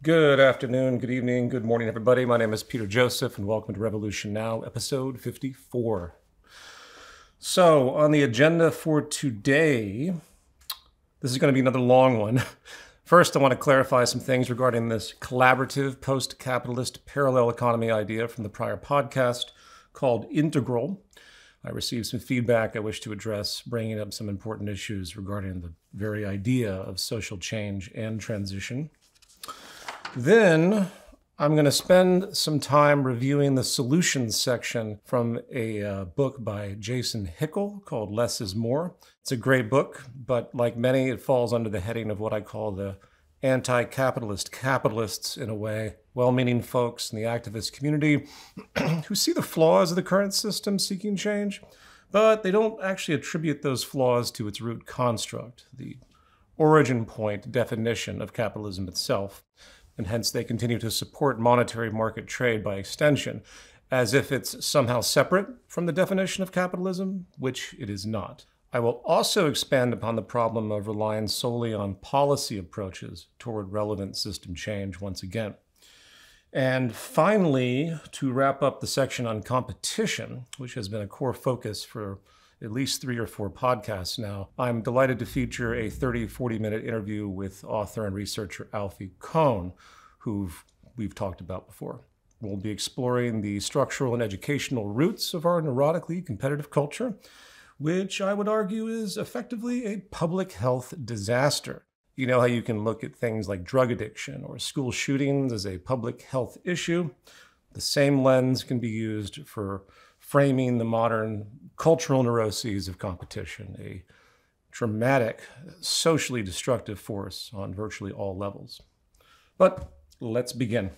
Good afternoon, good evening, good morning, everybody. My name is Peter Joseph, and welcome to Revolution Now, episode 54. So, on the agenda for today, this is going to be another long one. First, I want to clarify some things regarding this collaborative post-capitalist parallel economy idea from the prior podcast called Integral. I received some feedback I wish to address, bringing up some important issues regarding the very idea of social change and transition. Then I'm going to spend some time reviewing the solutions section from a book by Jason Hickel called Less is More. It's a great book, but like many, it falls under the heading of what I call the anti-capitalist capitalists in a way, well-meaning folks in the activist community who see the flaws of the current system seeking change, but they don't actually attribute those flaws to its root construct, the origin point definition of capitalism itself. And hence they continue to support monetary market trade by extension, as if it's somehow separate from the definition of capitalism, which it is not. I will also expand upon the problem of relying solely on policy approaches toward relevant system change once again. And finally, to wrap up the section on competition, which has been a core focus for at least 3 or 4 podcasts now, I'm delighted to feature a 40-minute interview with author and researcher Alfie Kohn, who we've talked about before. We'll be exploring the structural and educational roots of our neurotically competitive culture, which I would argue is effectively a public health disaster. You know how you can look at things like drug addiction or school shootings as a public health issue? The same lens can be used for framing the modern cultural neuroses of competition, a dramatic, socially destructive force on virtually all levels. But let's begin.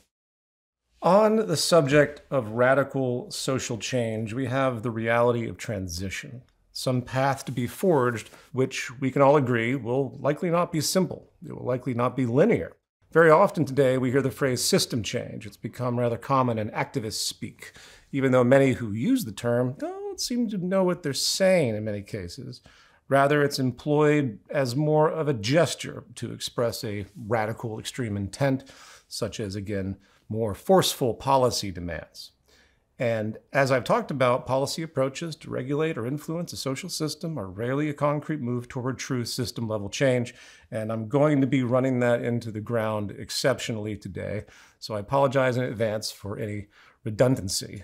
On the subject of radical social change, we have the reality of transition, some path to be forged, which we can all agree will likely not be simple. It will likely not be linear. Very often today, we hear the phrase system change. It's become rather common in activist speak, even though many who use the term don't seem to know what they're saying in many cases. Rather, it's employed as more of a gesture to express a radical extreme intent, such as, again, more forceful policy demands. And as I've talked about, policy approaches to regulate or influence a social system are rarely a concrete move toward true system-level change, and I'm going to be running that into the ground exceptionally today, so I apologize in advance for any redundancy.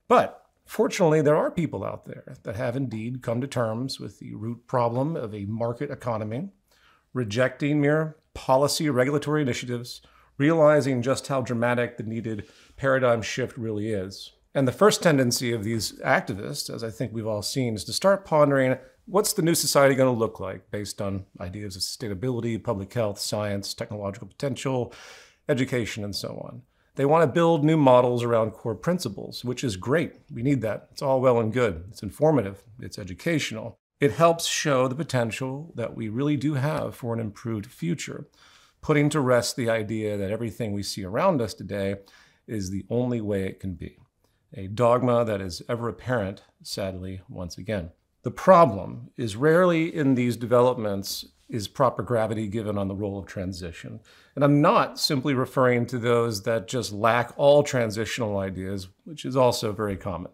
But fortunately, there are people out there that have indeed come to terms with the root problem of a market economy, rejecting mere policy or regulatory initiatives, realizing just how dramatic the needed paradigm shift really is. And the first tendency of these activists, as I think we've all seen, is to start pondering what's the new society going to look like based on ideas of sustainability, public health, science, technological potential, education, and so on. They want to build new models around core principles, which is great. We need that. It's all well and good. It's informative. It's educational. It helps show the potential that we really do have for an improved future, putting to rest the idea that everything we see around us today is the only way it can be. A dogma that is ever apparent, sadly, once again. The problem is rarely in these developments is proper gravity given on the role of transition. And I'm not simply referring to those that just lack all transitional ideas, which is also very common,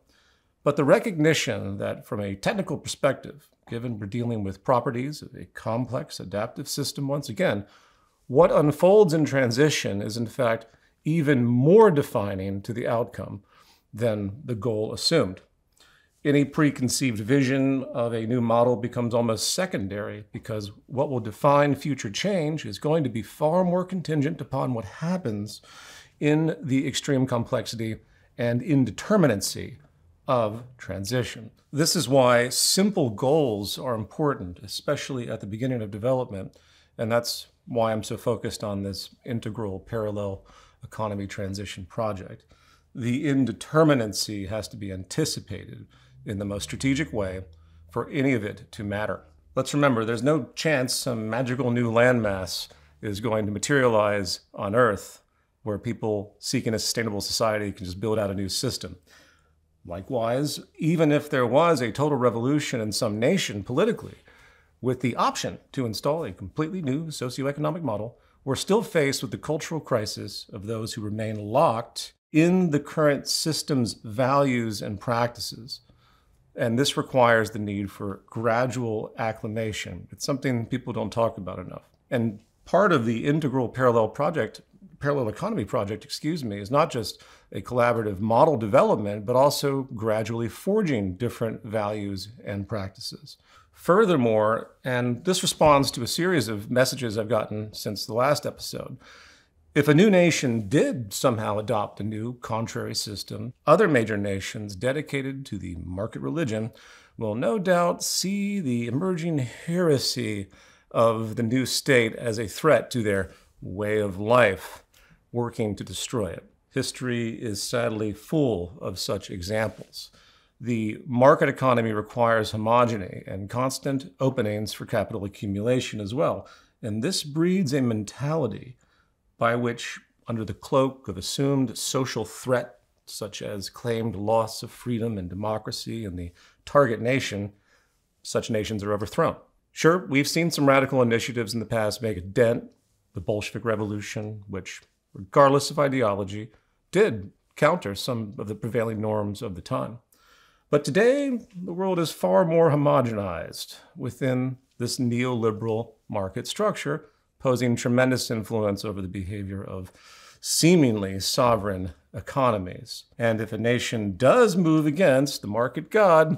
but the recognition that from a technical perspective, given we're dealing with properties of a complex adaptive system once again, what unfolds in transition is in fact even more defining to the outcome than the goal assumed. Any preconceived vision of a new model becomes almost secondary because what will define future change is going to be far more contingent upon what happens in the extreme complexity and indeterminacy of transition. This is why simple goals are important, especially at the beginning of development, and that's why I'm so focused on this integral parallel economy transition project. The indeterminacy has to be anticipated in the most strategic way for any of it to matter. Let's remember, there's no chance some magical new landmass is going to materialize on Earth where people seeking a sustainable society can just build out a new system. Likewise, even if there was a total revolution in some nation politically, with the option to install a completely new socioeconomic model, we're still faced with the cultural crisis of those who remain locked in the current system's values and practices. And this requires the need for gradual acclimation. It's something people don't talk about enough. And part of the integral parallel economy project, is not just a collaborative model development, but also gradually forging different values and practices. Furthermore, and this responds to a series of messages I've gotten since the last episode, if a new nation did somehow adopt a new contrary system, other major nations dedicated to the market religion will no doubt see the emerging heresy of the new state as a threat to their way of life, working to destroy it. History is sadly full of such examples. The market economy requires homogeneity and constant openings for capital accumulation as well. And this breeds a mentality by which, under the cloak of assumed social threat, such as claimed loss of freedom and democracy in the target nation, such nations are overthrown. Sure, we've seen some radical initiatives in the past make a dent. The Bolshevik Revolution, which, regardless of ideology, did counter some of the prevailing norms of the time. But today, the world is far more homogenized within this neoliberal market structure, posing tremendous influence over the behavior of seemingly sovereign economies. And if a nation does move against the market god,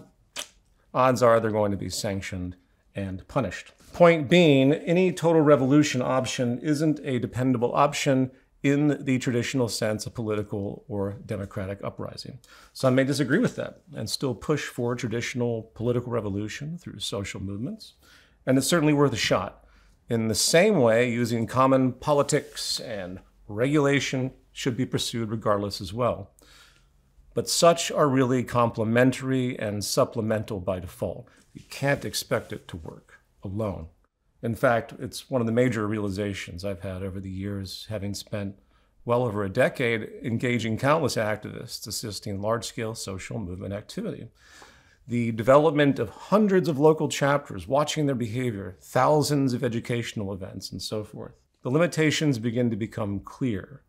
odds are they're going to be sanctioned and punished. Point being, any total revolution option isn't a dependable option in the traditional sense of political or democratic uprising. Some may disagree with that and still push for traditional political revolution through social movements. And it's certainly worth a shot. In the same way, using common politics and regulation should be pursued regardless as well. But such are really complementary and supplemental by default. You can't expect it to work alone. In fact, it's one of the major realizations I've had over the years, having spent well over a decade engaging countless activists assisting large-scale social movement activity. The development of hundreds of local chapters, watching their behavior, thousands of educational events, and so forth. The limitations begin to become clear.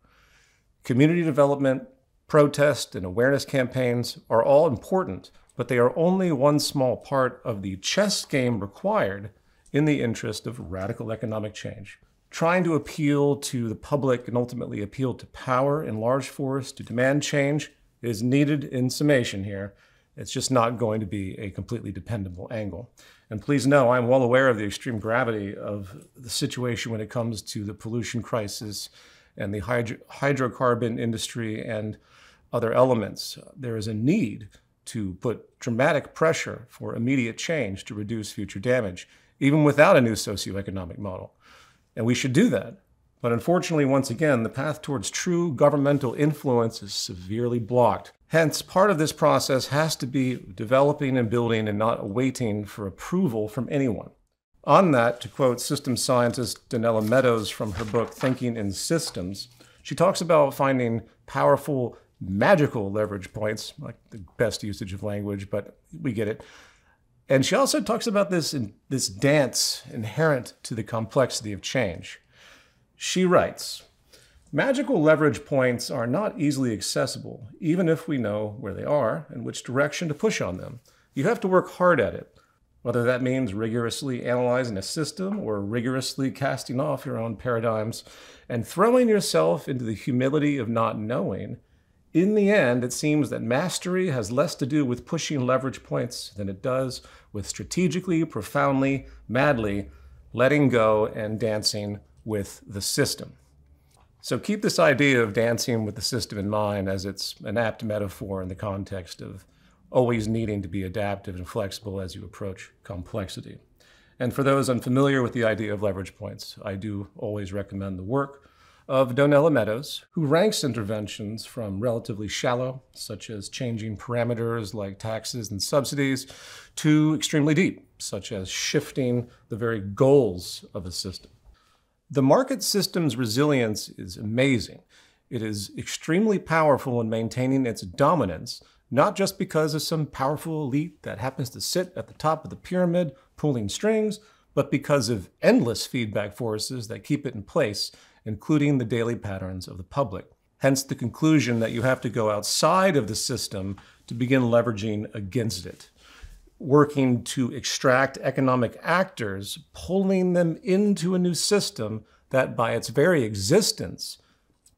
Community development, protest, and awareness campaigns are all important, but they are only one small part of the chess game required in the interest of radical economic change. Trying to appeal to the public and ultimately appeal to power in large force to demand change is needed in summation here. It's just not going to be a completely dependable angle. And please know, I'm well aware of the extreme gravity of the situation when it comes to the pollution crisis and the hydrocarbon industry and other elements. There is a need to put dramatic pressure for immediate change to reduce future damage, even without a new socioeconomic model. And we should do that. But unfortunately, once again, the path towards true governmental influence is severely blocked. Hence, part of this process has to be developing and building and not waiting for approval from anyone. On that, to quote system scientist Donella Meadows from her book, Thinking in Systems, she talks about finding powerful, magical leverage points, like the best usage of language, but we get it. And she also talks about this dance inherent to the complexity of change. She writes, magical leverage points are not easily accessible, even if we know where they are and which direction to push on them. You have to work hard at it, whether that means rigorously analyzing a system or rigorously casting off your own paradigms and throwing yourself into the humility of not knowing. In the end, it seems that mastery has less to do with pushing leverage points than it does with strategically, profoundly, madly letting go and dancing with the system. So keep this idea of dancing with the system in mind, as it's an apt metaphor in the context of always needing to be adaptive and flexible as you approach complexity. And for those unfamiliar with the idea of leverage points, I do always recommend the work of Donella Meadows, who ranks interventions from relatively shallow, such as changing parameters like taxes and subsidies, to extremely deep, such as shifting the very goals of a system. The market system's resilience is amazing. It is extremely powerful in maintaining its dominance, not just because of some powerful elite that happens to sit at the top of the pyramid pulling strings, but because of endless feedback forces that keep it in place including the daily patterns of the public. Hence the conclusion that you have to go outside of the system to begin leveraging against it, working to extract economic actors, pulling them into a new system that by its very existence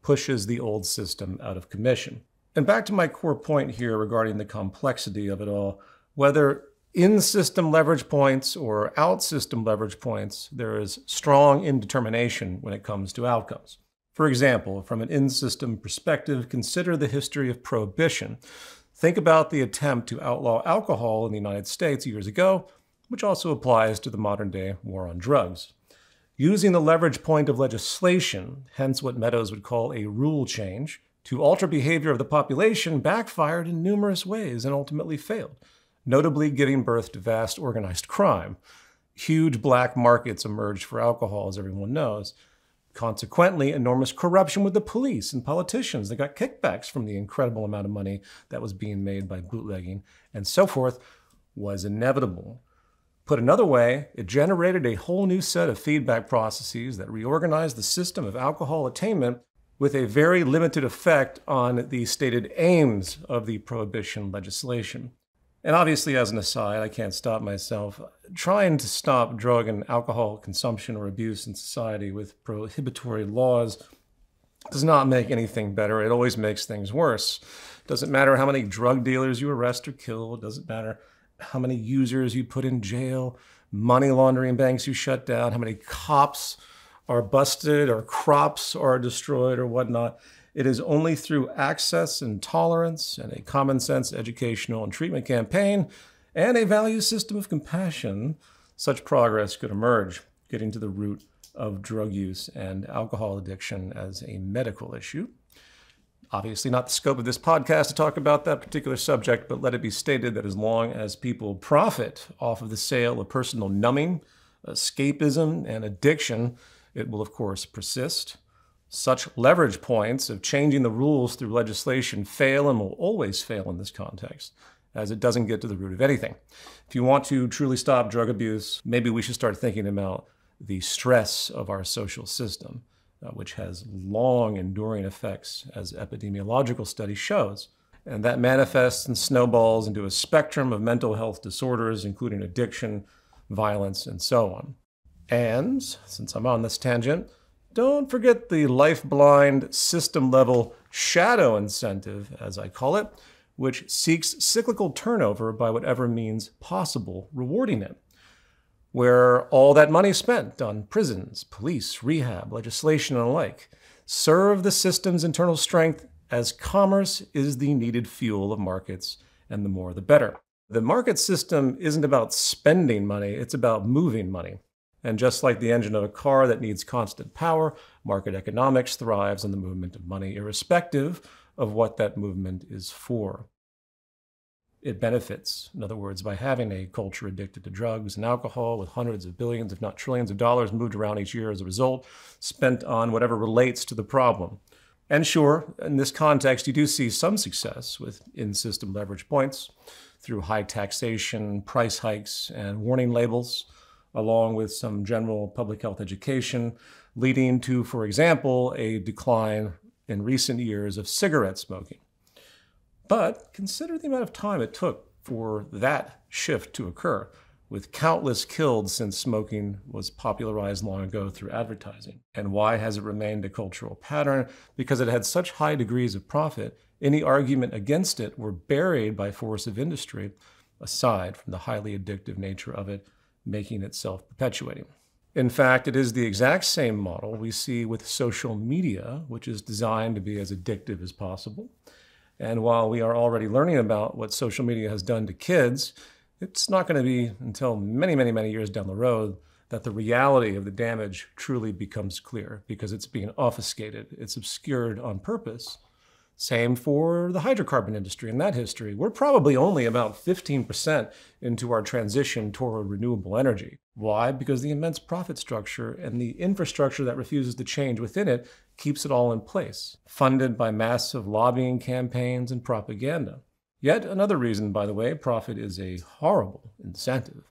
pushes the old system out of commission. And back to my core point here regarding the complexity of it all, whether in-system leverage points or out-system leverage points, there is strong indetermination when it comes to outcomes. For example, from an in-system perspective, consider the history of prohibition. Think about the attempt to outlaw alcohol in the United States years ago, which also applies to the modern-day war on drugs. Using the leverage point of legislation, hence what Meadows would call a rule change, to alter behavior of the population backfired in numerous ways and ultimately failed, notably giving birth to vast organized crime. Huge black markets emerged for alcohol, as everyone knows. Consequently, enormous corruption with the police and politicians that got kickbacks from the incredible amount of money that was being made by bootlegging, and so forth, was inevitable. Put another way, it generated a whole new set of feedback processes that reorganized the system of alcohol attainment with a very limited effect on the stated aims of the prohibition legislation. And obviously, as an aside, I can't stop myself. Trying to stop drug and alcohol consumption or abuse in society with prohibitory laws does not make anything better. It always makes things worse. Doesn't matter how many drug dealers you arrest or kill. It doesn't matter how many users you put in jail, money laundering banks you shut down, how many cops are busted or crops are destroyed or whatnot. It is only through access and tolerance and a common sense educational and treatment campaign and a value system of compassion such progress could emerge, getting to the root of drug use and alcohol addiction as a medical issue. Obviously not the scope of this podcast to talk about that particular subject, but let it be stated that as long as people profit off of the sale of personal numbing, escapism, and addiction, it will of course persist. Such leverage points of changing the rules through legislation fail and will always fail in this context, as it doesn't get to the root of anything. If you want to truly stop drug abuse, maybe we should start thinking about the stress of our social system, which has long enduring effects, as epidemiological study shows. And that manifests and snowballs into a spectrum of mental health disorders, including addiction, violence, and so on. And, since I'm on this tangent, don't forget the life-blind, system-level shadow incentive, as I call it, which seeks cyclical turnover by whatever means possible, rewarding it. Where all that money spent on prisons, police, rehab, legislation, and the like serve the system's internal strength, as commerce is the needed fuel of markets, and the more the better. The market system isn't about spending money, it's about moving money. And just like the engine of a car that needs constant power, market economics thrives on the movement of money, irrespective of what that movement is for. It benefits, in other words, by having a culture addicted to drugs and alcohol with hundreds of billions, if not trillions of dollars moved around each year as a result, spent on whatever relates to the problem. And sure, in this context, you do see some success with in-system leverage points through high taxation, price hikes, and warning labels, along with some general public health education, leading to, for example, a decline in recent years of cigarette smoking. But consider the amount of time it took for that shift to occur, with countless killed since smoking was popularized long ago through advertising. And why has it remained a cultural pattern? Because it had such high degrees of profit, any argument against it were buried by force of industry, aside from the highly addictive nature of it, making it self-perpetuating. In fact, it is the exact same model we see with social media, which is designed to be as addictive as possible. And while we are already learning about what social media has done to kids, it's not going to be until many, many, many years down the road that the reality of the damage truly becomes clear, because it's being obfuscated, it's obscured on purpose. Same for the hydrocarbon industry and that history. We're probably only about 15% into our transition toward renewable energy. Why? Because the immense profit structure and the infrastructure that refuses to change within it keeps it all in place, funded by massive lobbying campaigns and propaganda. Yet another reason, by the way, profit is a horrible incentive.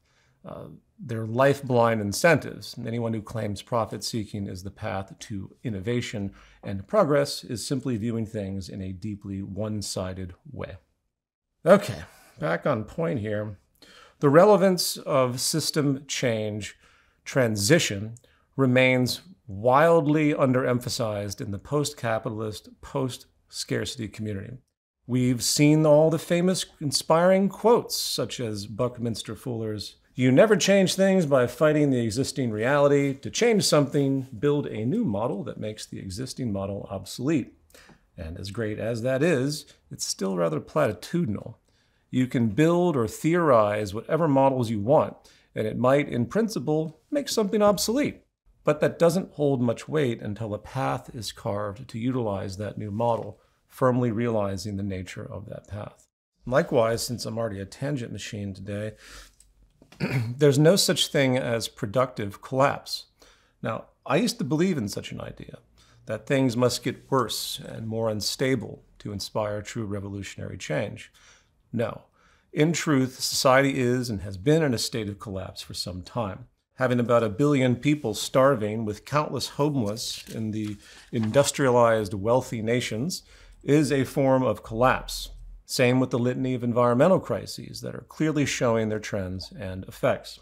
They're life-blind incentives. Anyone who claims profit-seeking is the path to innovation and progress is simply viewing things in a deeply one-sided way. Okay, back on point here. The relevance of system change transition remains wildly underemphasized in the post-capitalist, post-scarcity community. We've seen all the famous inspiring quotes, such as Buckminster Fuller's, "You never change things by fighting the existing reality. To change something, build a new model that makes the existing model obsolete." And as great as that is, it's still rather platitudinal. You can build or theorize whatever models you want, and it might, in principle, make something obsolete. But that doesn't hold much weight until a path is carved to utilize that new model, firmly realizing the nature of that path. Likewise, since I'm already a tangent machine today, there's no such thing as productive collapse. Now, I used to believe in such an idea, that things must get worse and more unstable to inspire true revolutionary change. No. In truth, society is and has been in a state of collapse for some time. Having about 1 billion people starving with countless homeless in the industrialized wealthy nations is a form of collapse. Same with the litany of environmental crises that are clearly showing their trends and effects.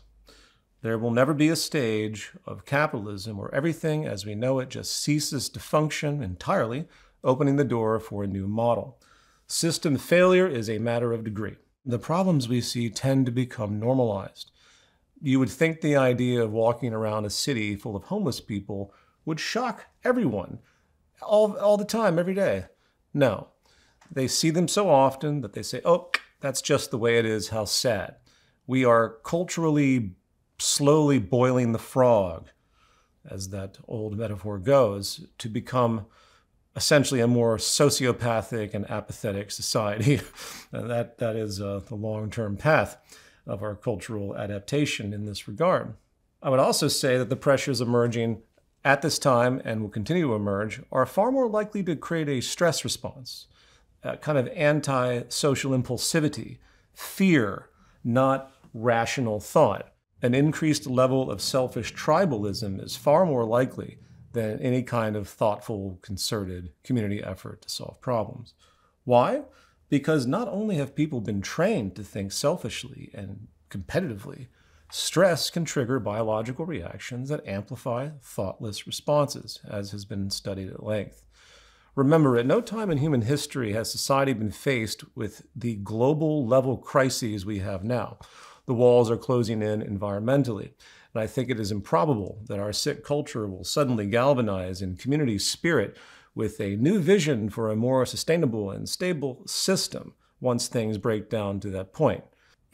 There will never be a stage of capitalism where everything as we know it just ceases to function entirely, opening the door for a new model. System failure is a matter of degree. The problems we see tend to become normalized. You would think the idea of walking around a city full of homeless people would shock everyone all the time, every day. No. They see them so often that they say, "Oh, that's just the way it is, how sad." We are culturally slowly boiling the frog, as that old metaphor goes, to become essentially a more sociopathic and apathetic society. And that is the long-term path of our cultural adaptation in this regard. I would also say that the pressures emerging at this time and will continue to emerge are far more likely to create a stress response, a kind of anti-social impulsivity, fear, not rational thought. An increased level of selfish tribalism is far more likely than any kind of thoughtful, concerted community effort to solve problems. Why? Because not only have people been trained to think selfishly and competitively, stress can trigger biological reactions that amplify thoughtless responses, as has been studied at length. Remember, at no time in human history has society been faced with the global level crises we have now. The walls are closing in environmentally, and I think it is improbable that our sick culture will suddenly galvanize in community spirit with a new vision for a more sustainable and stable system once things break down to that point.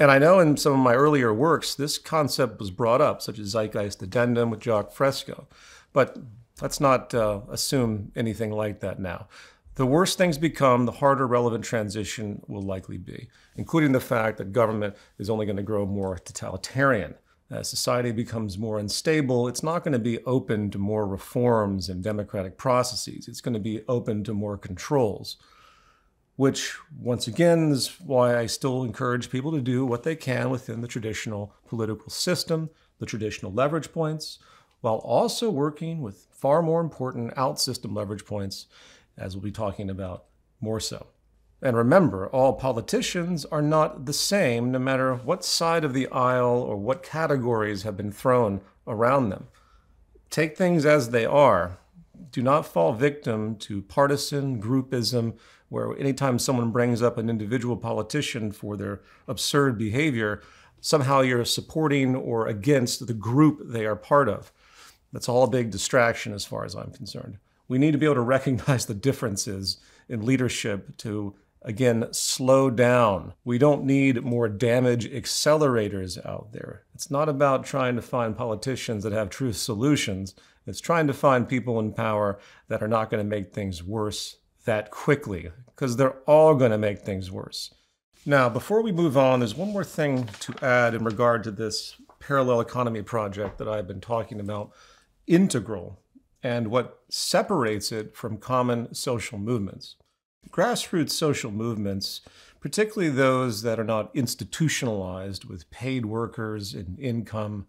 And I know in some of my earlier works, this concept was brought up, such as Zeitgeist Addendum with Jacques Fresco, but let's not assume anything like that now. The worse things become, the harder relevant transition will likely be, including the fact that government is only going to grow more totalitarian. As society becomes more unstable, it's not going to be open to more reforms and democratic processes. It's going to be open to more controls, which, once again, is why I still encourage people to do what they can within the traditional political system, the traditional leverage points, while also working with far more important out-system leverage points, as we'll be talking about more so. And remember, all politicians are not the same, no matter what side of the aisle or what categories have been thrown around them. Take things as they are. Do not fall victim to partisan groupism, where anytime someone brings up an individual politician for their absurd behavior, somehow you're supporting or against the group they are part of. That's all a big distraction as far as I'm concerned. We need to be able to recognize the differences in leadership to, again, slow down. We don't need more damage accelerators out there. It's not about trying to find politicians that have true solutions. It's trying to find people in power that are not going to make things worse that quickly, because they're all going to make things worse. Now, before we move on, there's one more thing to add in regard to this parallel economy project that I've been talking about, integral, and what separates it from common social movements. Grassroots social movements, particularly those that are not institutionalized with paid workers and income,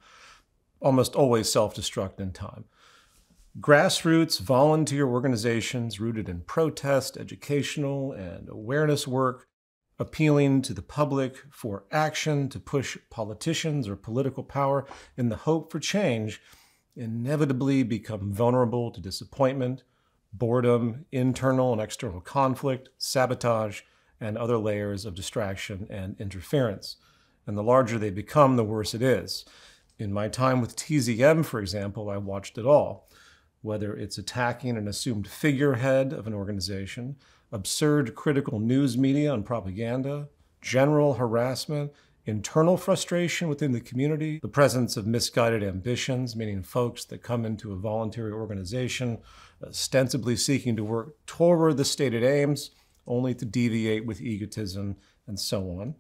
almost always self-destruct in time. Grassroots volunteer organizations rooted in protest, educational, and awareness work, appealing to the public for action to push politicians or political power in the hope for change, inevitably become vulnerable to disappointment, boredom, internal and external conflict, sabotage, and other layers of distraction and interference. And the larger they become, the worse it is. In my time with TZM, for example, I watched it all. Whether it's attacking an assumed figurehead of an organization, absurd critical news media and propaganda, general harassment, internal frustration within the community, the presence of misguided ambitions, meaning folks that come into a voluntary organization ostensibly seeking to work toward the stated aims, only to deviate with egotism and so on.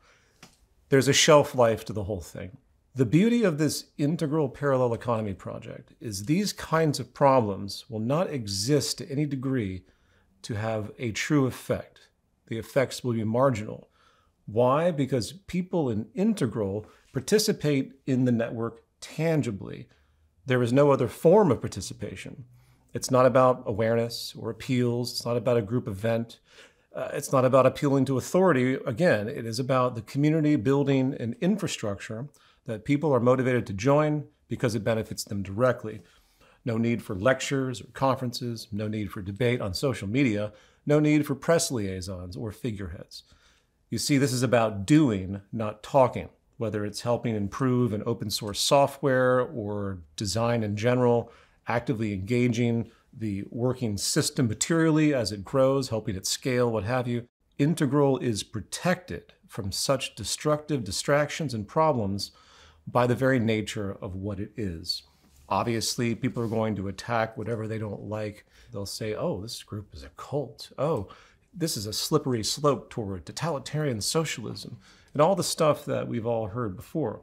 There's a shelf life to the whole thing. The beauty of this integral parallel economy project is these kinds of problems will not exist to any degree to have a true effect. The effects will be marginal. Why? Because people in integral participate in the network tangibly. There is no other form of participation. It's not about awareness or appeals. It's not about a group event. It's not about appealing to authority. Again, it is about the community building an infrastructure that people are motivated to join because it benefits them directly. No need for lectures or conferences, no need for debate on social media, no need for press liaisons or figureheads. You see, this is about doing, not talking, whether it's helping improve an open source software or design in general, actively engaging the working system materially as it grows, helping it scale, what have you. Integral is protected from such destructive distractions and problems by the very nature of what it is. Obviously, people are going to attack whatever they don't like. They'll say, oh, this group is a cult. Oh, this is a slippery slope toward totalitarian socialism, and all the stuff that we've all heard before.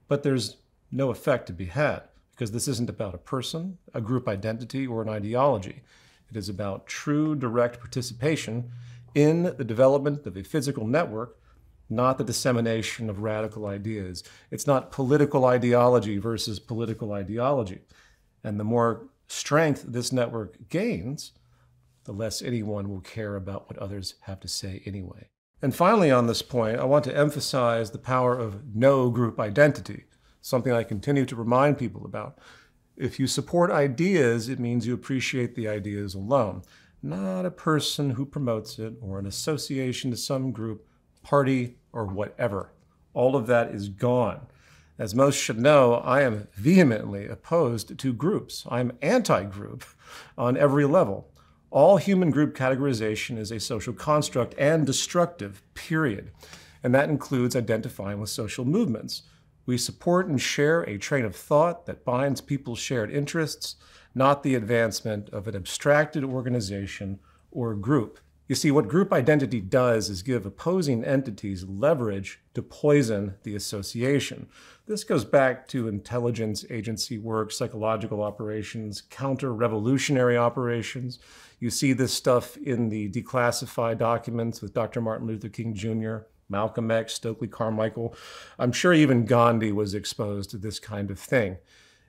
But there's no effect to be had, because this isn't about a person, a group identity, or an ideology. It is about true, direct participation in the development of a physical network, not the dissemination of radical ideas. It's not political ideology versus political ideology. And the more strength this network gains, the less anyone will care about what others have to say anyway. And finally, on this point, I want to emphasize the power of no group identity, something I continue to remind people about. If you support ideas, it means you appreciate the ideas alone, not a person who promotes it or an association to some group, party, or whatever. All of that is gone. As most should know, I am vehemently opposed to groups. I'm anti-group on every level. All human group categorization is a social construct and destructive, period. And that includes identifying with social movements. We support and share a train of thought that binds people's shared interests, not the advancement of an abstracted organization or group. You see, what group identity does is give opposing entities leverage to poison the association. This goes back to intelligence agency work, psychological operations, counter-revolutionary operations. You see this stuff in the declassified documents with Dr. Martin Luther King Jr., Malcolm X, Stokely Carmichael. I'm sure even Gandhi was exposed to this kind of thing.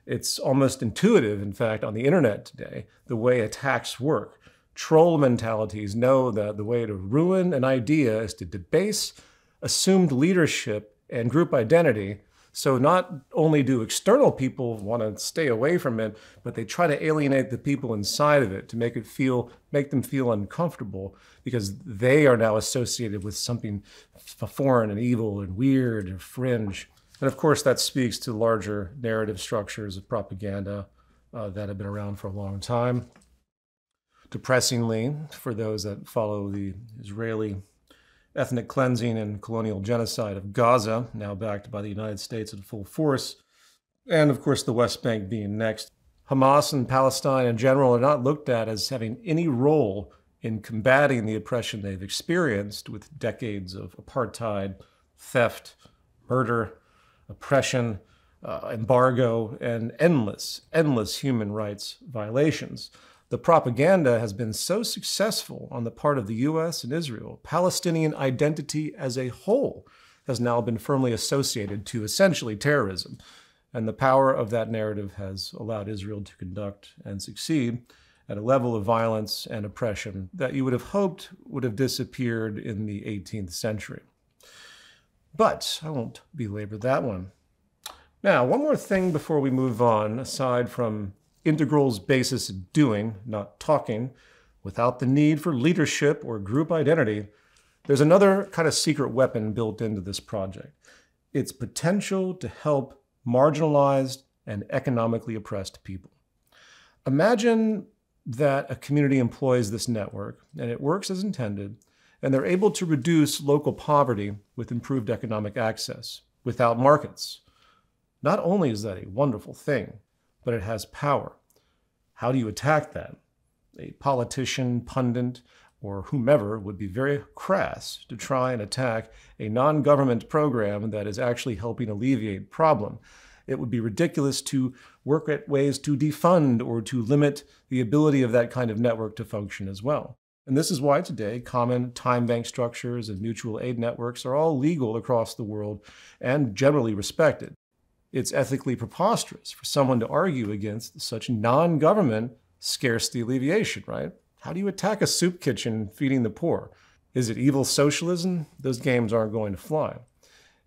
It's almost intuitive, in fact, on the internet today, the way attacks work. Troll mentalities know that the way to ruin an idea is to debase assumed leadership and group identity. So not only do external people want to stay away from it, but they try to alienate the people inside of it to make them feel uncomfortable because they are now associated with something foreign and evil and weird and fringe. And of course, that speaks to larger narrative structures of propaganda that have been around for a long time. Depressingly, for those that follow the Israeli ethnic cleansing and colonial genocide of Gaza, now backed by the United States in full force, and of course the West Bank being next, Hamas and Palestine in general are not looked at as having any role in combating the oppression they've experienced with decades of apartheid, theft, murder, oppression, embargo, and endless human rights violations. The propaganda has been so successful on the part of the US and Israel, Palestinian identity as a whole has now been firmly associated to essentially terrorism. And the power of that narrative has allowed Israel to conduct and succeed at a level of violence and oppression that you would have hoped would have disappeared in the 18th century. But I won't belabor that one. Now, one more thing before we move on, aside from Integral's basis of doing, not talking, without the need for leadership or group identity, there's another kind of secret weapon built into this project. Its potential to help marginalized and economically oppressed people. Imagine that a community employs this network and it works as intended, and they're able to reduce local poverty with improved economic access without markets. Not only is that a wonderful thing, but it has power. How do you attack that? A politician, pundit, or whomever would be very crass to try and attack a non-government program that is actually helping alleviate problem. It would be ridiculous to work at ways to defund or to limit the ability of that kind of network to function as well. And this is why today common time bank structures and mutual aid networks are all legal across the world and generally respected. It's ethically preposterous for someone to argue against such non-government scarcity alleviation, right? How do you attack a soup kitchen feeding the poor? Is it evil socialism? Those games aren't going to fly.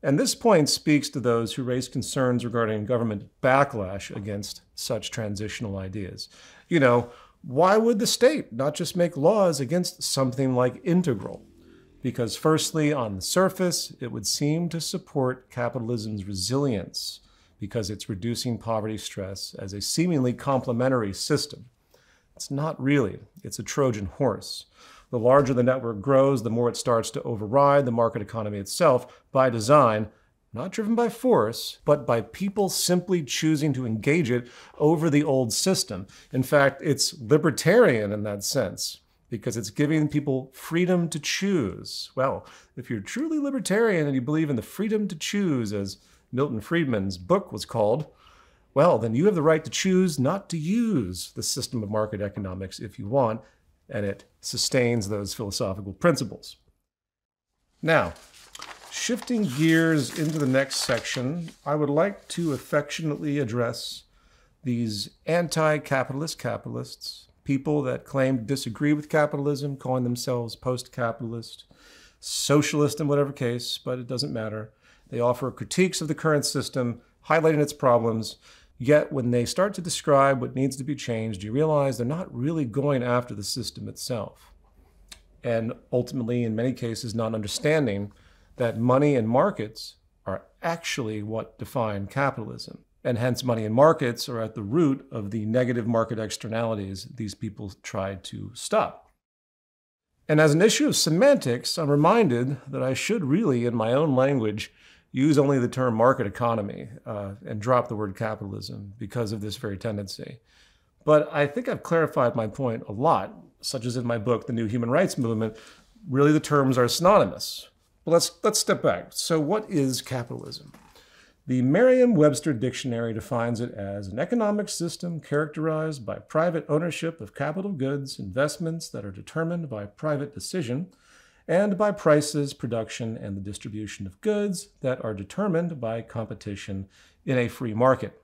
And this point speaks to those who raise concerns regarding government backlash against such transitional ideas. You know, why would the state not just make laws against something like Integral? Because firstly, on the surface, it would seem to support capitalism's resilience because it's reducing poverty stress as a seemingly complementary system. It's not really. It's a Trojan horse. The larger the network grows, the more it starts to override the market economy itself by design, not driven by force, but by people simply choosing to engage it over the old system. In fact, it's libertarian in that sense, because it's giving people freedom to choose. Well, if you're truly libertarian and you believe in the freedom to choose, as Milton Friedman's book was called, well, then you have the right to choose not to use the system of market economics if you want, and it sustains those philosophical principles. Now, shifting gears into the next section, I would like to affectionately address these anti-capitalist capitalists, people that claim to disagree with capitalism, calling themselves post-capitalist, socialist in whatever case, but it doesn't matter. They offer critiques of the current system, highlighting its problems, yet when they start to describe what needs to be changed, you realize they're not really going after the system itself. And ultimately, in many cases, not understanding that money and markets are actually what define capitalism. And hence, money and markets are at the root of the negative market externalities these people try to stop. And as an issue of semantics, I'm reminded that I should really, in my own language, use only the term market economy and drop the word capitalism because of this very tendency. But I think I've clarified my point a lot, such as in my book, The New Human Rights Movement. Really, the terms are synonymous. But let's step back. So what is capitalism? The Merriam-Webster Dictionary defines it as an economic system characterized by private ownership of capital goods, investments that are determined by private decision, and by prices, production, and the distribution of goods that are determined by competition in a free market.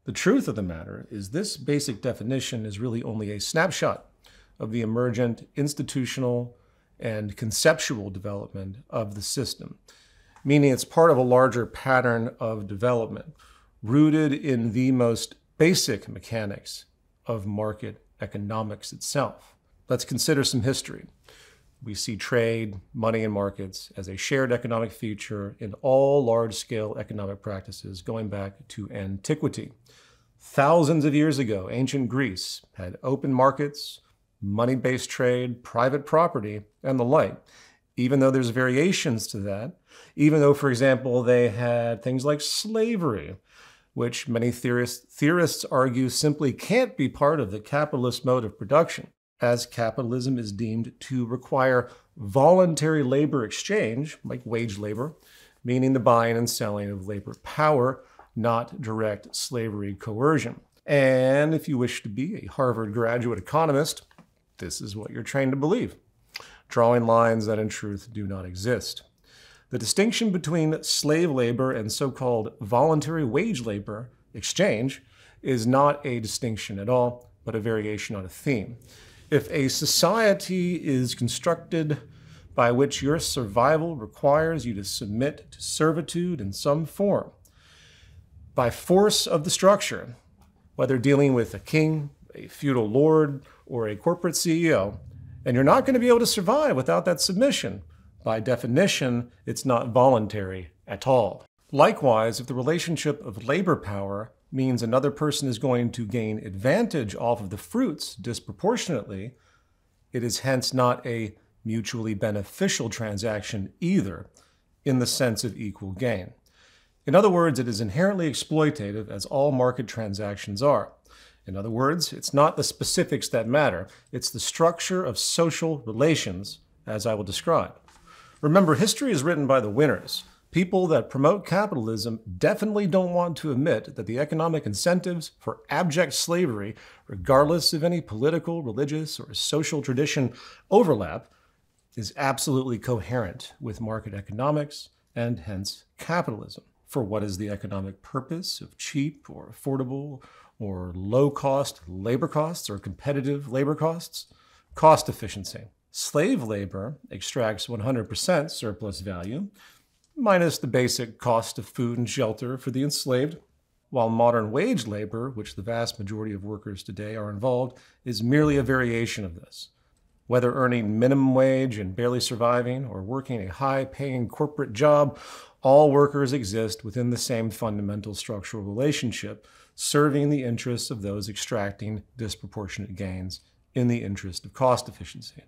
The truth of the matter is this basic definition is really only a snapshot of the emergent institutional and conceptual development of the system, meaning it's part of a larger pattern of development rooted in the most basic mechanics of market economics itself. Let's consider some history. We see trade, money, and markets as a shared economic feature in all large-scale economic practices going back to antiquity. Thousands of years ago, ancient Greece had open markets, money-based trade, private property, and the like. Even though there's variations to that, even though, for example, they had things like slavery, which many theorists argue simply can't be part of the capitalist mode of production, as capitalism is deemed to require voluntary labor exchange, like wage labor, meaning the buying and selling of labor power, not direct slavery coercion. And if you wish to be a Harvard graduate economist, this is what you're trained to believe, drawing lines that in truth do not exist. The distinction between slave labor and so-called voluntary wage labor exchange is not a distinction at all, but a variation on a theme. If a society is constructed by which your survival requires you to submit to servitude in some form, by force of the structure, whether dealing with a king, a feudal lord, or a corporate CEO, and you're not going to be able to survive without that submission, by definition, it's not voluntary at all. Likewise, if the relationship of labor power means another person is going to gain advantage off of the fruits disproportionately, it is hence not a mutually beneficial transaction either, in the sense of equal gain. In other words, it is inherently exploitative, as all market transactions are. In other words, it's not the specifics that matter, it's the structure of social relations, as I will describe. Remember, history is written by the winners. People that promote capitalism definitely don't want to admit that the economic incentives for abject slavery, regardless of any political, religious, or social tradition overlap, is absolutely coherent with market economics and hence capitalism. For what is the economic purpose of cheap or affordable or low-cost labor costs or competitive labor costs? Cost efficiency. Slave labor extracts 100% surplus value, minus the basic cost of food and shelter for the enslaved, while modern wage labor, which the vast majority of workers today are involved, is merely a variation of this. Whether earning minimum wage and barely surviving or working a high-paying corporate job, all workers exist within the same fundamental structural relationship, serving the interests of those extracting disproportionate gains in the interest of cost efficiency.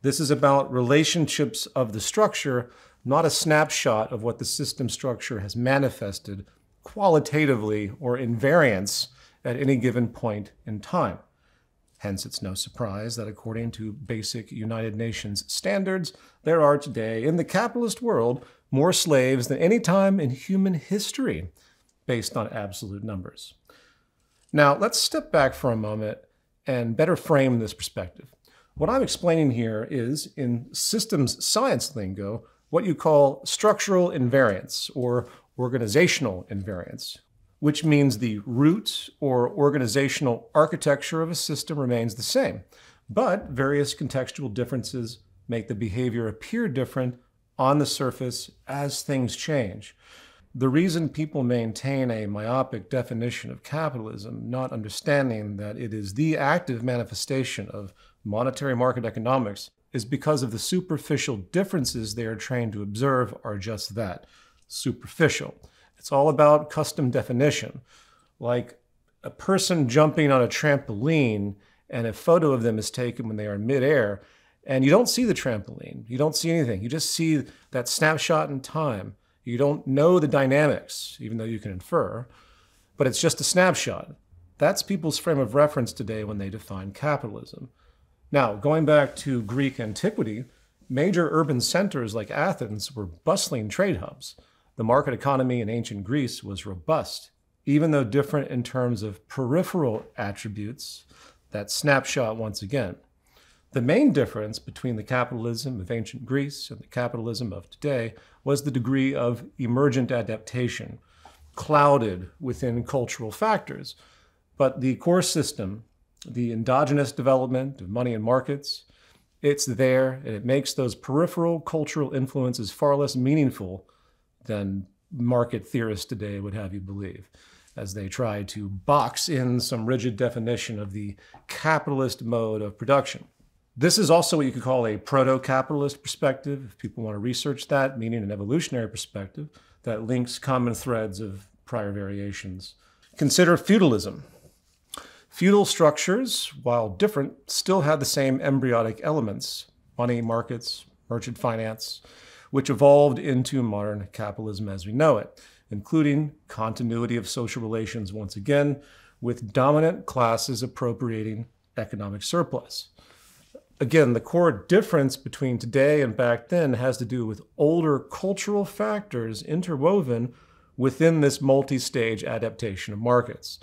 This is about relationships of the structure, not a snapshot of what the system structure has manifested qualitatively or in variance at any given point in time. Hence, it's no surprise that according to basic United Nations standards, there are today in the capitalist world more slaves than any time in human history, based on absolute numbers. Now, let's step back for a moment and better frame this perspective. What I'm explaining here is, in systems science lingo, what you call structural invariance or organizational invariance, which means the root or organizational architecture of a system remains the same, but various contextual differences make the behavior appear different on the surface as things change. The reason people maintain a myopic definition of capitalism, not understanding that it is the active manifestation of monetary market economics, is because of the superficial differences they are trained to observe are just that, superficial. It's all about custom definition, like a person jumping on a trampoline and a photo of them is taken when they are in midair, and you don't see the trampoline, you don't see anything, you just see that snapshot in time. You don't know the dynamics, even though you can infer, but it's just a snapshot. That's people's frame of reference today when they define capitalism. Now, going back to Greek antiquity, major urban centers like Athens were bustling trade hubs. The market economy in ancient Greece was robust, even though different in terms of peripheral attributes, that snapshot once again. The main difference between the capitalism of ancient Greece and the capitalism of today was the degree of emergent adaptation, clouded within cultural factors. But the core system, the endogenous development of money and markets, it's there, and it makes those peripheral cultural influences far less meaningful than market theorists today would have you believe, as they try to box in some rigid definition of the capitalist mode of production. This is also what you could call a proto-capitalist perspective, if people want to research that, meaning an evolutionary perspective that links common threads of prior variations. Consider feudalism. Feudal structures, while different, still had the same embryonic elements, money, markets, merchant finance, which evolved into modern capitalism as we know it, including continuity of social relations once again, with dominant classes appropriating economic surplus. Again, the core difference between today and back then has to do with older cultural factors interwoven within this multi-stage adaptation of markets.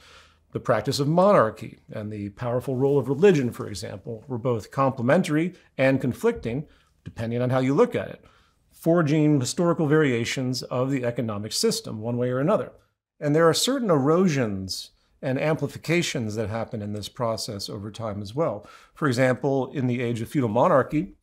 The practice of monarchy and the powerful role of religion, for example, were both complementary and conflicting, depending on how you look at it, forging historical variations of the economic system one way or another. And there are certain erosions and amplifications that happen in this process over time as well. For example, in the age of feudal monarchy,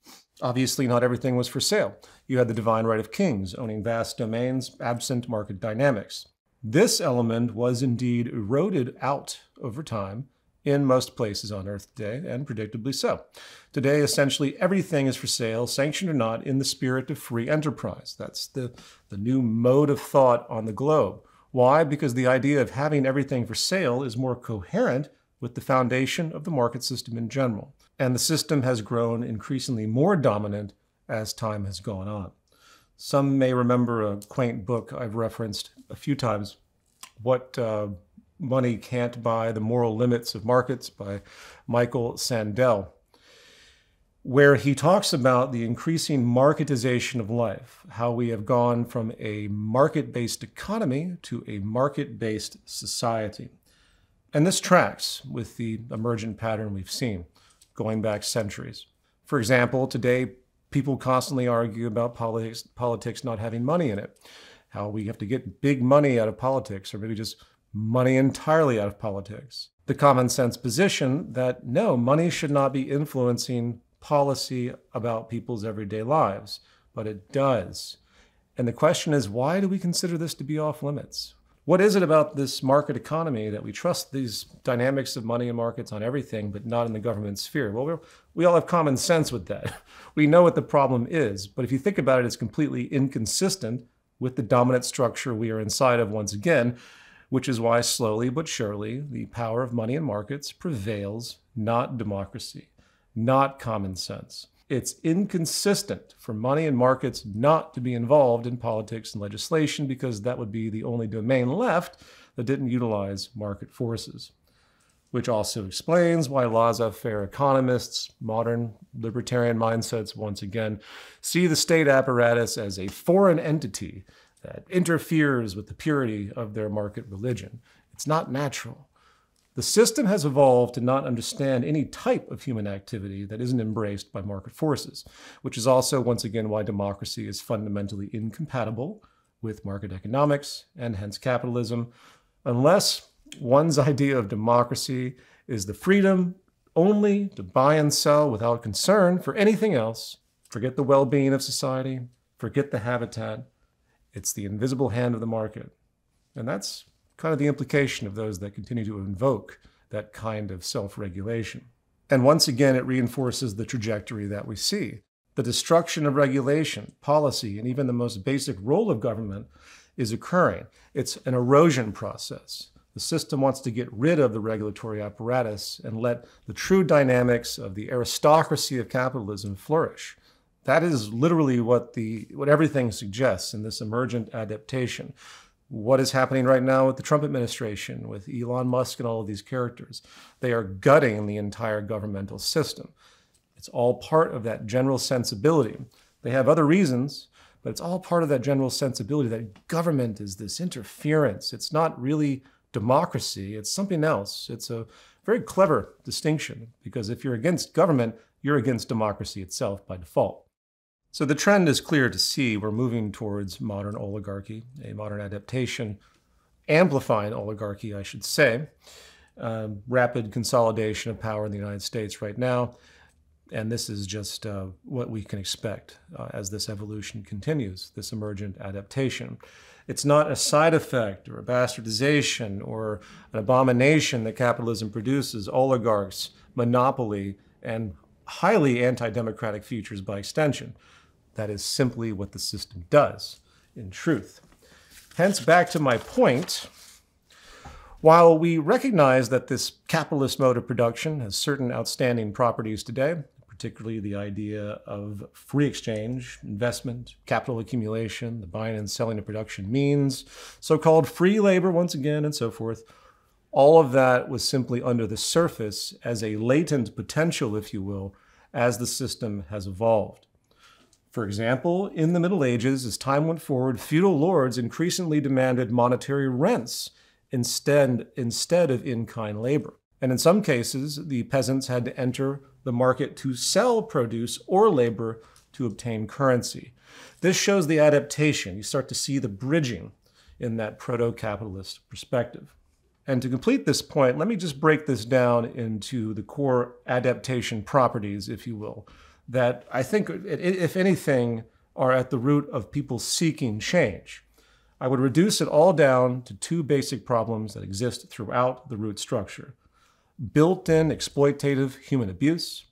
obviously not everything was for sale. You had the divine right of kings owning vast domains, absent market dynamics. This element was indeed eroded out over time in most places on Earth today, and predictably so. Today, essentially everything is for sale, sanctioned or not, in the spirit of free enterprise. That's the new mode of thought on the globe. Why? Because the idea of having everything for sale is more coherent with the foundation of the market system in general. And the system has grown increasingly more dominant as time has gone on. Some may remember a quaint book I've referenced a few times, What Money Can't Buy, The Moral Limits of Markets by Michael Sandel, where he talks about the increasing marketization of life, how we have gone from a market-based economy to a market-based society. And this tracks with the emergent pattern we've seen going back centuries. For example, today, people constantly argue about politics not having money in it, how we have to get big money out of politics, or maybe just money entirely out of politics. The common sense position that no, money should not be influencing policy about people's everyday lives, but it does. And the question is, why do we consider this to be off limits? What is it about this market economy that we trust these dynamics of money and markets on everything, but not in the government sphere? Well, we all have common sense with that. We know what the problem is, but if you think about it, it's completely inconsistent with the dominant structure we are inside of once again, which is why slowly but surely the power of money and markets prevails, not democracy, not common sense. It's inconsistent for money and markets not to be involved in politics and legislation because that would be the only domain left that didn't utilize market forces. Which also explains why laissez-faire economists, modern libertarian mindsets once again, see the state apparatus as a foreign entity that interferes with the purity of their market religion. It's not natural. The system has evolved to not understand any type of human activity that isn't embraced by market forces, which is also, once again, why democracy is fundamentally incompatible with market economics and hence capitalism, unless one's idea of democracy is the freedom only to buy and sell without concern for anything else. Forget the well-being of society, forget the habitat. It's the invisible hand of the market. And that's kind of the implication of those that continue to invoke that kind of self-regulation. And once again, it reinforces the trajectory that we see. The destruction of regulation, policy, and even the most basic role of government is occurring. It's an erosion process. The system wants to get rid of the regulatory apparatus and let the true dynamics of the aristocracy of capitalism flourish. That is literally what everything suggests in this emergent adaptation. What is happening right now with the Trump administration, with Elon Musk and all of these characters? They are gutting the entire governmental system. It's all part of that general sensibility. They have other reasons, but it's all part of that general sensibility that government is this interference. It's not really democracy, it's something else. It's a very clever distinction, because if you're against government, you're against democracy itself by default. So the trend is clear to see. We're moving towards modern oligarchy, a modern adaptation, amplifying oligarchy, I should say. Rapid consolidation of power in the United States right now. And this is just what we can expect as this evolution continues, this emergent adaptation. It's not a side effect or a bastardization or an abomination that capitalism produces, oligarchs, monopoly, and highly anti-democratic features by extension. That is simply what the system does, in truth. Hence, back to my point, while we recognize that this capitalist mode of production has certain outstanding properties today, particularly the idea of free exchange, investment, capital accumulation, the buying and selling of production means, so-called free labor once again, and so forth, all of that was simply under the surface as a latent potential, if you will, as the system has evolved. For example, in the Middle Ages, as time went forward, feudal lords increasingly demanded monetary rents instead of in-kind labor. And in some cases, the peasants had to enter the market to sell produce or labor to obtain currency. This shows the adaptation. You start to see the bridging in that proto-capitalist perspective. And to complete this point, let me just break this down into the core adaptation properties, if you will, that I think, if anything, are at the root of people seeking change. I would reduce it all down to two basic problems that exist throughout the root structure: built-in exploitative human abuse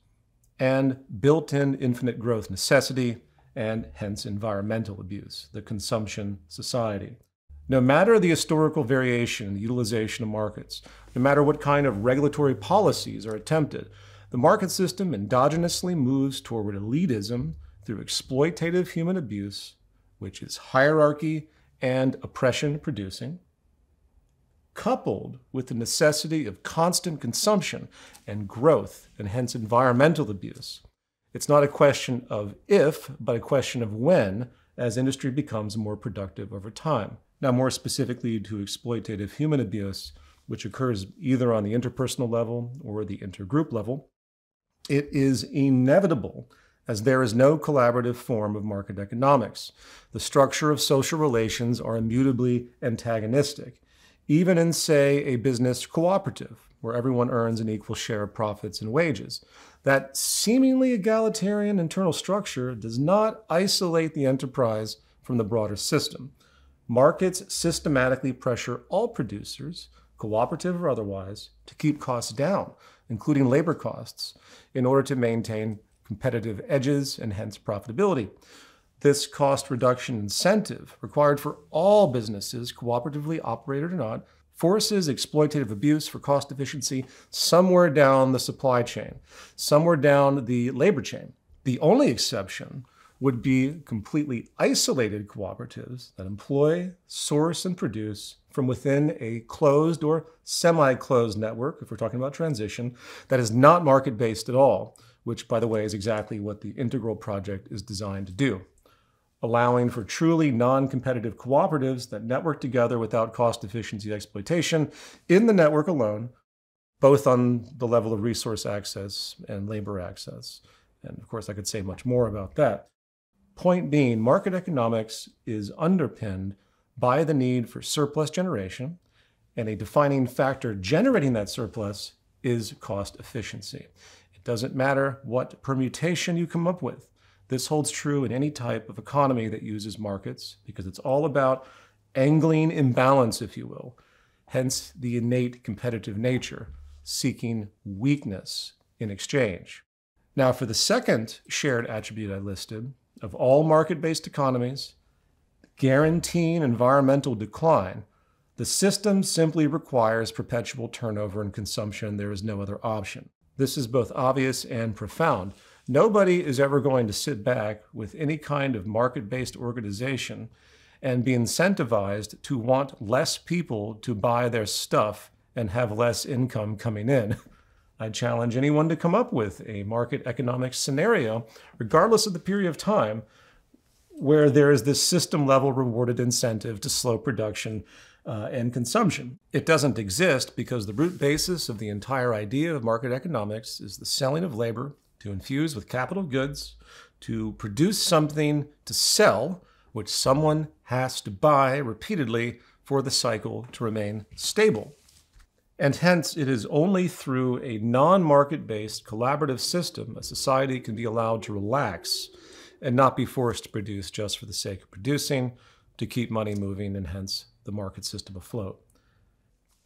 and built-in infinite growth necessity, and hence environmental abuse, the consumption society. No matter the historical variation in the utilization of markets, no matter what kind of regulatory policies are attempted, the market system endogenously moves toward elitism through exploitative human abuse, which is hierarchy and oppression producing, coupled with the necessity of constant consumption and growth, and hence environmental abuse. It's not a question of if, but a question of when, as industry becomes more productive over time. Now, more specifically to exploitative human abuse, which occurs either on the interpersonal level or the intergroup level, it is inevitable, as there is no collaborative form of market economics. The structure of social relations are immutably antagonistic, even in, say, a business cooperative, where everyone earns an equal share of profits and wages. That seemingly egalitarian internal structure does not isolate the enterprise from the broader system. Markets systematically pressure all producers, cooperative or otherwise, to keep costs down, including labor costs, in order to maintain competitive edges and hence profitability. This cost reduction incentive, required for all businesses, cooperatively operated or not, forces exploitative abuse for cost efficiency somewhere down the supply chain, somewhere down the labor chain. The only exception would be completely isolated cooperatives that employ, source, and produce from within a closed or semi-closed network, if we're talking about transition, that is not market-based at all, which, by the way, is exactly what the Integral project is designed to do, allowing for truly non-competitive cooperatives that network together without cost efficiency exploitation in the network alone, both on the level of resource access and labor access. And of course, I could say much more about that. Point being, market economics is underpinned by the need for surplus generation, and a defining factor generating that surplus is cost efficiency. It doesn't matter what permutation you come up with. This holds true in any type of economy that uses markets, because it's all about angling imbalance, if you will, hence the innate competitive nature, seeking weakness in exchange. Now, for the second shared attribute I listed, of all market-based economies, guaranteeing environmental decline, the system simply requires perpetual turnover and consumption. There is no other option. This is both obvious and profound. Nobody is ever going to sit back with any kind of market-based organization and be incentivized to want less people to buy their stuff and have less income coming in. I challenge anyone to come up with a market economics scenario, regardless of the period of time, where there is this system-level rewarded incentive to slow production and consumption. It doesn't exist because the root basis of the entire idea of market economics is the selling of labor to infuse with capital goods, to produce something to sell, which someone has to buy repeatedly for the cycle to remain stable. And hence, it is only through a non-market-based collaborative system a society can be allowed to relax and not be forced to produce just for the sake of producing, to keep money moving, and hence the market system afloat.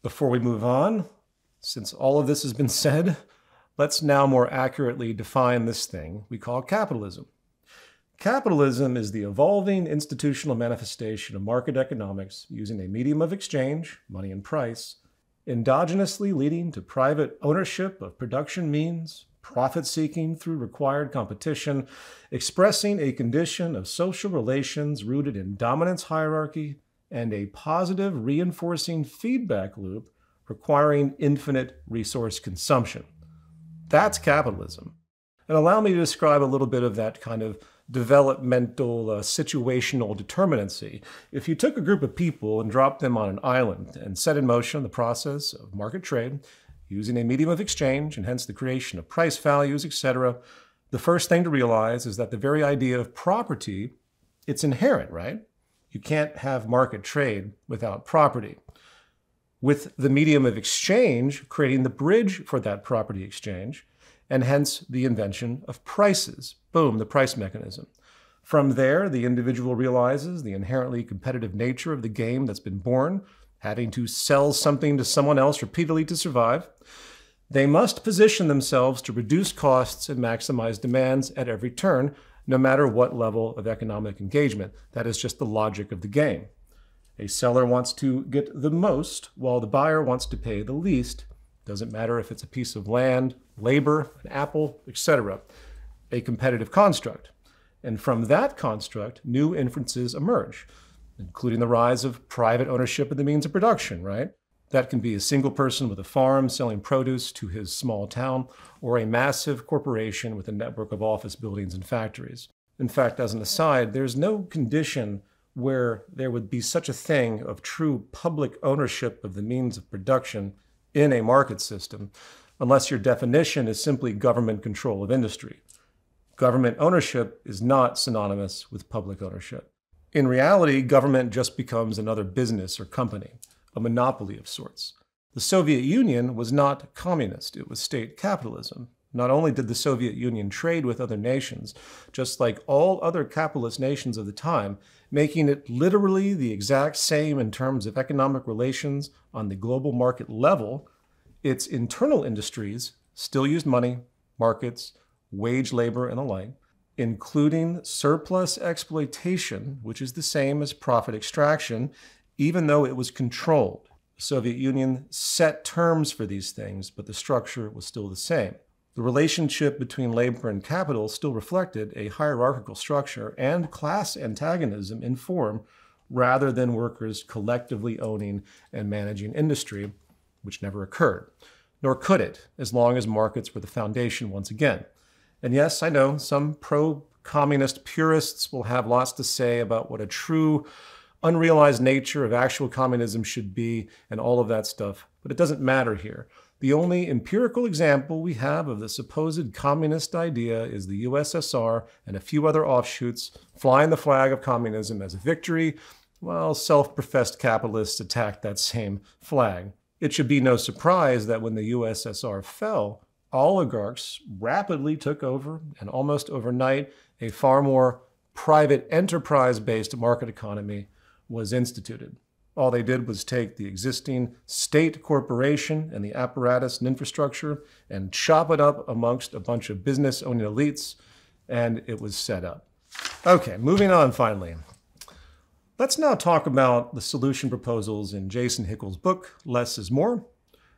Before we move on, since all of this has been said, let's now more accurately define this thing we call capitalism. Capitalism is the evolving institutional manifestation of market economics using a medium of exchange, money and price, endogenously leading to private ownership of production means, profit-seeking through required competition, expressing a condition of social relations rooted in dominance hierarchy, and a positive reinforcing feedback loop requiring infinite resource consumption. That's capitalism. And allow me to describe a little bit of that kind of developmental situational determinacy. If you took a group of people and dropped them on an island and set in motion the process of market trade using a medium of exchange and hence the creation of price values, etc., the first thing to realize is that the very idea of property, it's inherent, right? You can't have market trade without property. With the medium of exchange creating the bridge for that property exchange, and hence the invention of prices. Boom, the price mechanism. From there, the individual realizes the inherently competitive nature of the game that's been born, having to sell something to someone else repeatedly to survive. They must position themselves to reduce costs and maximize demands at every turn, no matter what level of economic engagement. That is just the logic of the game. A seller wants to get the most, while the buyer wants to pay the least. Doesn't matter if it's a piece of land, labor, an apple, etc. A competitive construct. And from that construct, new inferences emerge, including the rise of private ownership of the means of production, right? That can be a single person with a farm selling produce to his small town, or a massive corporation with a network of office buildings and factories. In fact, as an aside, there's no condition where there would be such a thing of true public ownership of the means of production in a market system, unless your definition is simply government control of industry. Government ownership is not synonymous with public ownership. In reality, government just becomes another business or company, a monopoly of sorts. The Soviet Union was not communist, it was state capitalism. Not only did the Soviet Union trade with other nations, just like all other capitalist nations of the time, making it literally the exact same in terms of economic relations on the global market level, its internal industries still used money, markets, wage labor, and the like, including surplus exploitation, which is the same as profit extraction, even though it was controlled. The Soviet Union set terms for these things, but the structure was still the same. The relationship between labor and capital still reflected a hierarchical structure and class antagonism in form, rather than workers collectively owning and managing industry, which never occurred. Nor could it, as long as markets were the foundation once again. And yes, I know some pro-communist purists will have lots to say about what a true, unrealized nature of actual communism should be and all of that stuff, but it doesn't matter here. The only empirical example we have of the supposed communist idea is the USSR and a few other offshoots flying the flag of communism as a victory, while self-professed capitalists attacked that same flag. It should be no surprise that when the USSR fell, oligarchs rapidly took over, and almost overnight, a far more private enterprise-based market economy was instituted. All they did was take the existing state corporation and the apparatus and infrastructure and chop it up amongst a bunch of business-owning elites, and it was set up. Okay, moving on finally. Let's now talk about the solution proposals in Jason Hickel's book, Less is More,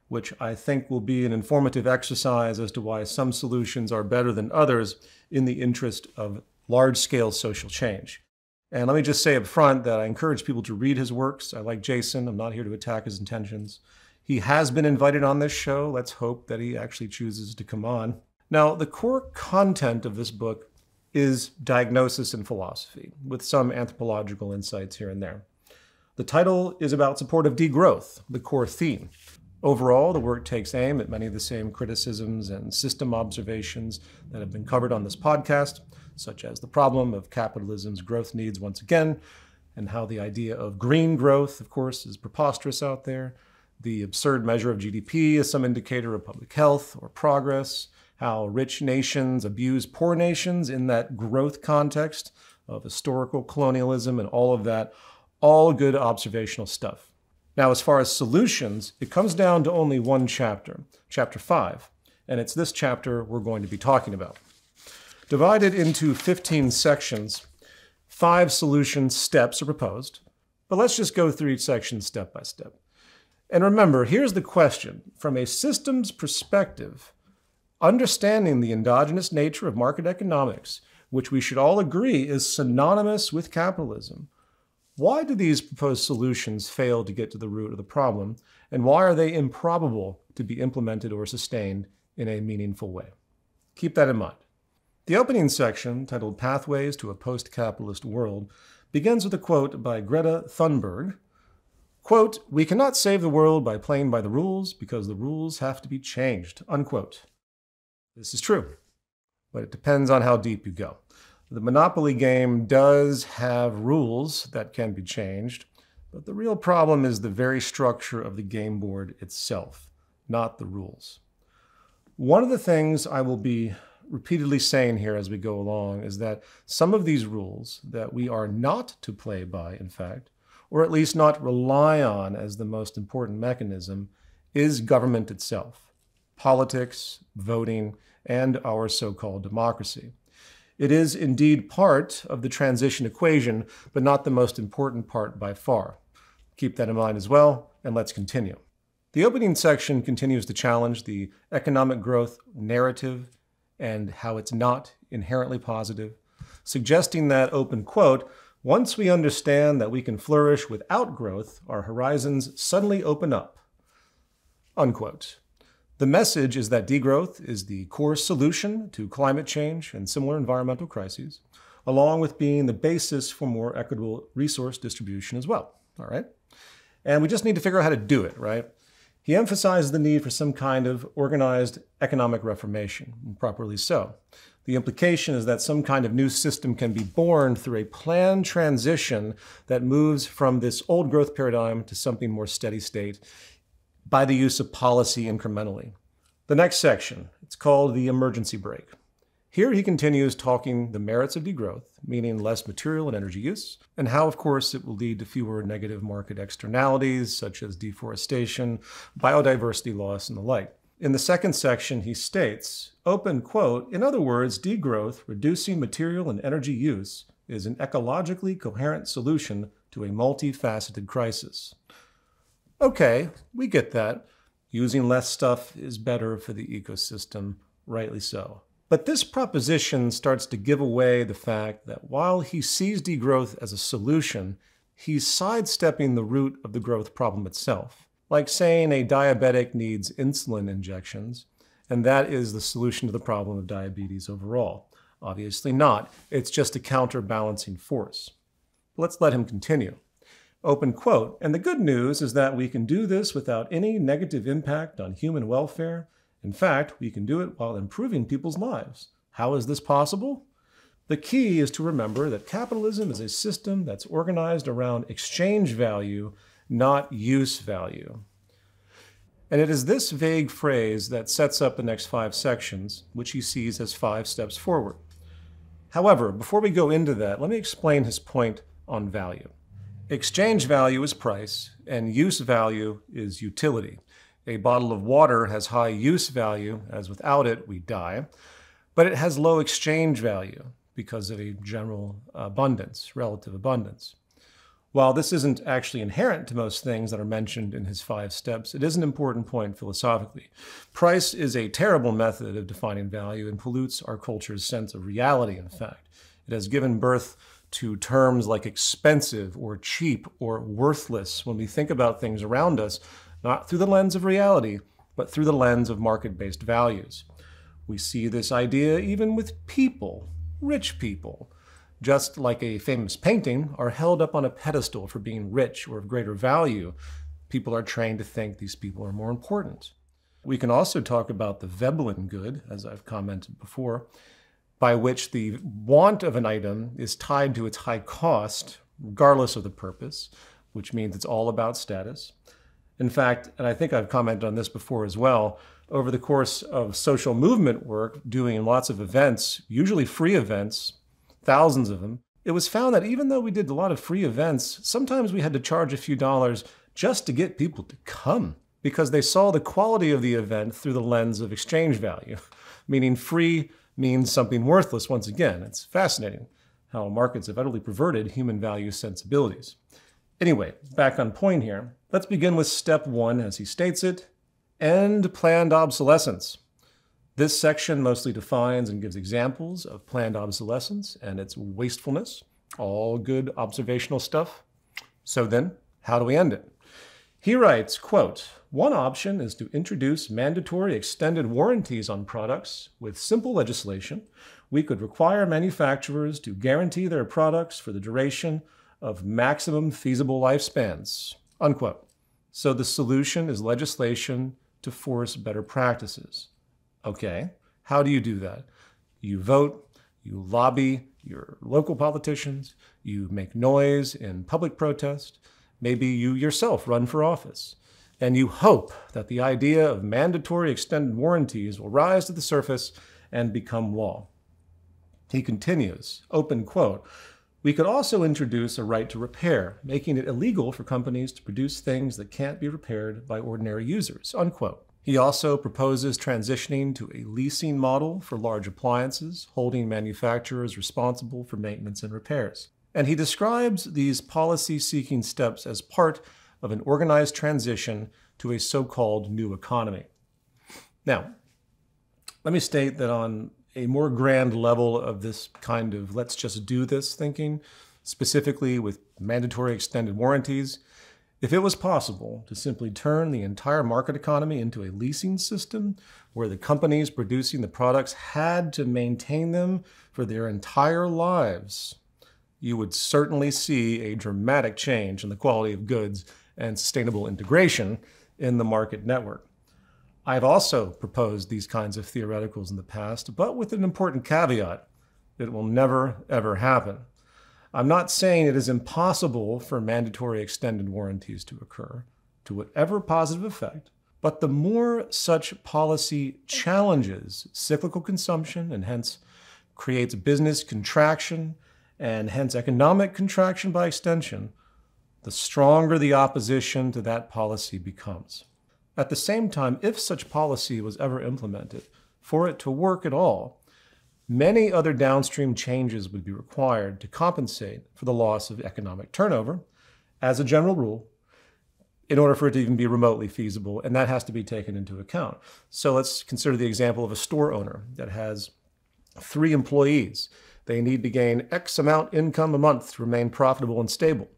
which I think will be an informative exercise as to why some solutions are better than others in the interest of large-scale social change. And let me just say up front that I encourage people to read his works. I like Jason. I'm not here to attack his intentions. He has been invited on this show. Let's hope that he actually chooses to come on. Now, the core content of this book is diagnosis and philosophy, with some anthropological insights here and there. The title is about supportive degrowth, the core theme. Overall, the work takes aim at many of the same criticisms and system observations that have been covered on this podcast, such as the problem of capitalism's growth needs once again, and how the idea of green growth, of course, is preposterous out there, the absurd measure of GDP as some indicator of public health or progress, how rich nations abuse poor nations in that growth context of historical colonialism and all of that, all good observational stuff. Now, as far as solutions, it comes down to only one chapter, chapter 5, and it's this chapter we're going to be talking about. Divided into 15 sections, 5 solution steps are proposed, but let's just go through each section step by step. And remember, here's the question. From a systems perspective, understanding the endogenous nature of market economics, which we should all agree is synonymous with capitalism, why do these proposed solutions fail to get to the root of the problem, and why are they improbable to be implemented or sustained in a meaningful way? Keep that in mind. The opening section, titled Pathways to a Post-Capitalist World, begins with a quote by Greta Thunberg. Quote, "We cannot save the world by playing by the rules because the rules have to be changed," unquote. This is true, but it depends on how deep you go. The Monopoly game does have rules that can be changed, but the real problem is the very structure of the game board itself, not the rules. One of the things I will be repeatedly saying here as we go along is that some of these rules that we are not to play by, in fact, or at least not rely on as the most important mechanism, is government itself, politics, voting, and our so-called democracy. It is indeed part of the transition equation, but not the most important part by far. Keep that in mind as well, and let's continue. The opening section continues to challenge the economic growth narrative and how it's not inherently positive, suggesting that, open quote, "Once we understand that we can flourish without growth, our horizons suddenly open up," unquote. The message is that degrowth is the core solution to climate change and similar environmental crises, along with being the basis for more equitable resource distribution as well, all right? And we just need to figure out how to do it, right? He emphasizes the need for some kind of organized economic reformation, and properly so. The implication is that some kind of new system can be born through a planned transition that moves from this old growth paradigm to something more steady state by the use of policy incrementally. The next section, it's called the emergency brake. Here he continues talking the merits of degrowth, meaning less material and energy use, and how, of course, it will lead to fewer negative market externalities, such as deforestation, biodiversity loss, and the like. In the second section, he states, open quote, "In other words, degrowth, reducing material and energy use, is an ecologically coherent solution to a multifaceted crisis." Okay, we get that. Using less stuff is better for the ecosystem, rightly so. But this proposition starts to give away the fact that while he sees degrowth as a solution, he's sidestepping the root of the growth problem itself. Like saying a diabetic needs insulin injections, and that is the solution to the problem of diabetes overall. Obviously not. It's just a counterbalancing force. Let's let him continue. Open quote, "And the good news is that we can do this without any negative impact on human welfare. In fact, we can do it while improving people's lives. How is this possible? The key is to remember that capitalism is a system that's organized around exchange value, not use value." And it is this vague phrase that sets up the next 5 sections, which he sees as 5 steps forward. However, before we go into that, let me explain his point on value. Exchange value is price, and use value is utility. A bottle of water has high use value, as without it we die, but it has low exchange value because of a general abundance, relative abundance. While this isn't actually inherent to most things that are mentioned in his 5 steps, it is an important point philosophically. Price is a terrible method of defining value and pollutes our culture's sense of reality, in fact. It has given birth to terms like expensive or cheap or worthless when we think about things around us, not through the lens of reality, but through the lens of market-based values. We see this idea even with people, rich people. Just like a famous painting, are held up on a pedestal for being rich or of greater value. People are trained to think these people are more important. We can also talk about the Veblen good, as I've commented before, by which the want of an item is tied to its high cost, regardless of the purpose, which means it's all about status. In fact, and I think I've commented on this before as well, over the course of social movement work, doing lots of events, usually free events, thousands of them, it was found that even though we did a lot of free events, sometimes we had to charge a few dollars just to get people to come because they saw the quality of the event through the lens of exchange value, meaning free means something worthless once again. It's fascinating how markets have utterly perverted human value sensibilities. Anyway, back on point here. Let's begin with step 1, as he states it, end planned obsolescence. This section mostly defines and gives examples of planned obsolescence and its wastefulness. All good observational stuff. So then, how do we end it? He writes, quote, "One option is to introduce mandatory extended warranties on products with simple legislation. We could require manufacturers to guarantee their products for the duration of maximum feasible lifespans," unquote. So the solution is legislation to force better practices. Okay, how do you do that? You vote, you lobby your local politicians, you make noise in public protest, maybe you yourself run for office, and you hope that the idea of mandatory extended warranties will rise to the surface and become law. He continues, open quote, "We could also introduce a right to repair, making it illegal for companies to produce things that can't be repaired by ordinary users," unquote. He also proposes transitioning to a leasing model for large appliances, holding manufacturers responsible for maintenance and repairs. And he describes these policy-seeking steps as part of an organized transition to a so-called new economy. Now, let me state that on a more grand level of this kind of let's just do this thinking, specifically with mandatory extended warranties, if it was possible to simply turn the entire market economy into a leasing system where the companies producing the products had to maintain them for their entire lives, you would certainly see a dramatic change in the quality of goods and sustainable integration in the market network. I've also proposed these kinds of theoreticals in the past, but with an important caveat: it will never, ever happen. I'm not saying it is impossible for mandatory extended warranties to occur, to whatever positive effect, but the more such policy challenges cyclical consumption and hence creates business contraction and hence economic contraction by extension, the stronger the opposition to that policy becomes. At the same time, if such policy was ever implemented, for it to work at all, many other downstream changes would be required to compensate for the loss of economic turnover, as a general rule, in order for it to even be remotely feasible, and that has to be taken into account. So let's consider the example of a store owner that has 3 employees. They need to gain X amount income a month to remain profitable and stable.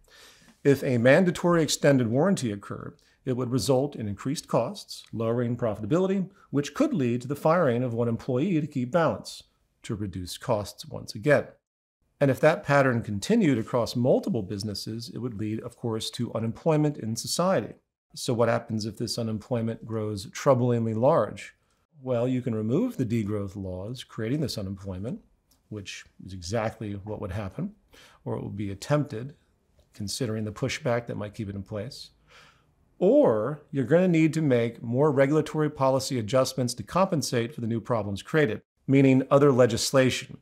If a mandatory extended warranty occurred, it would result in increased costs, lowering profitability, which could lead to the firing of one employee to keep balance, to reduce costs once again. And if that pattern continued across multiple businesses, it would lead, of course, to unemployment in society. So what happens if this unemployment grows troublingly large? Well, you can remove the degrowth laws creating this unemployment, which is exactly what would happen, or it would be attempted, considering the pushback that might keep it in place. Or you're going to need to make more regulatory policy adjustments to compensate for the new problems created, meaning other legislation.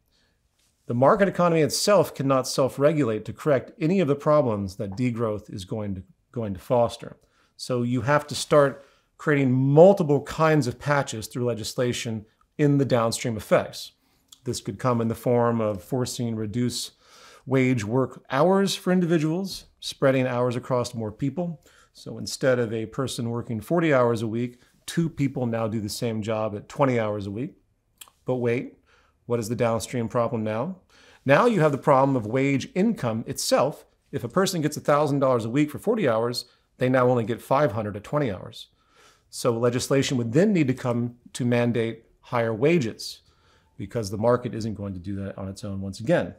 The market economy itself cannot self-regulate to correct any of the problems that degrowth is going to foster. So you have to start creating multiple kinds of patches through legislation in the downstream effects. This could come in the form of forcing reduced wage work hours for individuals, spreading hours across more people. So instead of a person working 40 hours a week, 2 people now do the same job at 20 hours a week. But wait, what is the downstream problem now? Now you have the problem of wage income itself. If a person gets $1,000 a week for 40 hours, they now only get $500 at 20 hours. So legislation would then need to come to mandate higher wages because the market isn't going to do that on its own once again.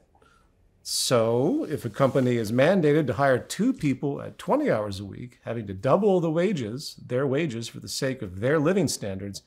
So if a company is mandated to hire 2 people at 20 hours a week, having to double the wages, their wages for the sake of their living standards,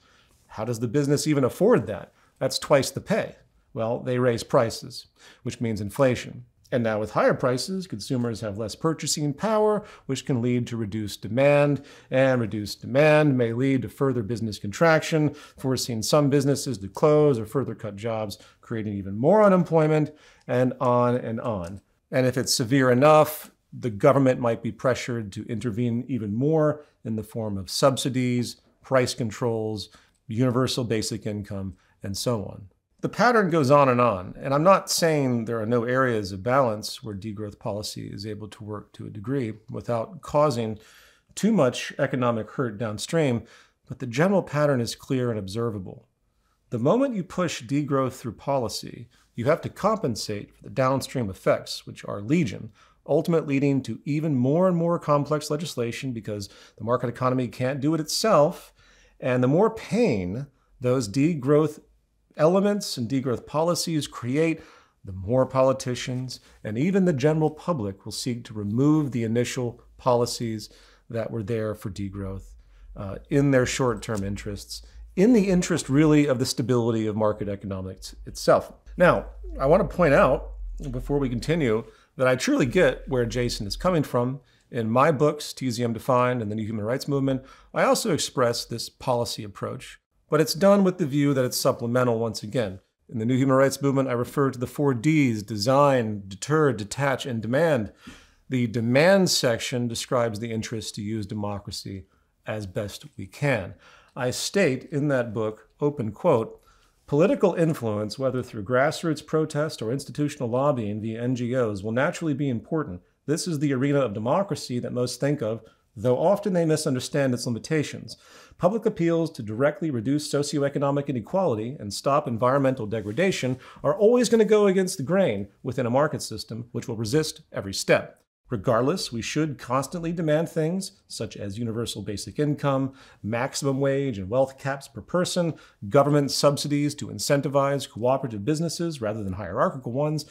how does the business even afford that? That's twice the pay. Well, they raise prices, which means inflation. And now with higher prices, consumers have less purchasing power, which can lead to reduced demand, and reduced demand may lead to further business contraction, forcing some businesses to close or further cut jobs, creating even more unemployment, and on and on. And if it's severe enough, the government might be pressured to intervene even more in the form of subsidies, price controls, universal basic income, and so on. The pattern goes on, and I'm not saying there are no areas of balance where degrowth policy is able to work to a degree without causing too much economic hurt downstream, but the general pattern is clear and observable. The moment you push degrowth through policy, you have to compensate for the downstream effects, which are legion, ultimately leading to even more and more complex legislation because the market economy can't do it itself. And the more pain those degrowth elements and degrowth policies create, the more politicians and even the general public will seek to remove the initial policies that were there for degrowth in their short-term interests, in the interest really of the stability of market economics itself. Now, I want to point out, before we continue, that I truly get where Jason is coming from. In my books, TZM Defined and the New Human Rights Movement, I also express this policy approach, but it's done with the view that it's supplemental once again. In the New Human Rights Movement, I refer to the 4Ds: design, deter, detach, and demand. The demand section describes the interest to use democracy as best we can. I state in that book, open quote, "Political influence, whether through grassroots protest or institutional lobbying via NGOs, will naturally be important. This is the arena of democracy that most think of, though often they misunderstand its limitations. Public appeals to directly reduce socioeconomic inequality and stop environmental degradation are always going to go against the grain within a market system which will resist every step. Regardless, we should constantly demand things such as universal basic income, maximum wage and wealth caps per person, government subsidies to incentivize cooperative businesses rather than hierarchical ones,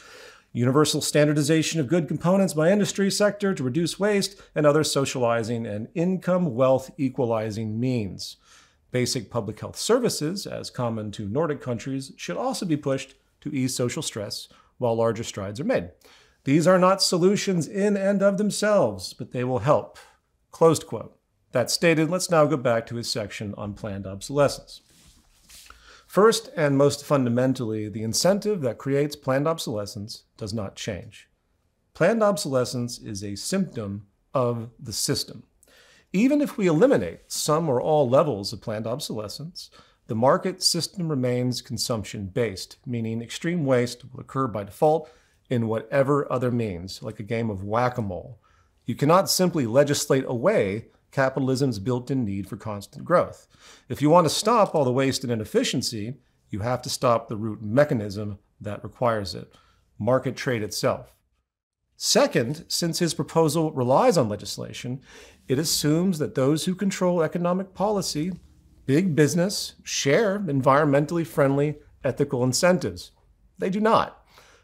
universal standardization of good components by industry sector to reduce waste, and other socializing and income wealth equalizing means. Basic public health services, as common to Nordic countries, should also be pushed to ease social stress while larger strides are made. These are not solutions in and of themselves, but they will help." Closed quote. That stated, let's now go back to his section on planned obsolescence. First and most fundamentally, the incentive that creates planned obsolescence does not change. Planned obsolescence is a symptom of the system. Even if we eliminate some or all levels of planned obsolescence, the market system remains consumption-based, meaning extreme waste will occur by default in whatever other means, like a game of whack-a-mole. You cannot simply legislate away capitalism's built-in need for constant growth. If you want to stop all the waste and inefficiency, you have to stop the root mechanism that requires it, market trade itself. Second, since his proposal relies on legislation, it assumes that those who control economic policy, big business, share environmentally friendly ethical incentives. They do not.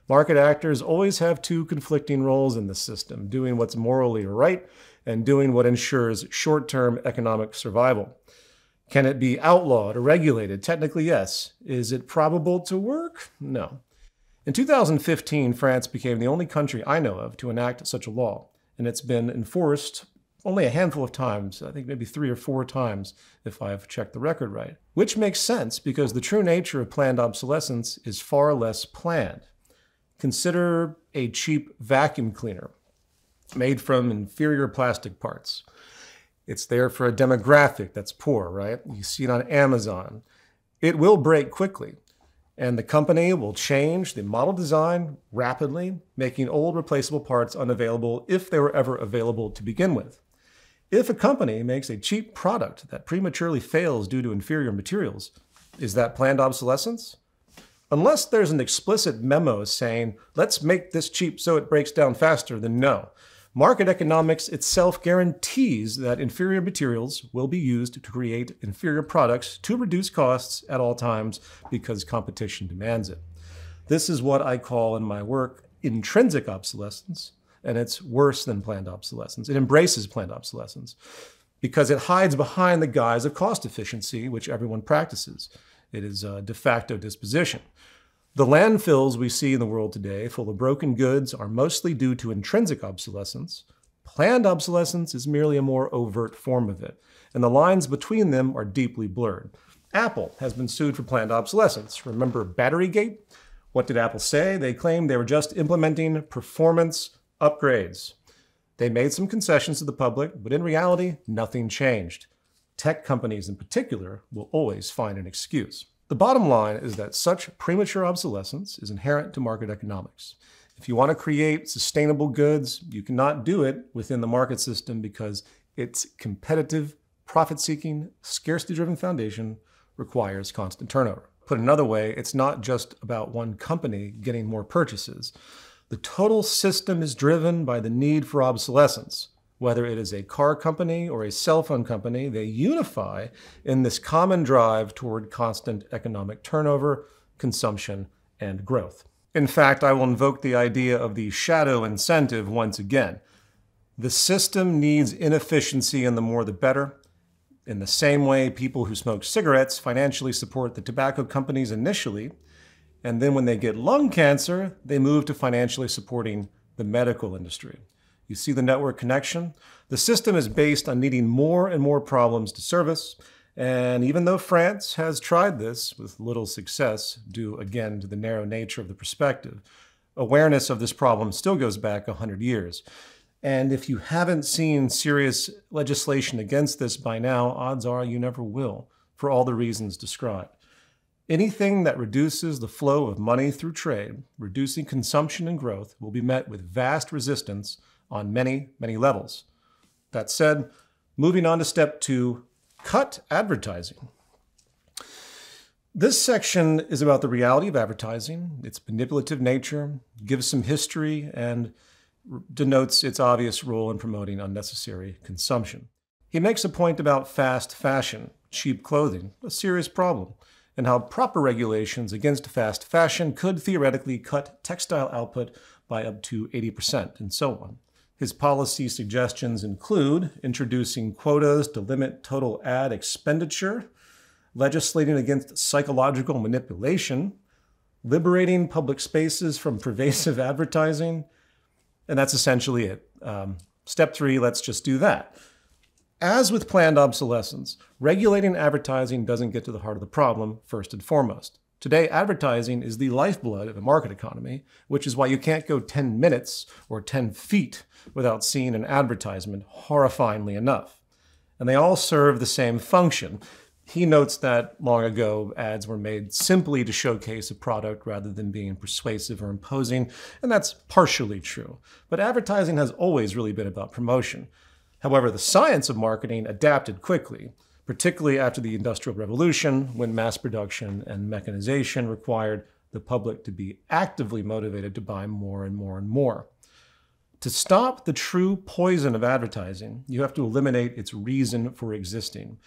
Market actors always have two conflicting roles in the system, doing what's morally right and doing what ensures short-term economic survival. Can it be outlawed or regulated? Technically, yes. Is it probable to work? No. In 2015, France became the only country I know of to enact such a law, and it's been enforced only a handful of times, I think maybe 3 or 4 times if I've checked the record right. Which makes sense because the true nature of planned obsolescence is far less planned. Consider a cheap vacuum cleaner made from inferior plastic parts. It's there for a demographic that's poor, right? You see it on Amazon. It will break quickly, and the company will change the model design rapidly, making old replaceable parts unavailable if they were ever available to begin with. If a company makes a cheap product that prematurely fails due to inferior materials, is that planned obsolescence? Unless there's an explicit memo saying, let's make this cheap so it breaks down faster, then no. Market economics itself guarantees that inferior materials will be used to create inferior products to reduce costs at all times because competition demands it. This is what I call in my work intrinsic obsolescence, and it's worse than planned obsolescence. It embraces planned obsolescence because it hides behind the guise of cost efficiency, which everyone practices. It is a de facto disposition. The landfills we see in the world today, full of broken goods, are mostly due to intrinsic obsolescence. Planned obsolescence is merely a more overt form of it, and the lines between them are deeply blurred. Apple has been sued for planned obsolescence. Remember Batterygate? What did Apple say? They claimed they were just implementing performance upgrades. They made some concessions to the public, but in reality, nothing changed. Tech companies in particular will always find an excuse. The bottom line is that such premature obsolescence is inherent to market economics. If you want to create sustainable goods, you cannot do it within the market system because its competitive, profit-seeking, scarcity-driven foundation requires constant turnover. Put another way, it's not just about one company getting more purchases. The total system is driven by the need for obsolescence. Whether it is a car company or a cell phone company, they unify in this common drive toward constant economic turnover, consumption, and growth. In fact, I will invoke the idea of the shadow incentive once again. The system needs inefficiency, and the more the better. In the same way, people who smoke cigarettes financially support the tobacco companies initially, and then when they get lung cancer, they move to financially supporting the medical industry. You see the network connection? The system is based on needing more and more problems to service, and even though France has tried this with little success, due again to the narrow nature of the perspective, awareness of this problem still goes back 100 years. And if you haven't seen serious legislation against this by now, odds are you never will, for all the reasons described. Anything that reduces the flow of money through trade, reducing consumption and growth, will be met with vast resistance on many, many levels. That said, moving on to step 2, cut advertising. This section is about the reality of advertising, its manipulative nature, gives some history, and denotes its obvious role in promoting unnecessary consumption. He makes a point about fast fashion, cheap clothing, a serious problem, and how proper regulations against fast fashion could theoretically cut textile output by up to 80%, and so on. His policy suggestions include introducing quotas to limit total ad expenditure, legislating against psychological manipulation, liberating public spaces from pervasive advertising, and that's essentially it. Step 3, let's just do that. As with planned obsolescence, regulating advertising doesn't get to the heart of the problem first and foremost. Today, advertising is the lifeblood of a market economy, which is why you can't go 10 minutes or 10 feet without seeing an advertisement, horrifyingly enough. And they all serve the same function. He notes that long ago, ads were made simply to showcase a product rather than being persuasive or imposing, and that's partially true. But advertising has always really been about promotion. However, the science of marketing adapted quickly, particularly after the Industrial Revolution, when mass production and mechanization required the public to be actively motivated to buy more and more and more. To stop the true poison of advertising, you have to eliminate its reason for existing,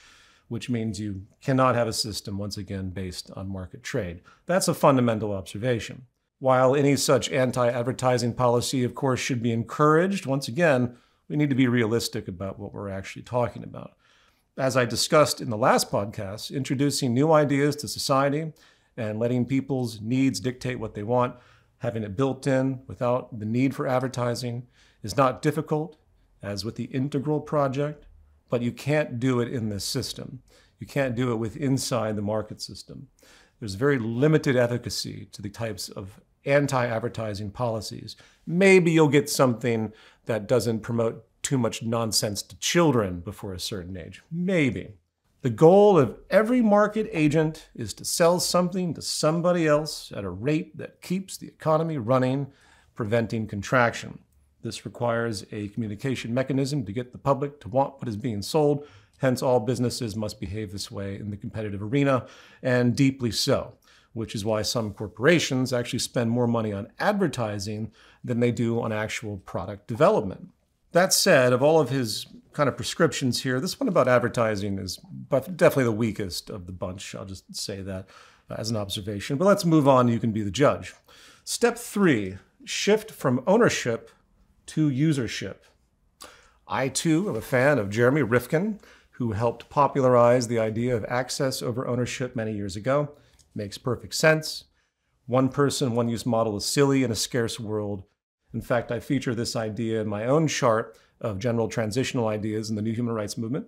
which means you cannot have a system, once again, based on market trade. That's a fundamental observation. While any such anti-advertising policy, of course, should be encouraged, once again, we need to be realistic about what we're actually talking about. As I discussed in the last podcast, introducing new ideas to society and letting people's needs dictate what they want, having it built in without the need for advertising, is not difficult, as with the Integral project, but you can't do it in this system. You can't do it with inside the market system. There's very limited efficacy to the types of anti-advertising policies. Maybe you'll get something that doesn't promote too much nonsense to children before a certain age. Maybe. The goal of every market agent is to sell something to somebody else at a rate that keeps the economy running, preventing contraction. This requires a communication mechanism to get the public to want what is being sold. Hence, all businesses must behave this way in the competitive arena, and deeply so, which is why some corporations actually spend more money on advertising than they do on actual product development. That said, of all of his kind of prescriptions here, this one about advertising is definitely the weakest of the bunch. I'll just say that as an observation. But let's move on. You can be the judge. Step 3, shift from ownership to usership. I, too, am a fan of Jeremy Rifkin, who helped popularize the idea of access over ownership many years ago. Makes perfect sense. One person, one use model is silly in a scarce world. In fact, I feature this idea in my own chart of general transitional ideas in the new human rights movement,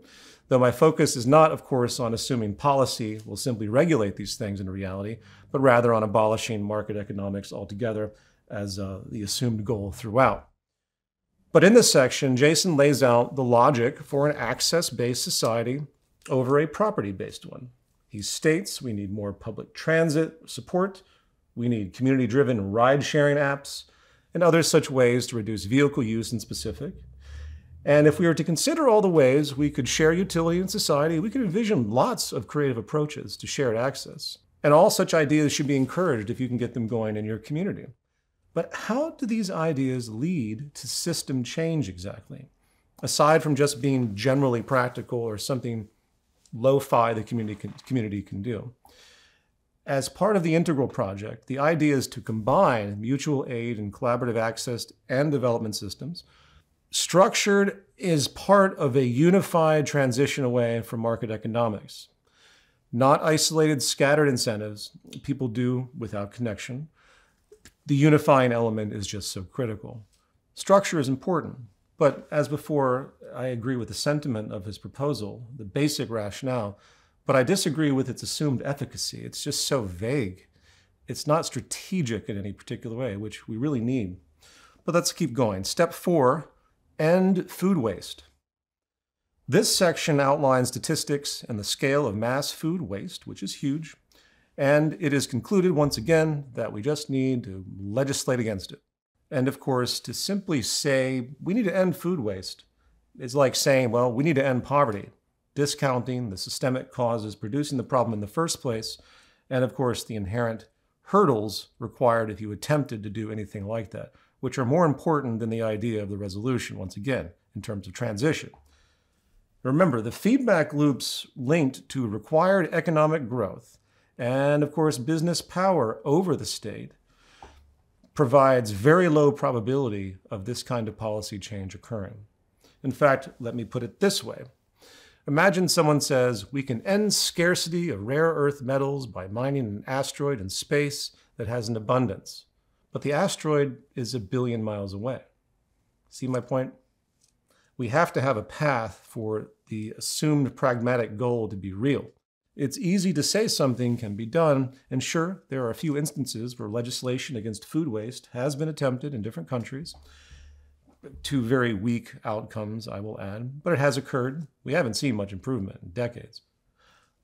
though my focus is not, of course, on assuming policy will simply regulate these things in reality, but rather on abolishing market economics altogether as the assumed goal throughout. But in this section, Jason lays out the logic for an access-based society over a property-based one. He states we need more public transit support, we need community-driven ride-sharing apps, and other such ways to reduce vehicle use in specific. And if we were to consider all the ways we could share utility in society, we could envision lots of creative approaches to shared access. And all such ideas should be encouraged if you can get them going in your community. But how do these ideas lead to system change exactly? Aside from just being generally practical or something lo-fi the community can do. As part of the Integral project, the idea is to combine mutual aid and collaborative access and development systems, structured as part of a unified transition away from market economics. Not isolated, scattered incentives people do without connection. The unifying element is just so critical. Structure is important, but as before, I agree with the sentiment of his proposal, the basic rationale, but I disagree with its assumed efficacy. It's just so vague. It's not strategic in any particular way, which we really need. But let's keep going. Step 4, end food waste. This section outlines statistics and the scale of mass food waste, which is huge, and it is concluded once again that we just need to legislate against it. And of course, to simply say we need to end food waste is like saying, well, we need to end poverty, discounting the systemic causes producing the problem in the first place, and of course the inherent hurdles required if you attempted to do anything like that, which are more important than the idea of the resolution, once again, in terms of transition. Remember, the feedback loops linked to required economic growth and, of course, business power over the state provides very low probability of this kind of policy change occurring. In fact, let me put it this way. Imagine someone says, we can end scarcity of rare earth metals by mining an asteroid in space that has an abundance. But the asteroid is 1 billion miles away. See my point? We have to have a path for the assumed pragmatic goal to be real. It's easy to say something can be done, and sure, there are a few instances where legislation against food waste has been attempted in different countries. 2 very weak outcomes, I will add, but it has occurred. We haven't seen much improvement in decades.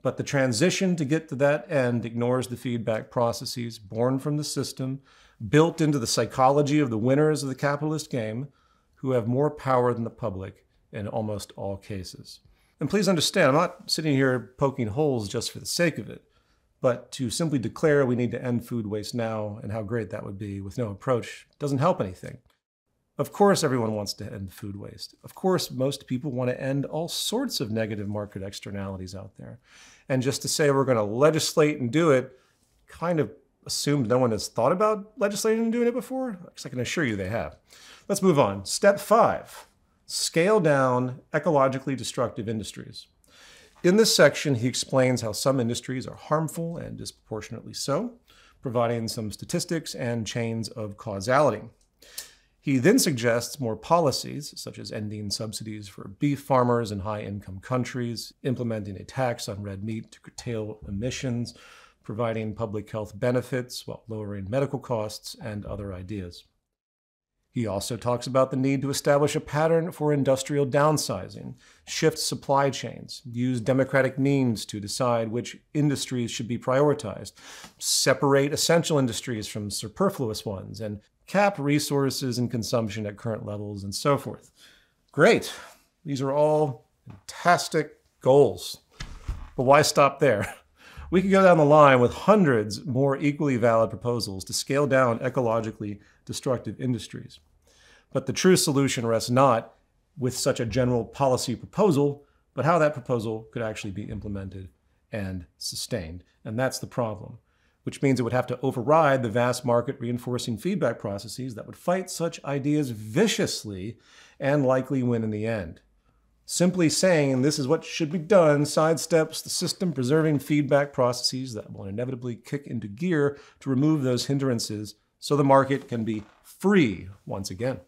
But the transition to get to that end ignores the feedback processes born from the system, built into the psychology of the winners of the capitalist game, who have more power than the public in almost all cases. And please understand, I'm not sitting here poking holes just for the sake of it, but to simply declare we need to end food waste now and how great that would be with no approach doesn't help anything. Of course everyone wants to end food waste. Of course most people want to end all sorts of negative market externalities out there. And just to say we're going to legislate and do it kind of assumed no one has thought about legislating and doing it before? Because I can assure you they have. Let's move on. Step 5, scale down ecologically destructive industries. In this section, he explains how some industries are harmful and disproportionately so, providing some statistics and chains of causality. He then suggests more policies, such as ending subsidies for beef farmers in high-income countries, implementing a tax on red meat to curtail emissions, providing public health benefits while lowering medical costs, and other ideas. He also talks about the need to establish a pattern for industrial downsizing, shift supply chains, use democratic means to decide which industries should be prioritized, separate essential industries from superfluous ones, and cap resources and consumption at current levels, and so forth. Great. These are all fantastic goals. But why stop there? We could go down the line with hundreds more equally valid proposals to scale down ecologically destructive industries. But the true solution rests not with such a general policy proposal, but how that proposal could actually be implemented and sustained. And that's the problem, which means it would have to override the vast market reinforcing feedback processes that would fight such ideas viciously and likely win in the end. Simply saying this is what should be done sidesteps the system-preserving feedback processes that will inevitably kick into gear to remove those hindrances so the market can be free once again.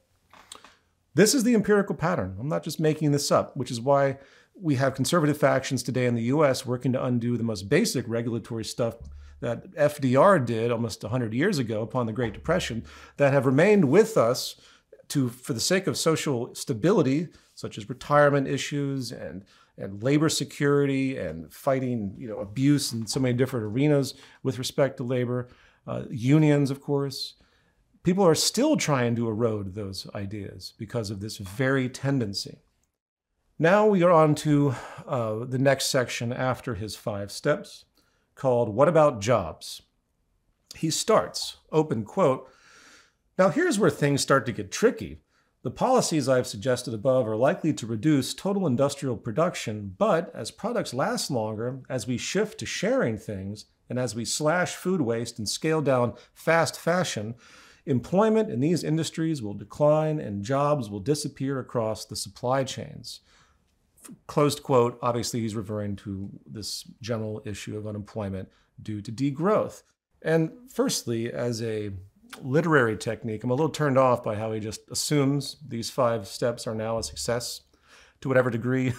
This is the empirical pattern. I'm not just making this up, which is why we have conservative factions today in the US working to undo the most basic regulatory stuff that FDR did almost 100 years ago upon the Great Depression that have remained with us for the sake of social stability, such as retirement issues and labor security and fighting abuse in so many different arenas with respect to labor, unions, of course. People are still trying to erode those ideas because of this very tendency. Now we are on to the next section after his 5 steps, called What About Jobs? He starts, open quote, Now here's where things start to get tricky. The policies I've suggested above are likely to reduce total industrial production, but as products last longer, as we shift to sharing things, and as we slash food waste and scale down fast fashion, employment in these industries will decline and jobs will disappear across the supply chains. Closed quote, obviously he's referring to this general issue of unemployment due to degrowth. And firstly, as a literary technique, I'm a little turned off by how he just assumes these 5 steps are now a success to whatever degree.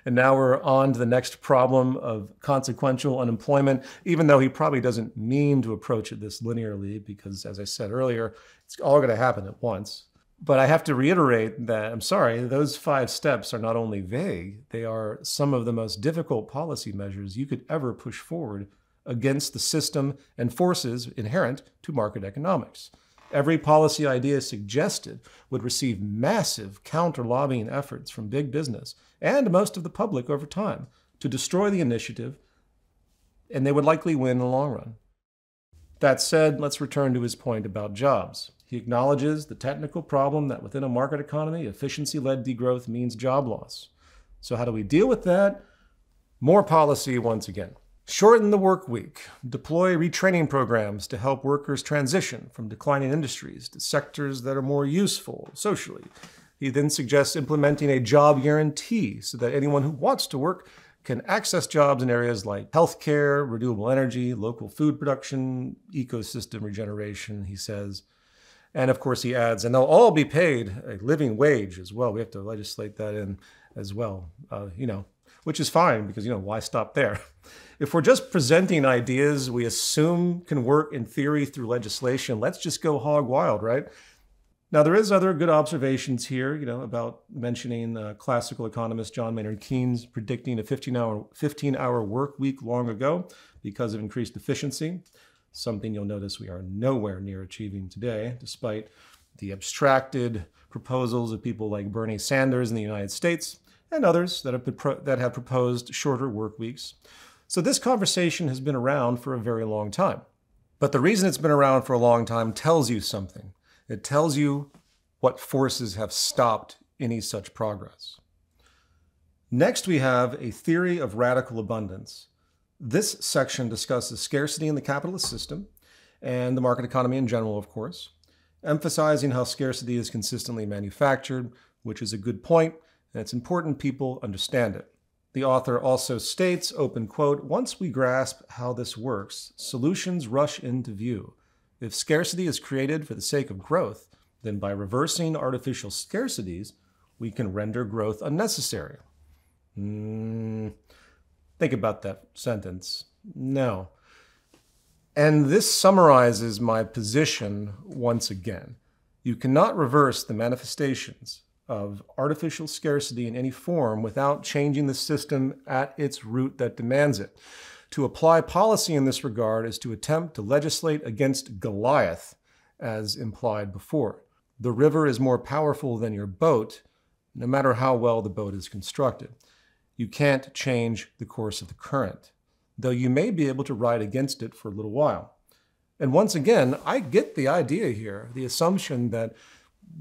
And now we're on to the next problem of consequential unemployment, even though he probably doesn't mean to approach it this linearly, because as I said earlier, it's all going to happen at once. But I have to reiterate that, I'm sorry, those 5 steps are not only vague, they are some of the most difficult policy measures you could ever push forward against the system and forces inherent to market economics. Every policy idea suggested would receive massive counter-lobbying efforts from big business and most of the public over time to destroy the initiative, and they would likely win in the long run. That said, let's return to his point about jobs. He acknowledges the technical problem that within a market economy, efficiency-led degrowth means job loss. So how do we deal with that? More policy once again. Shorten the work week. Deploy retraining programs to help workers transition from declining industries to sectors that are more useful socially. He then suggests implementing a job guarantee so that anyone who wants to work can access jobs in areas like healthcare, renewable energy, local food production, ecosystem regeneration, he says. And of course, he adds, and they'll all be paid a living wage as well. We have to legislate that in as well, which is fine because, why stop there? If we're just presenting ideas we assume can work in theory through legislation, let's just go hog wild, right? Now, there is other good observations here, about mentioning classical economist John Maynard Keynes predicting a 15-hour work week long ago because of increased efficiency, something you'll notice we are nowhere near achieving today, despite the abstracted proposals of people like Bernie Sanders in the United States and others that have proposed shorter work weeks. So this conversation has been around for a very long time. But the reason it's been around for a long time tells you something. It tells you what forces have stopped any such progress. Next, we have a theory of radical abundance. This section discusses scarcity in the capitalist system and the market economy in general, of course, emphasizing how scarcity is consistently manufactured, which is a good point, and it's important people understand it. The author also states, open quote, once we grasp how this works, solutions rush into view. If scarcity is created for the sake of growth, then by reversing artificial scarcities, we can render growth unnecessary. Think about that sentence. No. And this summarizes my position once again. You cannot reverse the manifestations of artificial scarcity in any form without changing the system at its root that demands it. To apply policy in this regard is to attempt to legislate against Goliath, as implied before. The river is more powerful than your boat, no matter how well the boat is constructed. You can't change the course of the current, though you may be able to ride against it for a little while. And once again, I get the idea here, the assumption that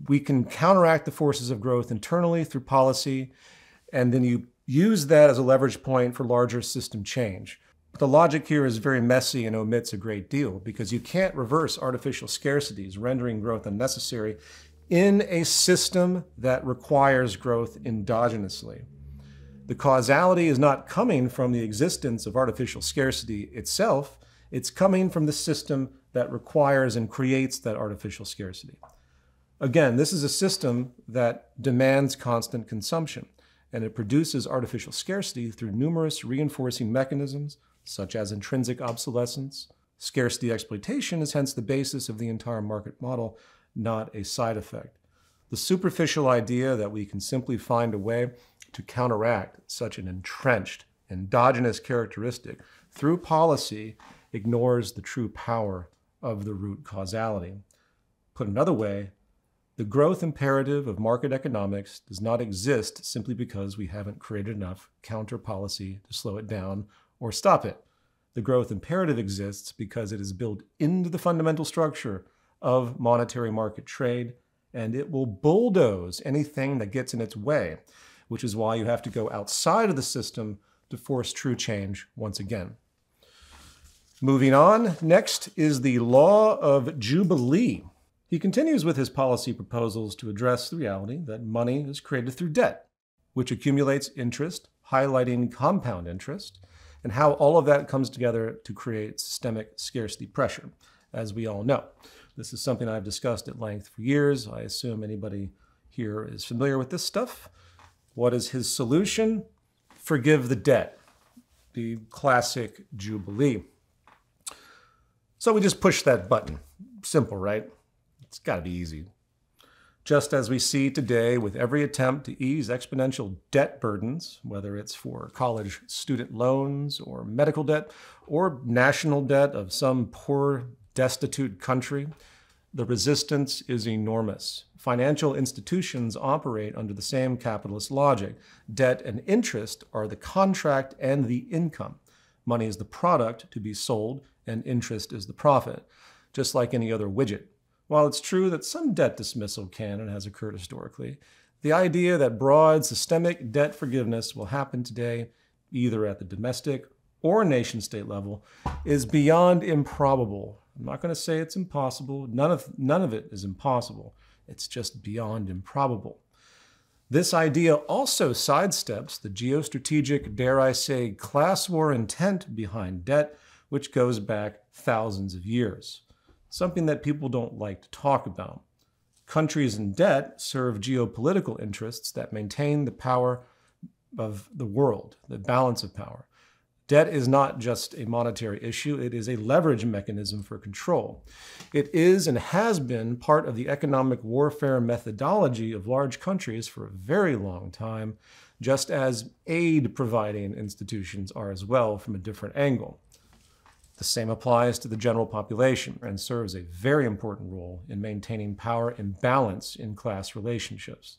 we can counteract the forces of growth internally through policy, and then you use that as a leverage point for larger system change. But the logic here is very messy and omits a great deal, because you can't reverse artificial scarcities, rendering growth unnecessary, in a system that requires growth endogenously. The causality is not coming from the existence of artificial scarcity itself, it's coming from the system that requires and creates that artificial scarcity. Again, this is a system that demands constant consumption, and it produces artificial scarcity through numerous reinforcing mechanisms, such as intrinsic obsolescence. Scarcity exploitation is hence the basis of the entire market model, not a side effect. The superficial idea that we can simply find a way to counteract such an entrenched, endogenous characteristic through policy ignores the true power of the root causality. Put another way, the growth imperative of market economics does not exist simply because we haven't created enough counter policy to slow it down or stop it. The growth imperative exists because it is built into the fundamental structure of monetary market trade, and it will bulldoze anything that gets in its way, which is why you have to go outside of the system to force true change once again. Moving on, next is the law of Jubilee. He continues with his policy proposals to address the reality that money is created through debt, which accumulates interest, highlighting compound interest, and how all of that comes together to create systemic scarcity pressure, as we all know. This is something I've discussed at length for years. I assume anybody here is familiar with this stuff. What is his solution? Forgive the debt, the classic Jubilee. So we just push that button. Simple, right? It's got to be easy. Just as we see today with every attempt to ease exponential debt burdens, whether it's for college student loans or medical debt or national debt of some poor, destitute country, the resistance is enormous. Financial institutions operate under the same capitalist logic. Debt and interest are the contract and the income. Money is the product to be sold, and interest is the profit, just like any other widget. While it's true that some debt dismissal can and has occurred historically, the idea that broad systemic debt forgiveness will happen today, either at the domestic or nation-state level, is beyond improbable. I'm not going to say it's impossible. None of it is impossible. It's just beyond improbable. This idea also sidesteps the geostrategic, dare I say, class war intent behind debt, which goes back thousands of years. Something that people don't like to talk about. Countries in debt serve geopolitical interests that maintain the power of the world, the balance of power. Debt is not just a monetary issue, it is a leverage mechanism for control. It is and has been part of the economic warfare methodology of large countries for a very long time, just as aid-providing institutions are as well from a different angle. The same applies to the general population and serves a very important role in maintaining power and balance in class relationships.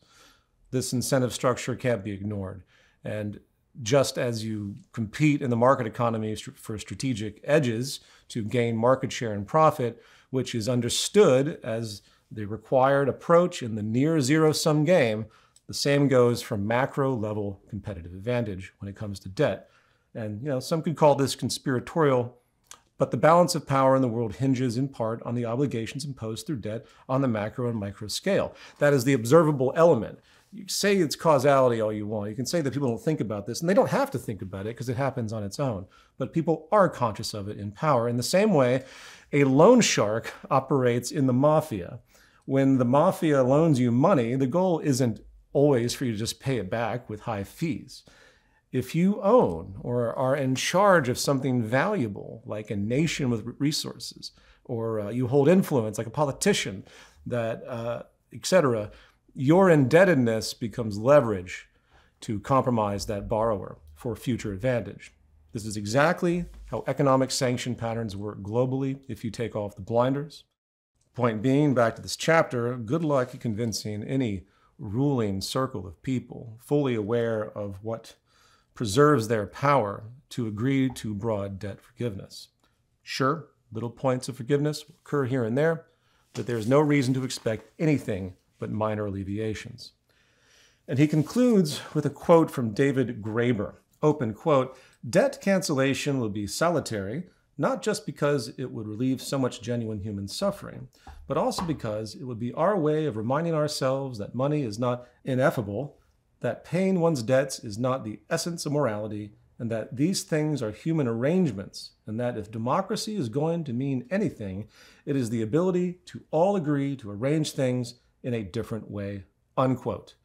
This incentive structure can't be ignored, and just as you compete in the market economy for strategic edges to gain market share and profit, which is understood as the required approach in the near zero-sum game, the same goes for macro-level competitive advantage when it comes to debt. And some could call this conspiratorial, but the balance of power in the world hinges in part on the obligations imposed through debt on the macro and micro scale. That is the observable element. You say it's causality all you want. You can say that people don't think about this, and they don't have to think about it because it happens on its own. But people are conscious of it in power. In the same way, a loan shark operates in the mafia. When the mafia loans you money, the goal isn't always for you to just pay it back with high fees. If you own or are in charge of something valuable, like a nation with resources, or you hold influence like a politician, etc., your indebtedness becomes leverage to compromise that borrower for future advantage. This is exactly how economic sanction patterns work globally if you take off the blinders. Point being, back to this chapter, good luck convincing any ruling circle of people fully aware of what preserves their power to agree to broad debt forgiveness. Sure, little points of forgiveness will occur here and there, but there's no reason to expect anything but minor alleviations. And he concludes with a quote from David Graeber, open quote, "Debt cancellation will be salutary, not just because it would relieve so much genuine human suffering, but also because it would be our way of reminding ourselves that money is not ineffable, that paying one's debts is not the essence of morality, and that these things are human arrangements, and that if democracy is going to mean anything, it is the ability to all agree to arrange things in a different way," unquote.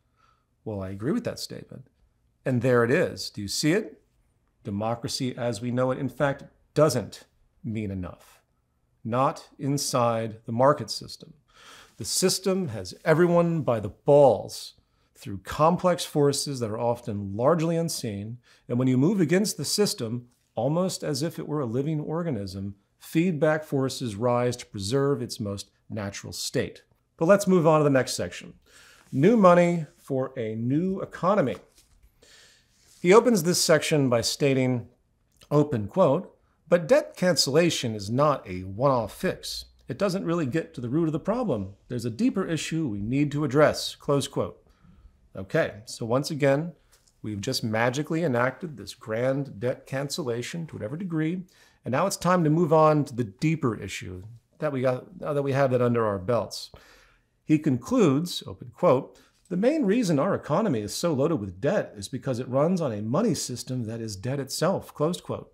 Well, I agree with that statement. And there it is. Do you see it? Democracy as we know it, in fact, doesn't mean enough. Not inside the market system. The system has everyone by the balls through complex forces that are often largely unseen, and when you move against the system, almost as if it were a living organism, feedback forces rise to preserve its most natural state. But let's move on to the next section. New money for a new economy. He opens this section by stating, open quote, "But debt cancellation is not a one-off fix. It doesn't really get to the root of the problem. There's a deeper issue we need to address, close quote. Okay, so once again, we've just magically enacted this grand debt cancellation to whatever degree, and now it's time to move on to the deeper issue that we got, now that we have that under our belts. He concludes, open quote, "The main reason our economy is so loaded with debt is because it runs on a money system that is debt itself," close quote.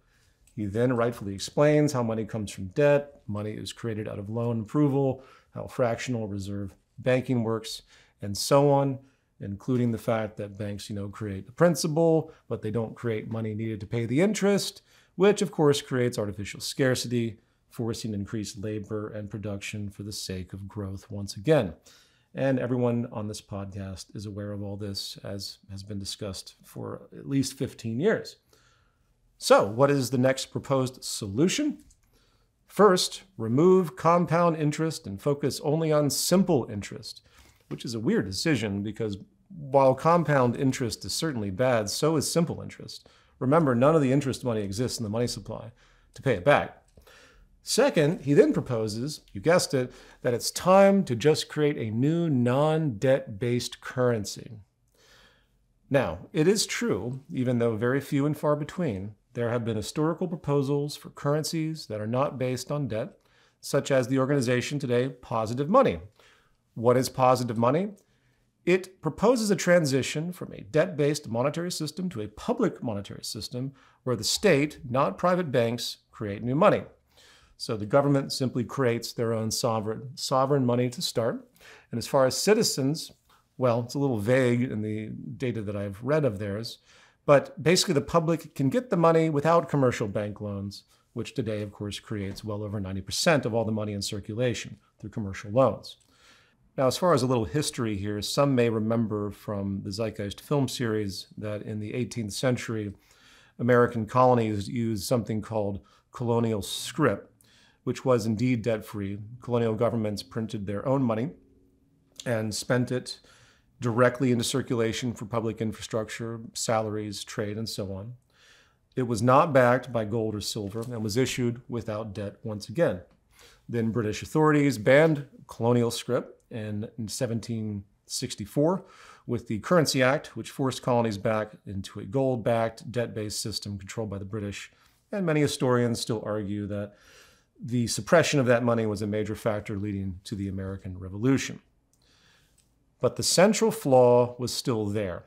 He then rightfully explains how money comes from debt, money is created out of loan approval, how fractional reserve banking works, and so on, including the fact that banks, create the principal, but they don't create money needed to pay the interest, which of course creates artificial scarcity, forcing increased labor and production for the sake of growth once again. And everyone on this podcast is aware of all this, as has been discussed for at least 15 years. So, what is the next proposed solution? First, remove compound interest and focus only on simple interest, which is a weird decision because while compound interest is certainly bad, so is simple interest. Remember, none of the interest money exists in the money supply to pay it back. Second, he then proposes, you guessed it, that it's time to just create a new non-debt-based currency. Now, it is true, even though very few and far between, there have been historical proposals for currencies that are not based on debt, such as the organization today, Positive Money. What is positive money? It proposes a transition from a debt-based monetary system to a public monetary system where the state, not private banks, create new money. So the government simply creates their own sovereign money to start. And as far as citizens, well, it's a little vague in the data that I've read of theirs, but basically the public can get the money without commercial bank loans, which today, of course, creates well over 90% of all the money in circulation through commercial loans. Now, as far as a little history here, some may remember from the Zeitgeist film series that in the 18th century, American colonies used something called colonial scrip, which was indeed debt-free. Colonial governments printed their own money and spent it directly into circulation for public infrastructure, salaries, trade, and so on. It was not backed by gold or silver and was issued without debt once again. Then British authorities banned colonial scrip in 1764 with the Currency Act, which forced colonies back into a gold-backed, debt-based system controlled by the British. And many historians still argue that the suppression of that money was a major factor leading to the American Revolution. But the central flaw was still there.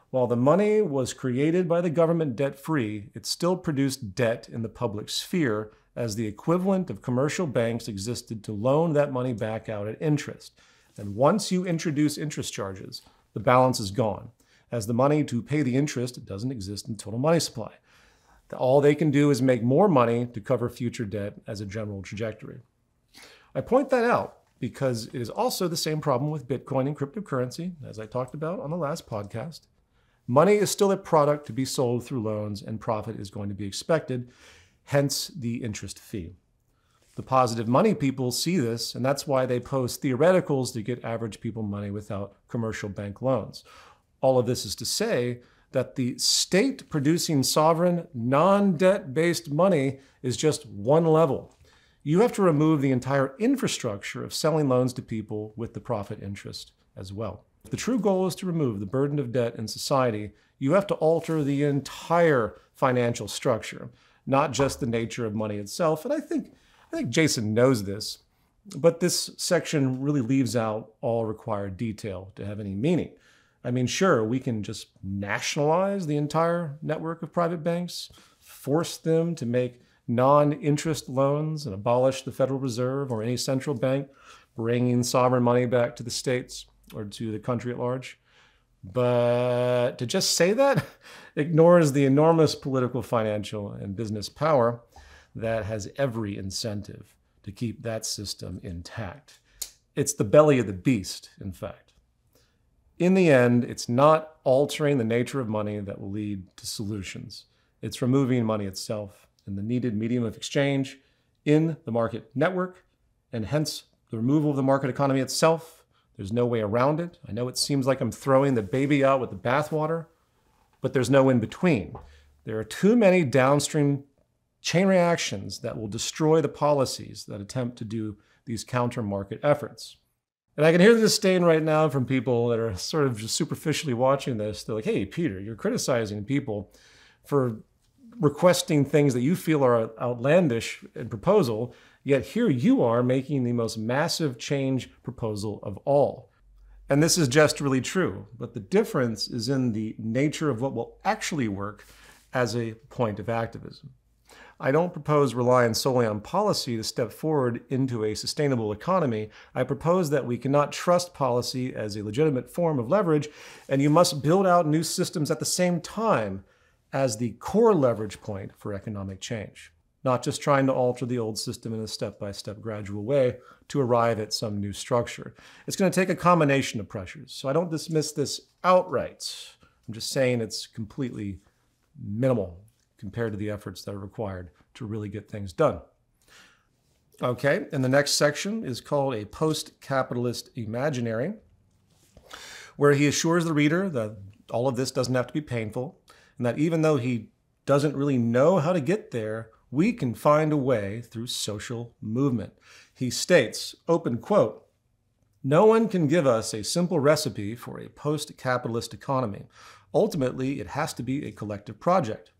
While the money was created by the government debt-free, it still produced debt in the public sphere as the equivalent of commercial banks existed to loan that money back out at interest. And once you introduce interest charges, the balance is gone, as the money to pay the interest doesn't exist in total money supply. All they can do is make more money to cover future debt as a general trajectory. I point that out because it is also the same problem with Bitcoin and cryptocurrency, as I talked about on the last podcast. Money is still a product to be sold through loans, and profit is going to be expected, hence the interest fee. The positive money people see this, and that's why they post theoreticals to get average people money without commercial bank loans. All of this is to say that the state producing sovereign, non-debt-based money is just one level. You have to remove the entire infrastructure of selling loans to people with the profit interest as well. If the true goal is to remove the burden of debt in society, you have to alter the entire financial structure, not just the nature of money itself. And I think Jason knows this, but this section really leaves out all required detail to have any meaning. I mean, sure, we can just nationalize the entire network of private banks, force them to make non-interest loans and abolish the Federal Reserve or any central bank, bringing sovereign money back to the states or to the country at large. But to just say that ignores the enormous political, financial, and business power that has every incentive to keep that system intact. It's the belly of the beast, in fact. In the end, it's not altering the nature of money that will lead to solutions. It's removing money itself and the needed medium of exchange in the market network, and hence the removal of the market economy itself. There's no way around it. I know it seems like I'm throwing the baby out with the bathwater, but there's no in between. There are too many downstream chain reactions that will destroy the policies that attempt to do these counter-market efforts. And I can hear the disdain right now from people that are sort of just superficially watching this. They're like, hey, Peter, you're criticizing people for requesting things that you feel are outlandish in proposal, yet here you are making the most massive change proposal of all. And this is just really true, but the difference is in the nature of what will actually work as a point of activism. I don't propose relying solely on policy to step forward into a sustainable economy. I propose that we cannot trust policy as a legitimate form of leverage, and you must build out new systems at the same time as the core leverage point for economic change, not just trying to alter the old system in a step-by-step gradual way to arrive at some new structure. It's going to take a combination of pressures, so I don't dismiss this outright. I'm just saying it's completely minimal compared to the efforts that are required to really get things done. Okay, and the next section is called a post-capitalist imaginary, where he assures the reader that all of this doesn't have to be painful, and that even though he doesn't really know how to get there, we can find a way through social movement. He states, open quote, "No one can give us a simple recipe for a post-capitalist economy. Ultimately, it has to be a collective project.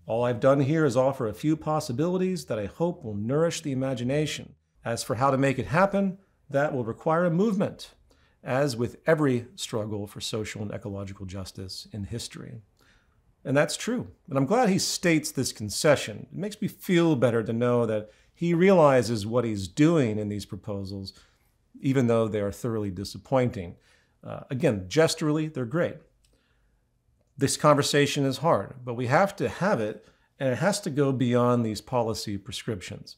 All I've done here is offer a few possibilities that I hope will nourish the imagination. As for how to make it happen, that will require a movement, as with every struggle for social and ecological justice in history." And that's true. And I'm glad he states this concession. It makes me feel better to know that he realizes what he's doing in these proposals, even though they are thoroughly disappointing. Again, gesturally, they're great. This conversation is hard, but we have to have it, and it has to go beyond these policy prescriptions.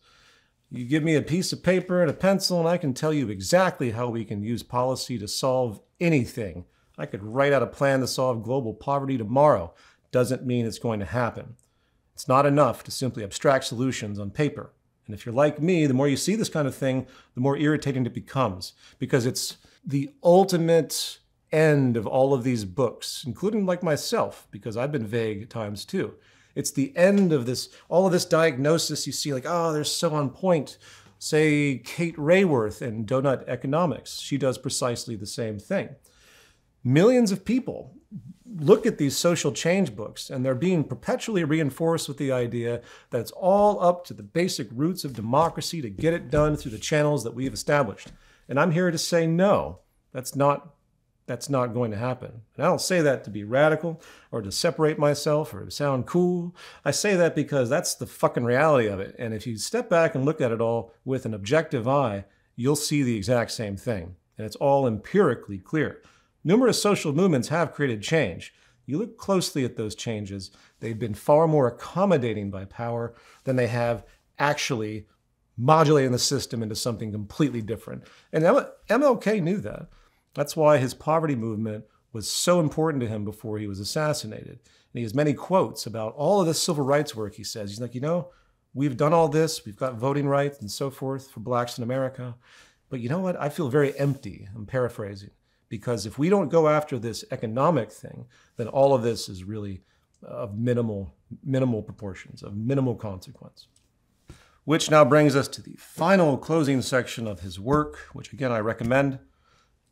You give me a piece of paper and a pencil, and I can tell you exactly how we can use policy to solve anything. I could write out a plan to solve global poverty tomorrow. Doesn't mean it's going to happen. It's not enough to simply abstract solutions on paper. And if you're like me, the more you see this kind of thing, the more irritating it becomes, because it's the ultimate end of all of these books, including like myself, because I've been vague at times too. It's the end of this, all of this diagnosis you see like, oh, they're so on point. Say Kate Raworth in Donut Economics. She does precisely the same thing. Millions of people look at these social change books, and they're being perpetually reinforced with the idea that it's all up to the basic roots of democracy to get it done through the channels that we've established. And I'm here to say no, that's not going to happen. And I don't say that to be radical or to separate myself or to sound cool. I say that because that's the fucking reality of it. And if you step back and look at it all with an objective eye, you'll see the exact same thing. And it's all empirically clear. Numerous social movements have created change. You look closely at those changes, they've been far more accommodating by power than they have actually modulating the system into something completely different. And MLK knew that. That's why his poverty movement was so important to him before he was assassinated. And he has many quotes about all of this civil rights work, he says. He's like, you know, we've done all this, we've got voting rights and so forth for blacks in America. But you know what? I feel very empty, I'm paraphrasing. Because if we don't go after this economic thing, then all of this is really of minimal proportions, of minimal consequence. Which now brings us to the final closing section of his work, which again I recommend,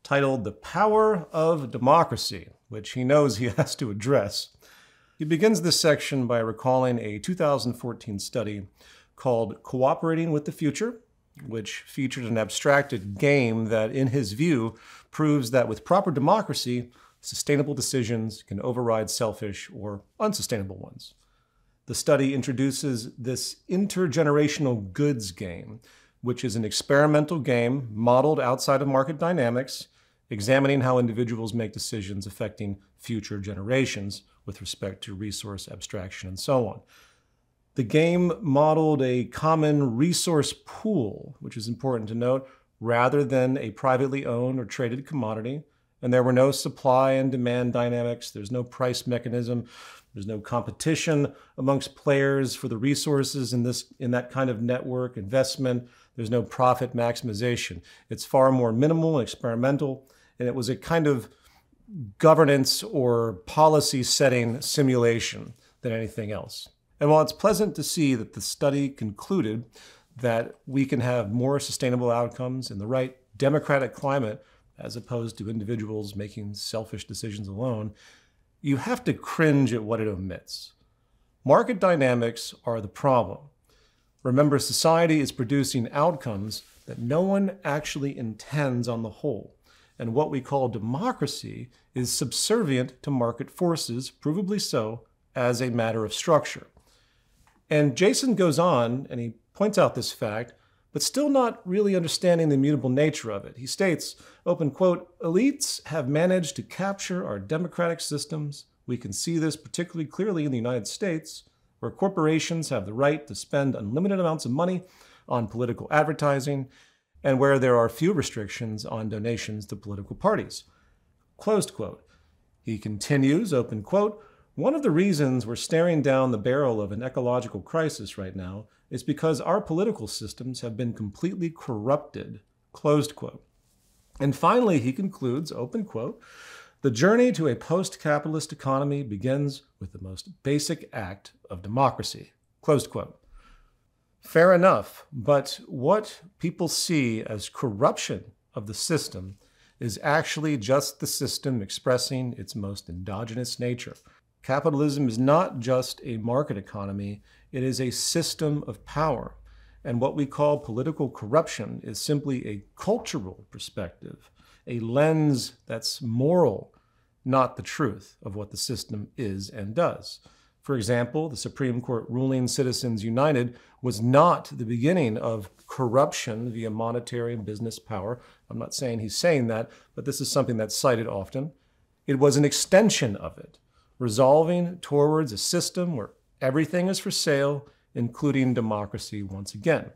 titled The Power of Democracy, which he knows he has to address. He begins this section by recalling a 2014 study called Cooperating with the Future, which featured an abstracted game that, in his view, proves that with proper democracy, sustainable decisions can override selfish or unsustainable ones. The study introduces this intergenerational goods game, which is an experimental game modeled outside of market dynamics, examining how individuals make decisions affecting future generations with respect to resource abstraction and so on. The game modeled a common resource pool, which is important to note, rather than a privately owned or traded commodity. And there were no supply and demand dynamics. There's no price mechanism. There's no competition amongst players for the resources in that kind of network investment. There's no profit maximization. It's far more minimal and experimental. And it was a kind of governance or policy setting simulation than anything else. And while it's pleasant to see that the study concluded that we can have more sustainable outcomes in the right democratic climate as opposed to individuals making selfish decisions alone, you have to cringe at what it omits. Market dynamics are the problem. Remember, society is producing outcomes that no one actually intends on the whole. And what we call democracy is subservient to market forces, provably so, as a matter of structure. And Jason goes on, and he points out this fact, but still not really understanding the immutable nature of it. He states, open quote, elites have managed to capture our democratic systems. We can see this particularly clearly in the United States, where corporations have the right to spend unlimited amounts of money on political advertising, and where there are few restrictions on donations to political parties. Closed quote. He continues, open quote, one of the reasons we're staring down the barrel of an ecological crisis right now is because our political systems have been completely corrupted, closed quote. And finally, he concludes, open quote, the journey to a post-capitalist economy begins with the most basic act of democracy, closed quote. Fair enough, but what people see as corruption of the system is actually just the system expressing its most endogenous nature. Capitalism is not just a market economy, it is a system of power. And what we call political corruption is simply a cultural perspective, a lens that's moral, not the truth of what the system is and does. For example, the Supreme Court ruling Citizens United was not the beginning of corruption via monetary and business power. I'm not saying he's saying that, but this is something that's cited often. It was an extension of it, resolving towards a system where everything is for sale, including democracy once again.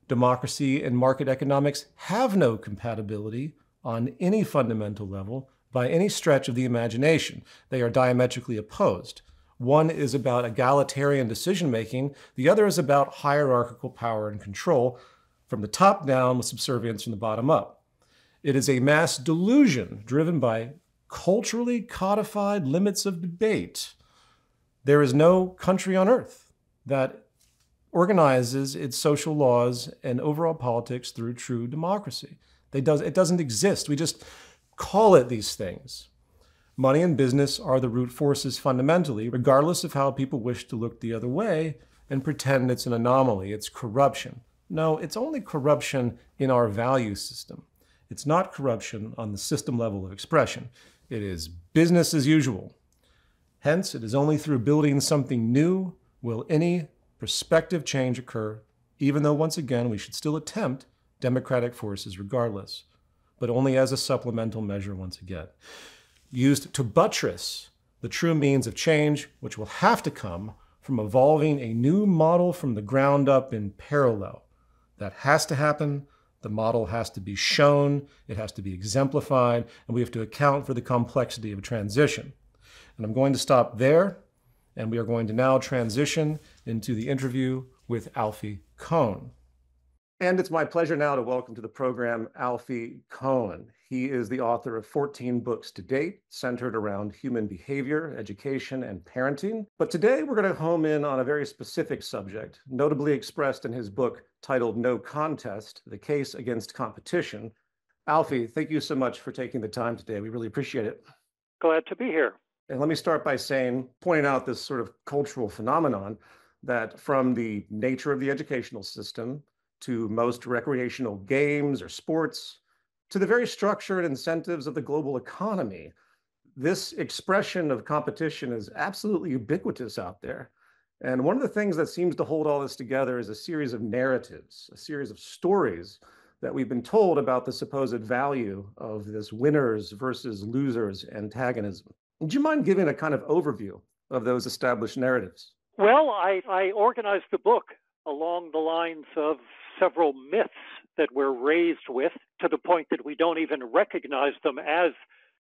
Democracy and market economics have no compatibility on any fundamental level by any stretch of the imagination. They are diametrically opposed. One is about egalitarian decision-making. The other is about hierarchical power and control from the top down with subservience from the bottom up. It is a mass delusion driven by culturally codified limits of debate. There is no country on earth that organizes its social laws and overall politics through true democracy. It doesn't exist. We just call it these things. Money and business are the root forces fundamentally, regardless of how people wish to look the other way and pretend it's an anomaly, it's corruption. No, it's only corruption in our value system. It's not corruption on the system level of expression. It is business as usual. Hence, it is only through building something new will any prospective change occur, even though, once again, we should still attempt democratic forces regardless, but only as a supplemental measure once again, used to buttress the true means of change, which will have to come from evolving a new model from the ground up in parallel. That has to happen. The model has to be shown, it has to be exemplified, and we have to account for the complexity of a transition. And I'm going to stop there, and we are going to now transition into the interview with Alfie Kohn. And it's my pleasure now to welcome to the program Alfie Kohn. He is the author of 14 books to date, centered around human behavior, education, and parenting. But today we're going to home in on a very specific subject, notably expressed in his book titled No Contest, The Case Against Competition. Alfie, thank you so much for taking the time today. We really appreciate it. Glad to be here. And let me start by pointing out this sort of cultural phenomenon that from the nature of the educational system to most recreational games or sports, to the very structure and incentives of the global economy, this expression of competition is absolutely ubiquitous out there. And one of the things that seems to hold all this together is a series of narratives, a series of stories that we've been told about the supposed value of this winners versus losers antagonism. Would you mind giving a kind of overview of those established narratives? Well, I organized the book along the lines of several myths that we're raised with, to the point that we don't even recognize them as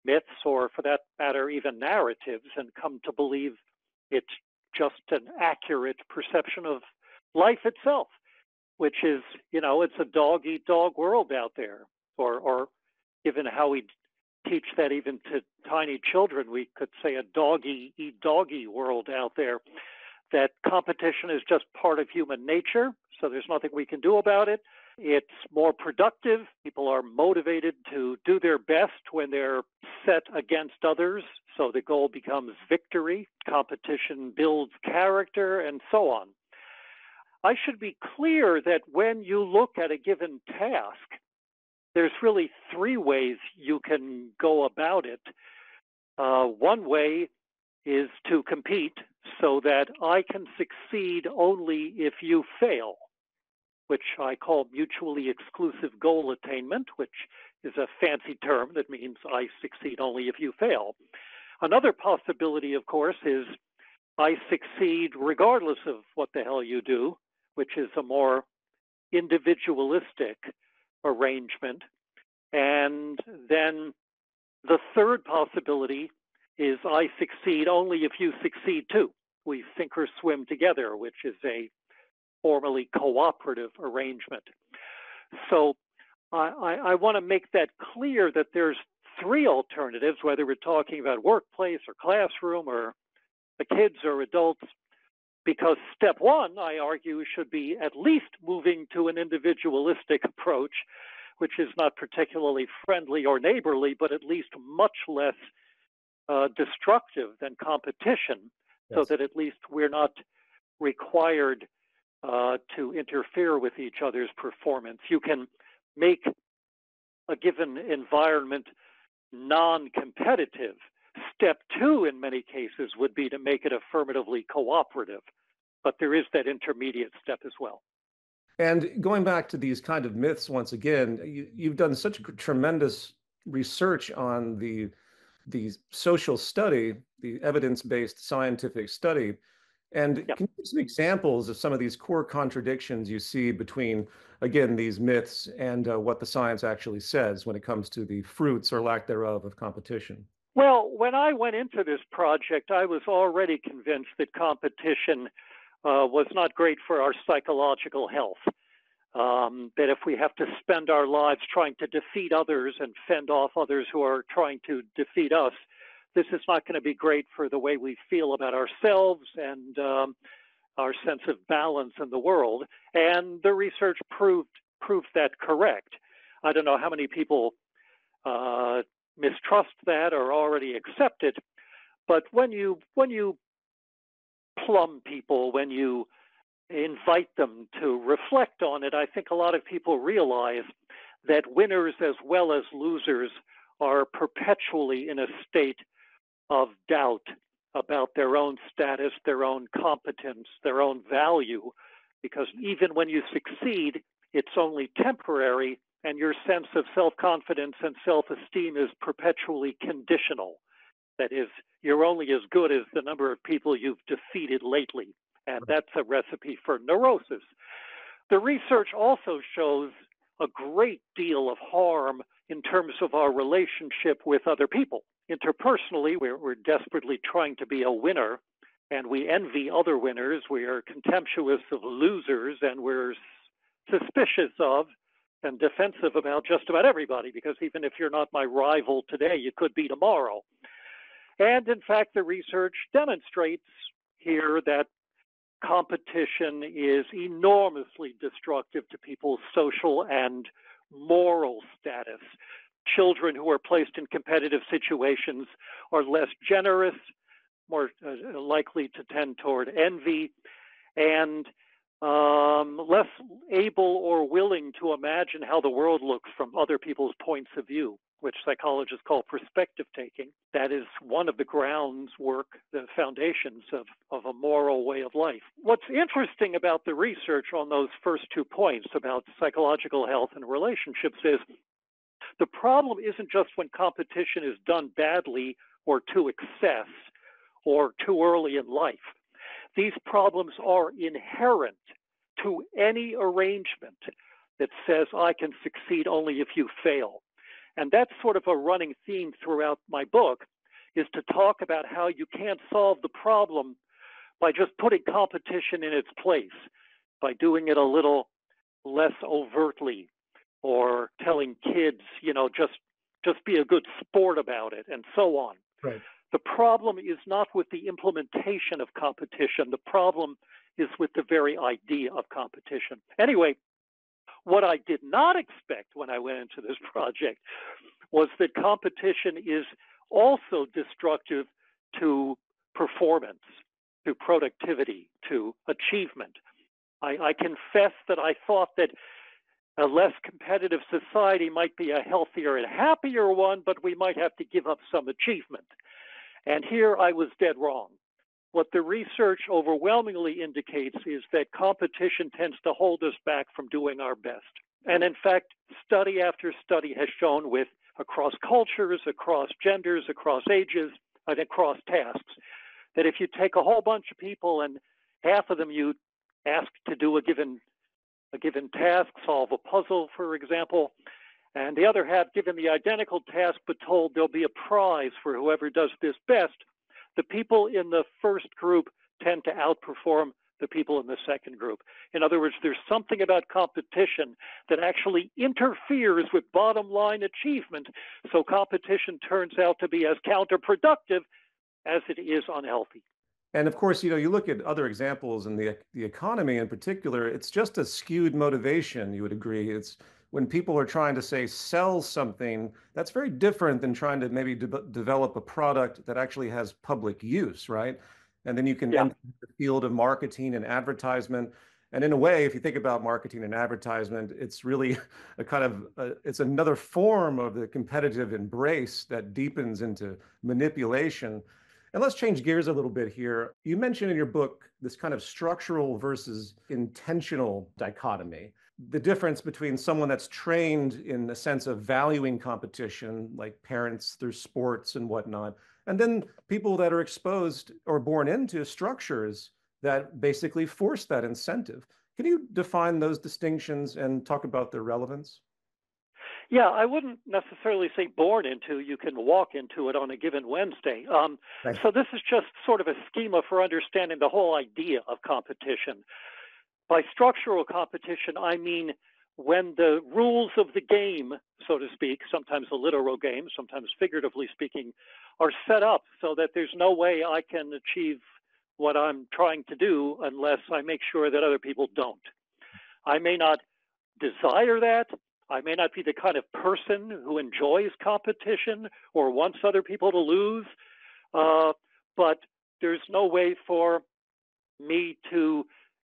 myths, or for that matter, even narratives, and come to believe it's just an accurate perception of life itself, which is, it's a dog-eat-dog world out there. Or given how we teach that even to tiny children, we could say a doggy-eat-doggy world out there, that competition is just part of human nature. so there's nothing we can do about it. It's more productive. People are motivated to do their best when they're set against others, so the goal becomes victory. Competition builds character, and so on. I should be clear that when you look at a given task, there's really three ways you can go about it. One way is to compete so that I can succeed only if you fail, which I call mutually exclusive goal attainment, which is a fancy term that means I succeed only if you fail. Another possibility, of course, is I succeed regardless of what the hell you do, which is a more individualistic arrangement. And then the third possibility is I succeed only if you succeed too. We sink or swim together, which is a formally cooperative arrangement. So I want to make that clear that there's three alternatives, whether we're talking about workplace or classroom or the kids or adults, because step one, I argue, should be at least moving to an individualistic approach, which is not particularly friendly or neighborly, but at least much less destructive than competition, so that at least we're not required to interfere with each other's performance. You can make a given environment non-competitive. Step two, in many cases, would be to make it affirmatively cooperative. But there is that intermediate step as well. And going back to these kind of myths, once again, you've done such tremendous research on the social study, the evidence-based scientific study. And can you give some examples of some of these core contradictions you see between, again, these myths and what the science actually says when it comes to the fruits or lack thereof of competition? Well, when I went into this project, I was already convinced that competition was not great for our psychological health. That if we have to spend our lives trying to defeat others and fend off others who are trying to defeat us, this is not going to be great for the way we feel about ourselves and our sense of balance in the world. And the research proved that correct. I don't know how many people mistrust that or already accept it, but when you plumb people, when you invite them to reflect on it, I think a lot of people realize that winners as well as losers are perpetually in a state of doubt about their own status, their own competence, their own value, because even when you succeed, it's only temporary, and your sense of self-confidence and self-esteem is perpetually conditional. That is, you're only as good as the number of people you've defeated lately, and that's a recipe for neurosis. The research also shows a great deal of harm in terms of our relationship with other people. Interpersonally, we're desperately trying to be a winner, and we envy other winners. We are contemptuous of losers, and we're suspicious of and defensive about just about everybody, because even if you're not my rival today, you could be tomorrow. And in fact, the research demonstrates here that competition is enormously destructive to people's social and moral status. Children who are placed in competitive situations are less generous, more likely to tend toward envy, and less able or willing to imagine how the world looks from other people's points of view, which psychologists call perspective taking. That is one of the groundwork, the foundations of a moral way of life. What's interesting about the research on those first 2 points about psychological health and relationships is the problem isn't just when competition is done badly or to excess or too early in life. These problems are inherent to any arrangement that says I can succeed only if you fail. And that's sort of a running theme throughout my book, is to talk about how you can't solve the problem by just putting competition in its place, by doing it a little less overtly, or telling kids, just be a good sport about it, and so on. Right. The problem is not with the implementation of competition. The problem is with the very idea of competition. Anyway, what I did not expect when I went into this project was that competition is also destructive to performance, to productivity, to achievement. I confess that I thought that a less competitive society might be a healthier and happier one, but we might have to give up some achievement. And here I was dead wrong. What the research overwhelmingly indicates is that competition tends to hold us back from doing our best. And in fact, study after study has shown across cultures, across genders, across ages, and across tasks, that if you take a whole bunch of people and half of them you ask to do a given task, solve a puzzle, for example, and the other half given the identical task but told there'll be a prize for whoever does this best, the people in the first group tend to outperform the people in the second group. In other words, there's something about competition that actually interferes with bottom line achievement, so competition turns out to be as counterproductive as it is unhealthy. And of course, you look at other examples in the economy in particular, it's just a skewed motivation, you would agree. It's when people are trying to, say, sell something, that's very different than trying to maybe develop a product that actually has public use, right? And then you can enter the field of marketing and advertisement. And in a way, if you think about marketing and advertisement, it's really a kind of, it's another form of the competitive embrace that deepens into manipulation. And let's change gears a little bit here. You mentioned in your book this kind of structural versus intentional dichotomy, the difference between someone that's trained in the sense of valuing competition, like parents through sports and whatnot, and then people that are exposed or born into structures that basically force that incentive. Can you define those distinctions and talk about their relevance? Yeah, I wouldn't necessarily say born into. You can walk into it on a given Wednesday. Right. So this is just sort of a schema for understanding the whole idea of competition. By structural competition, I mean when the rules of the game, so to speak, sometimes a literal game, sometimes figuratively speaking, are set up so that there's no way I can achieve what I'm trying to do unless I make sure that other people don't. I may not desire that. I may not be the kind of person who enjoys competition or wants other people to lose, but there's no way for me to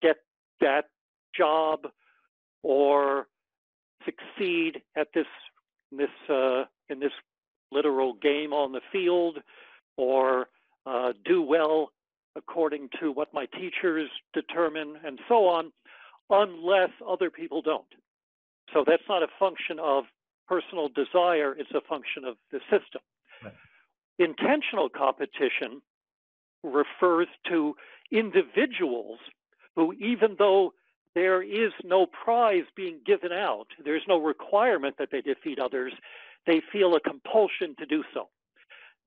get that job or succeed at in this literal game on the field, or do well according to what my teachers determine, and so on, unless other people don't. So that's not a function of personal desire, it's a function of the system. Right. Intentional competition refers to individuals who, even though there is no prize being given out, there's no requirement that they defeat others, they feel a compulsion to do so.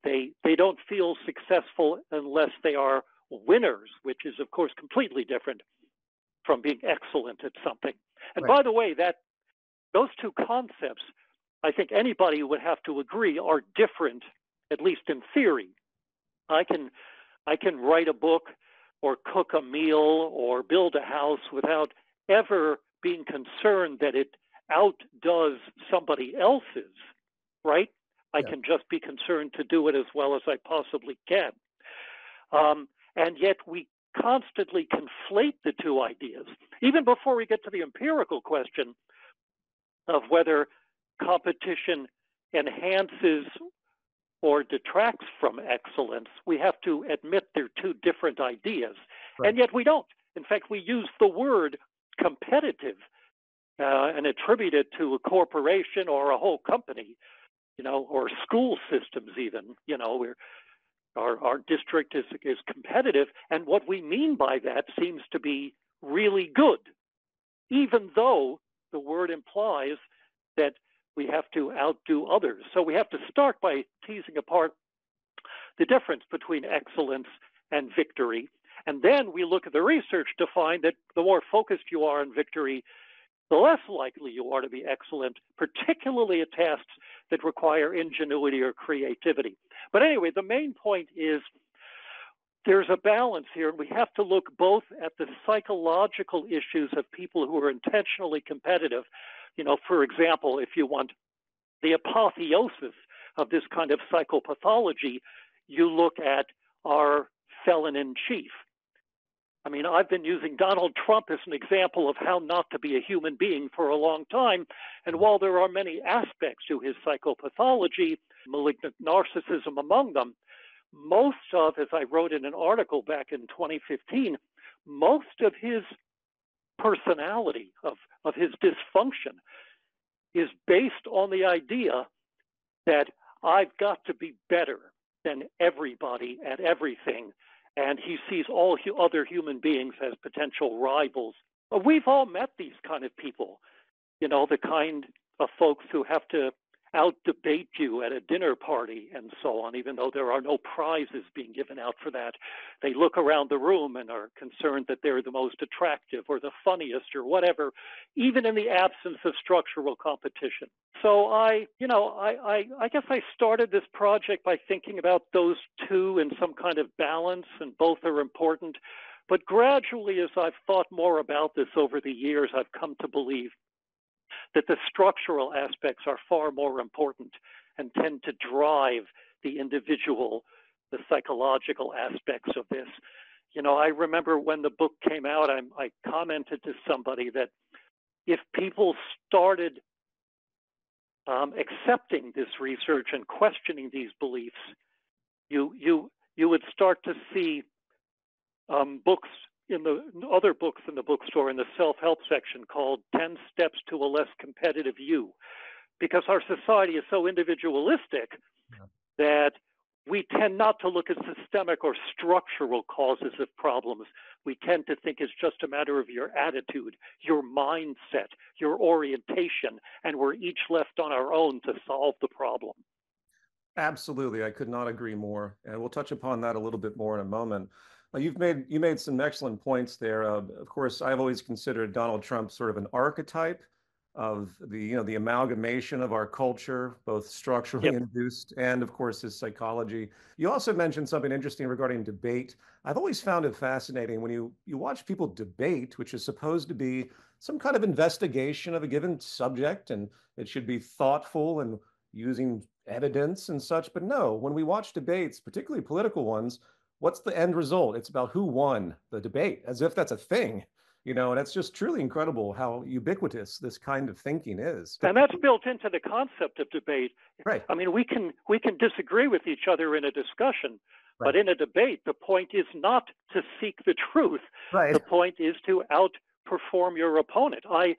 They don't feel successful unless they are winners, which is, of course, completely different from being excellent at something. And Right. by the way, those two concepts, I think anybody would have to agree, are different, at least in theory. I can write a book or cook a meal or build a house without ever being concerned that it outdoes somebody else's, right? I can just be concerned to do it as well as I possibly can. And yet we constantly conflate the two ideas. Even before we get to the empirical question of whether competition enhances or detracts from excellence, we have to admit they're two different ideas. Right. And yet we don't. In fact, we use the word competitive and attribute it to a corporation or a whole company, or school systems even, where our district is competitive. And what we mean by that seems to be really good, even though the word implies that we have to outdo others. So we have to start by teasing apart the difference between excellence and victory. And then we look at the research to find that the more focused you are on victory, the less likely you are to be excellent, particularly at tasks that require ingenuity or creativity. But anyway, the main point is there's a balance here, and we have to look both at the psychological issues of people who are intentionally competitive. For example, if you want the apotheosis of this kind of psychopathology, you look at our felon in chief. I mean, I've been using Donald Trump as an example of how not to be a human being for a long time. And while there are many aspects to his psychopathology, malignant narcissism among them, most of, as I wrote in an article back in 2015, most of his personality, of his dysfunction, is based on the idea that I've got to be better than everybody at everything. And he sees all other human beings as potential rivals. We've all met these kind of people, the kind of folks who have to out-debate you at a dinner party and so on, even though there are no prizes being given out for that. They look around the room and are concerned that they're the most attractive or the funniest or whatever, even in the absence of structural competition. So I guess I started this project by thinking about those two in some kind of balance, and both are important. But gradually, as I've thought more about this over the years, I've come to believe that the structural aspects are far more important and tend to drive the individual, the psychological aspects of this. I remember when the book came out, I commented to somebody that if people started accepting this research and questioning these beliefs, you would start to see books in the other books in the bookstore in the self-help section called 10 Steps to a Less Competitive You, because our society is so individualistic that we tend not to look at systemic or structural causes of problems. We tend to think it's just a matter of your attitude, your mindset, your orientation, and we're each left on our own to solve the problem. Absolutely. I could not agree more. And we'll touch upon that a little bit more in a moment. You made some excellent points there. Of course, I've always considered Donald Trump sort of an archetype of the amalgamation of our culture, both structurally induced and, of course, his psychology. You also mentioned something interesting regarding debate. I've always found it fascinating when you watch people debate, which is supposed to be some kind of investigation of a given subject, and it should be thoughtful and using evidence and such. But no, when we watch debates, particularly political ones, what's the end result? It's about who won the debate, as if that's a thing. And it's just truly incredible how ubiquitous this kind of thinking is. And that's built into the concept of debate. Right. I mean, we can disagree with each other in a discussion, right, but in a debate, the point is not to seek the truth. Right. The point is to outperform your opponent. I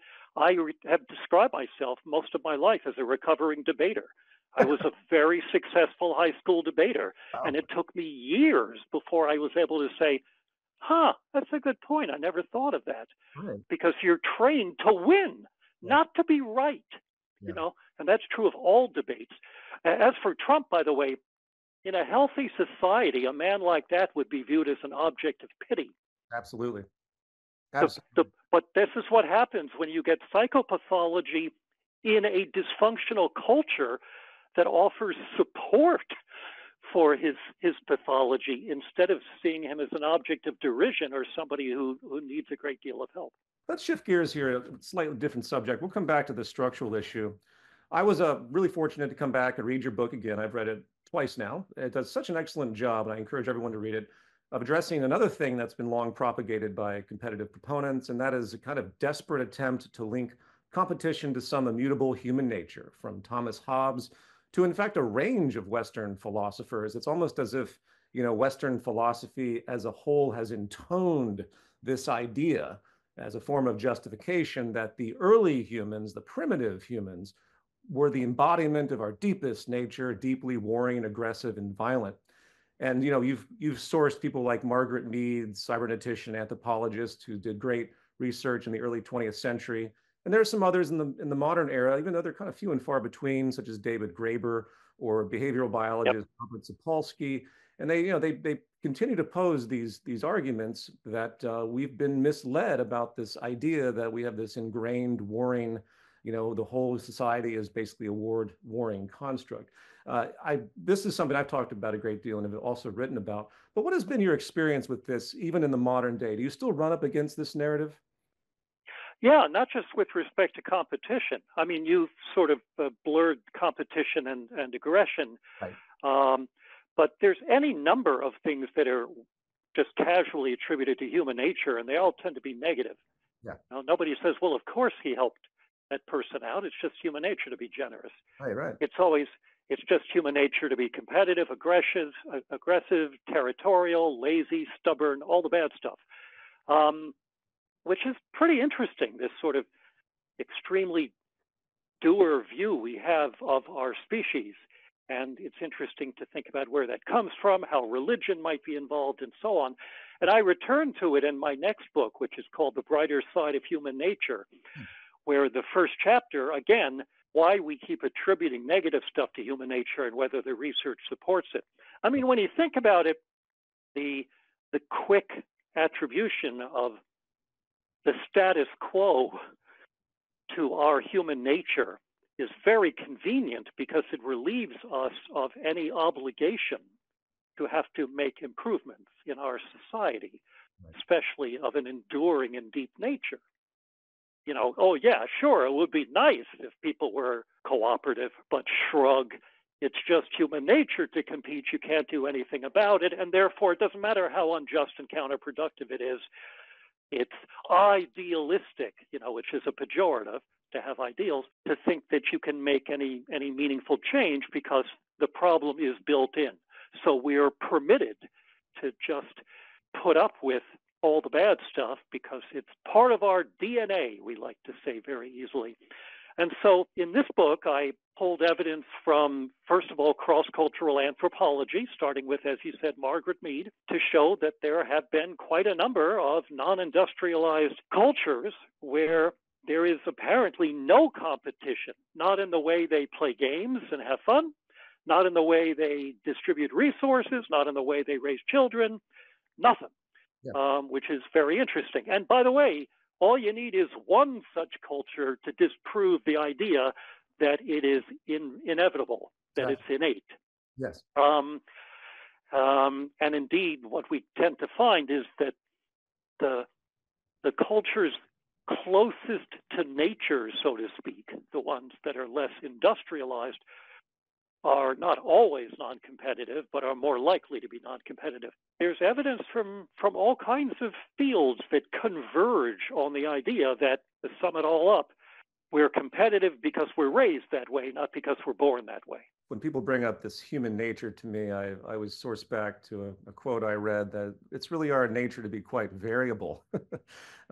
have described myself most of my life as a recovering debater. I was a very successful high school debater, and it took me years before I was able to say, that's a good point. I never thought of that. Right. Because you're trained to win, not to be right, and that's true of all debates. As for Trump, by the way, in a healthy society, a man like that would be viewed as an object of pity. Absolutely. But this is what happens when you get psychopathology in a dysfunctional culture that offers support for his pathology instead of seeing him as an object of derision or somebody who needs a great deal of help. Let's shift gears here, a slightly different subject. We'll come back to the structural issue. I was really fortunate to come back and read your book again. I've read it twice now. It does such an excellent job, and I encourage everyone to read it, of addressing another thing that's been long propagated by competitive proponents, and that is a kind of desperate attempt to link competition to some immutable human nature, from Thomas Hobbes to, in fact, a range of Western philosophers. It's almost as if, Western philosophy as a whole has intoned this idea as a form of justification that the early humans, the primitive humans, were the embodiment of our deepest nature, deeply warring, aggressive, and violent. And, you've sourced people like Margaret Mead, cybernetician, anthropologist, who did great research in the early 20th century. And there are some others in the modern era, even though they're kind of few and far between, such as David Graeber or behavioral biologist Robert Sapolsky. And they continue to pose these arguments that we've been misled about this idea that we have this ingrained warring, the whole society is basically a warring construct. This is something I've talked about a great deal and have also written about. But what has been your experience with this, even in the modern day? Do you still run up against this narrative? Yeah, not just with respect to competition. I mean, you've sort of blurred competition and aggression. Right. But there's any number of things that are just casually attributed to human nature, and they all tend to be negative. Yeah. Now, nobody says, well, of course he helped that person out. It's just human nature to be generous. Right. It's just human nature to be competitive, aggressive, territorial, lazy, stubborn, all the bad stuff. Which is pretty interesting, this sort of extremely doer view we have of our species. And it's interesting to think about where that comes from, how religion might be involved, and so on. And I return to it in my next book, which is called The Brighter Side of Human Nature, where the first chapter, again, why we keep attributing negative stuff to human nature and whether the research supports it. I mean, when you think about it, the quick attribution of the status quo to our human nature is very convenient because it relieves us of any obligation to have to make improvements in our society, especially of an enduring and deep nature. Oh yeah, sure, it would be nice if people were cooperative, but shrug. It's just human nature to compete. You can't do anything about it, and therefore it doesn't matter how unjust and counterproductive it is. It's idealistic, which is a pejorative, to have ideals, to think that you can make any meaningful change because the problem is built in. So we're permitted to just put up with all the bad stuff because it's part of our DNA, we like to say very easily. And so in this book, I pulled evidence from, first of all, cross-cultural anthropology, starting with, as you said, Margaret Mead, to show that there have been quite a number of non-industrialized cultures where there is apparently no competition, not in the way they play games and have fun, not in the way they distribute resources, not in the way they raise children, nothing, which is very interesting. And by the way, all you need is one such culture to disprove the idea that it is inevitable, that it's innate. Yes. And indeed, what we tend to find is that the cultures closest to nature, so to speak, the ones that are less industrialized, are not always non-competitive, but are more likely to be non-competitive. There's evidence from all kinds of fields that converge on the idea that, to sum it all up, we're competitive because we're raised that way, not because we're born that way. When people bring up this human nature to me, I always source back to a quote I read that it's really our nature to be quite variable.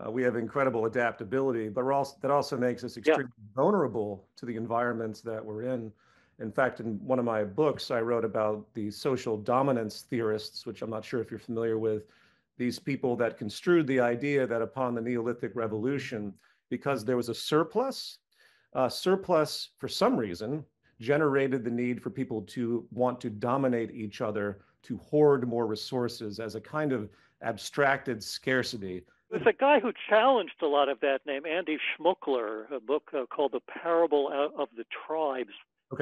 We have incredible adaptability, but that also makes us extremely vulnerable to the environments that we're in. In fact, in one of my books, I wrote about the social dominance theorists, which I'm not sure if you're familiar with, these people that construed the idea that upon the Neolithic Revolution, because there was a surplus for some reason generated the need for people to want to dominate each other, to hoard more resources as a kind of abstracted scarcity. There's a guy who challenged a lot of that named Andy Schmuckler, a book called The Parable of the Tribes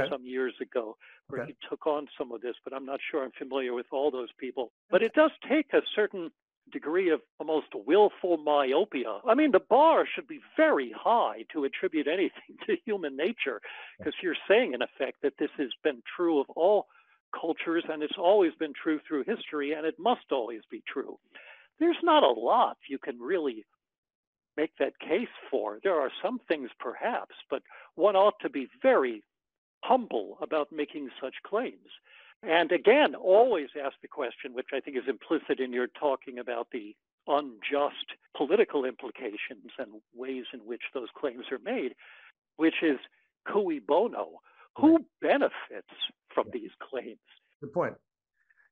some years ago, where he took on some of this, but I'm not sure I'm familiar with all those people. But it does take a certain degree of almost willful myopia. I mean, the bar should be very high to attribute anything to human nature, because you're saying, in effect, that this has been true of all cultures, and it's always been true through history, and it must always be true. There's not a lot you can really make that case for. There are some things, perhaps, but one ought to be very humble about making such claims. And again, always ask the question, which I think is implicit in your talking about the unjust political implications and ways in which those claims are made, which is cui bono? Who benefits from these claims? Good point.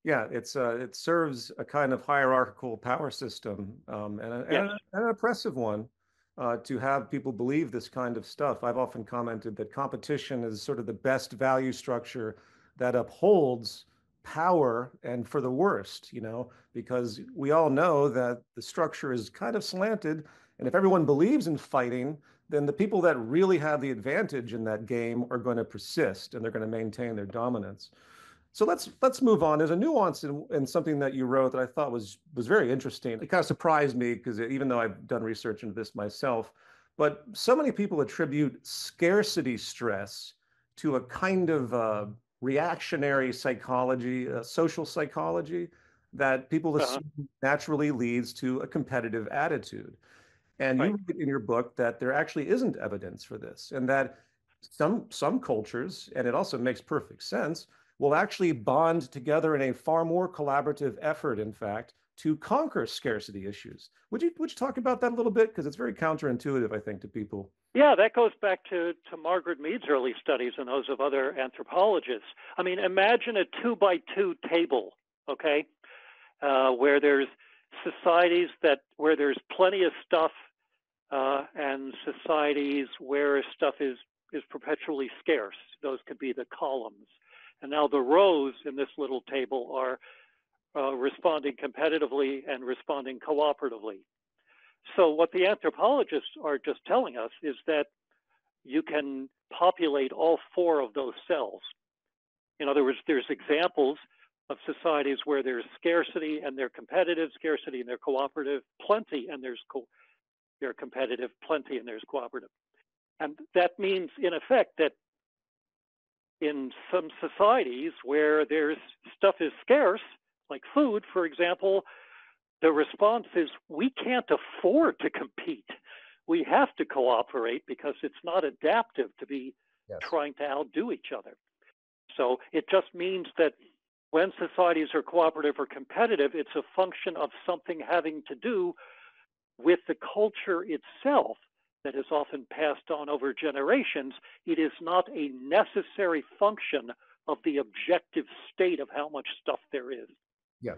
Yeah, it serves a kind of hierarchical power system and an oppressive one to have people believe this kind of stuff. I've often commented that competition is sort of the best value structure that upholds power and for the worst, because we all know that the structure is kind of slanted. And if everyone believes in fighting, then the people that really have the advantage in that game are going to persist and they're going to maintain their dominance. So let's move on. There's a nuance in something that you wrote that I thought was very interesting. It kind of surprised me because even though I've done research into this myself, but so many people attribute scarcity stress to a kind of reactionary psychology, social psychology that people Uh-huh. assume naturally leads to a competitive attitude. And you Right. write in your book that there actually isn't evidence for this, and that some cultures, and it also makes perfect sense, will actually bond together in a far more collaborative effort, in fact, to conquer scarcity issues. Would you talk about that a little bit? Because it's very counterintuitive, I think, to people. Yeah, that goes back to Margaret Mead's early studies and those of other anthropologists. I mean, imagine a 2 by 2 table, okay, where there's societies where there's plenty of stuff, and societies where stuff is perpetually scarce. Those could be the columns. And now the rows in this little table are responding competitively and responding cooperatively. So what the anthropologists are just telling us is that you can populate all four of those cells. In other words, there's examples of societies where there's scarcity and they're competitive, scarcity and they're cooperative, plenty and they're competitive, plenty and there's cooperative. And that means, in effect, that in some societies where there's stuff is scarce, like food, for example, the response is we can't afford to compete. We have to cooperate because it's not adaptive to be Yes. trying to outdo each other. So it just means that when societies are cooperative or competitive, it's a function of something having to do with the culture itself that is often passed on over generations. It is not a necessary function of the objective state of how much stuff there is. Yeah.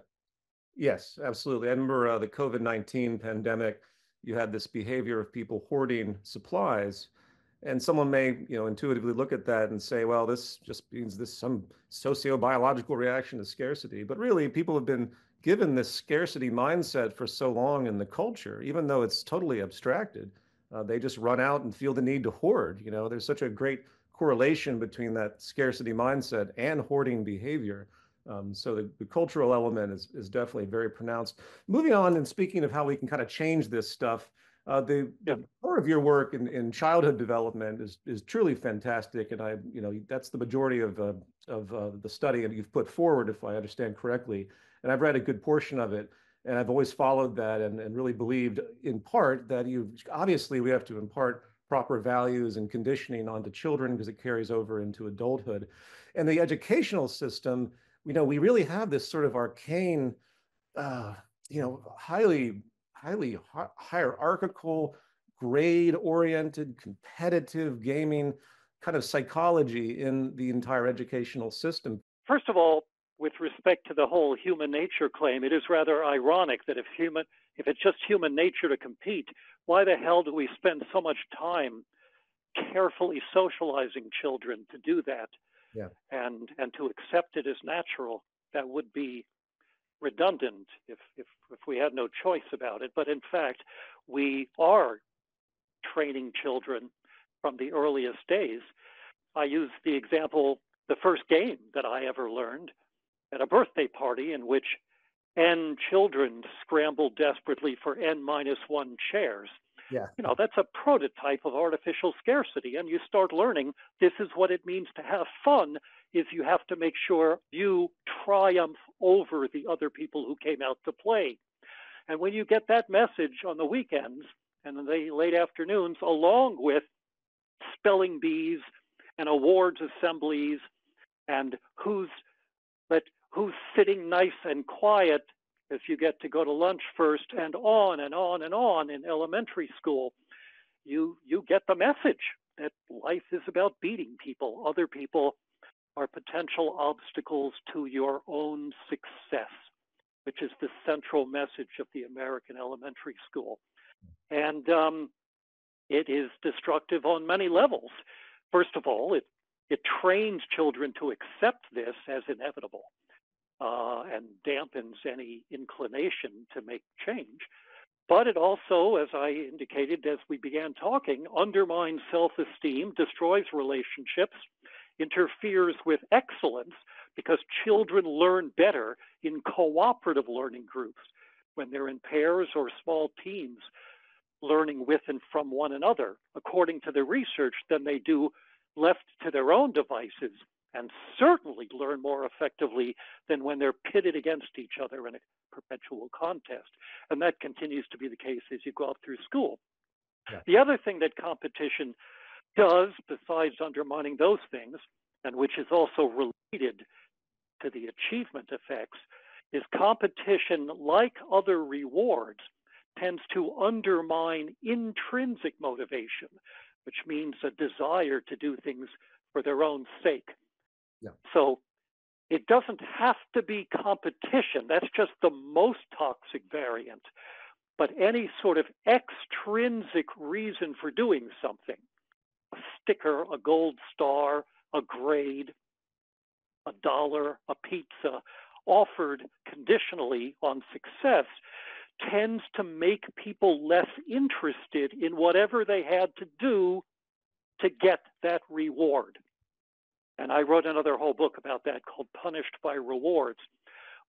Yes, absolutely. I remember the COVID-19 pandemic, you had this behavior of people hoarding supplies. And someone may, intuitively look at that and say, well, this just means this some socio-biological reaction to scarcity. But really, people have been given this scarcity mindset for so long in the culture, even though it's totally abstracted. They just run out and feel the need to hoard. There's such a great correlation between that scarcity mindset and hoarding behavior. So the cultural element is definitely very pronounced. Moving on and speaking of how we can kind of change this stuff, Yeah. the core of your work in childhood development is truly fantastic, and that's the majority of the study that you've put forward, if I understand correctly. And I've read a good portion of it, and I've always followed that and really believed in part that obviously we have to impart proper values and conditioning onto children because it carries over into adulthood. And the educational system, we really have this sort of arcane, uh, highly hierarchical, grade-oriented, competitive gaming kind of psychology in the entire educational system. First of all, with respect to the whole human nature claim, it is rather ironic that if it's just human nature to compete, why the hell do we spend so much time carefully socializing children to do that Yeah. and to accept it as natural? That would be redundant if we had no choice about it. But in fact, we are training children from the earliest days. I use the example, the first game that I ever learned at a birthday party in which N children scrambled desperately for N-1 chairs. Yeah. That's a prototype of artificial scarcity. And you start learning this is what it means to have fun, is you have to make sure you triumph over the other people who came out to play. And when you get that message on the weekends and the late afternoons, along with spelling bees and awards assemblies and who's sitting nice and quiet as you get to go to lunch first, and on and on and on in elementary school, you get the message that life is about beating people. Other people are potential obstacles to your own success, which is the central message of the American elementary school. And it is destructive on many levels. First of all, it trains children to accept this as inevitable. and dampens any inclination to make change. But it also, as I indicated as we began talking, undermines self-esteem, destroys relationships, interferes with excellence, because children learn better in cooperative learning groups when they're in pairs or small teams learning with and from one another, according to the research, than they do left to their own devices, and certainly learn more effectively than when they're pitted against each other in a perpetual contest. And that continues to be the case as you go up through school. Yeah. The other thing that competition does, besides undermining those things, and which is also related to the achievement effects, is competition, like other rewards, tends to undermine intrinsic motivation, which means a desire to do things for their own sake. Yeah. So it doesn't have to be competition. That's just the most toxic variant. But any sort of extrinsic reason for doing something, a sticker, a gold star, a grade, $1, a pizza, offered conditionally on success, tends to make people less interested in whatever they had to do to get that reward. And I wrote another whole book about that called Punished by Rewards.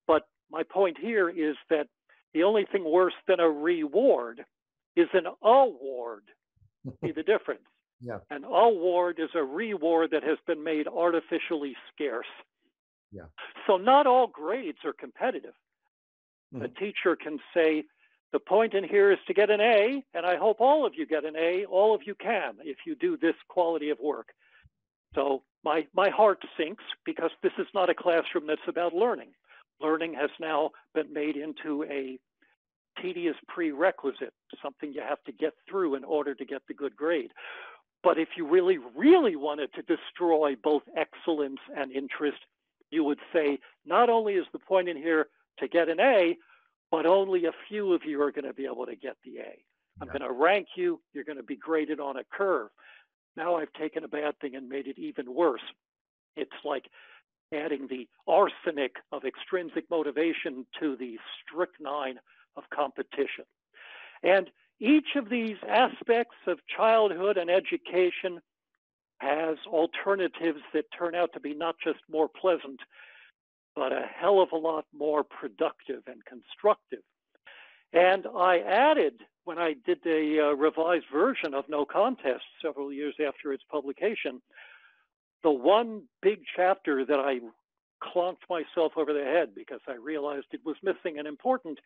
But my point here is that the only thing worse than a reward is an award. See the difference? Yeah. An award is a reward that has been made artificially scarce. Yeah. So not all grades are competitive. Mm-hmm. A teacher can say, the point in here is to get an A, and I hope all of you get an A. All of you can if you do this quality of work. So my heart sinks, because this is not a classroom that's about learning. Learning has now been made into a tedious prerequisite, something you have to get through in order to get the good grade. But if you really, really wanted to destroy both excellence and interest, you would say, not only is the point in here to get an A, but only a few of you are going to be able to get the A. I'm going to rank you. You're going to be graded on a curve. Now I've taken a bad thing and made it even worse. It's like adding the arsenic of extrinsic motivation to the strychnine of competition. And each of these aspects of childhood and education has alternatives that turn out to be not just more pleasant, but a hell of a lot more productive and constructive. And I added, when I did a revised version of No Contest several years after its publication, the one big chapter that I clunked myself over the head because I realized it was missing and important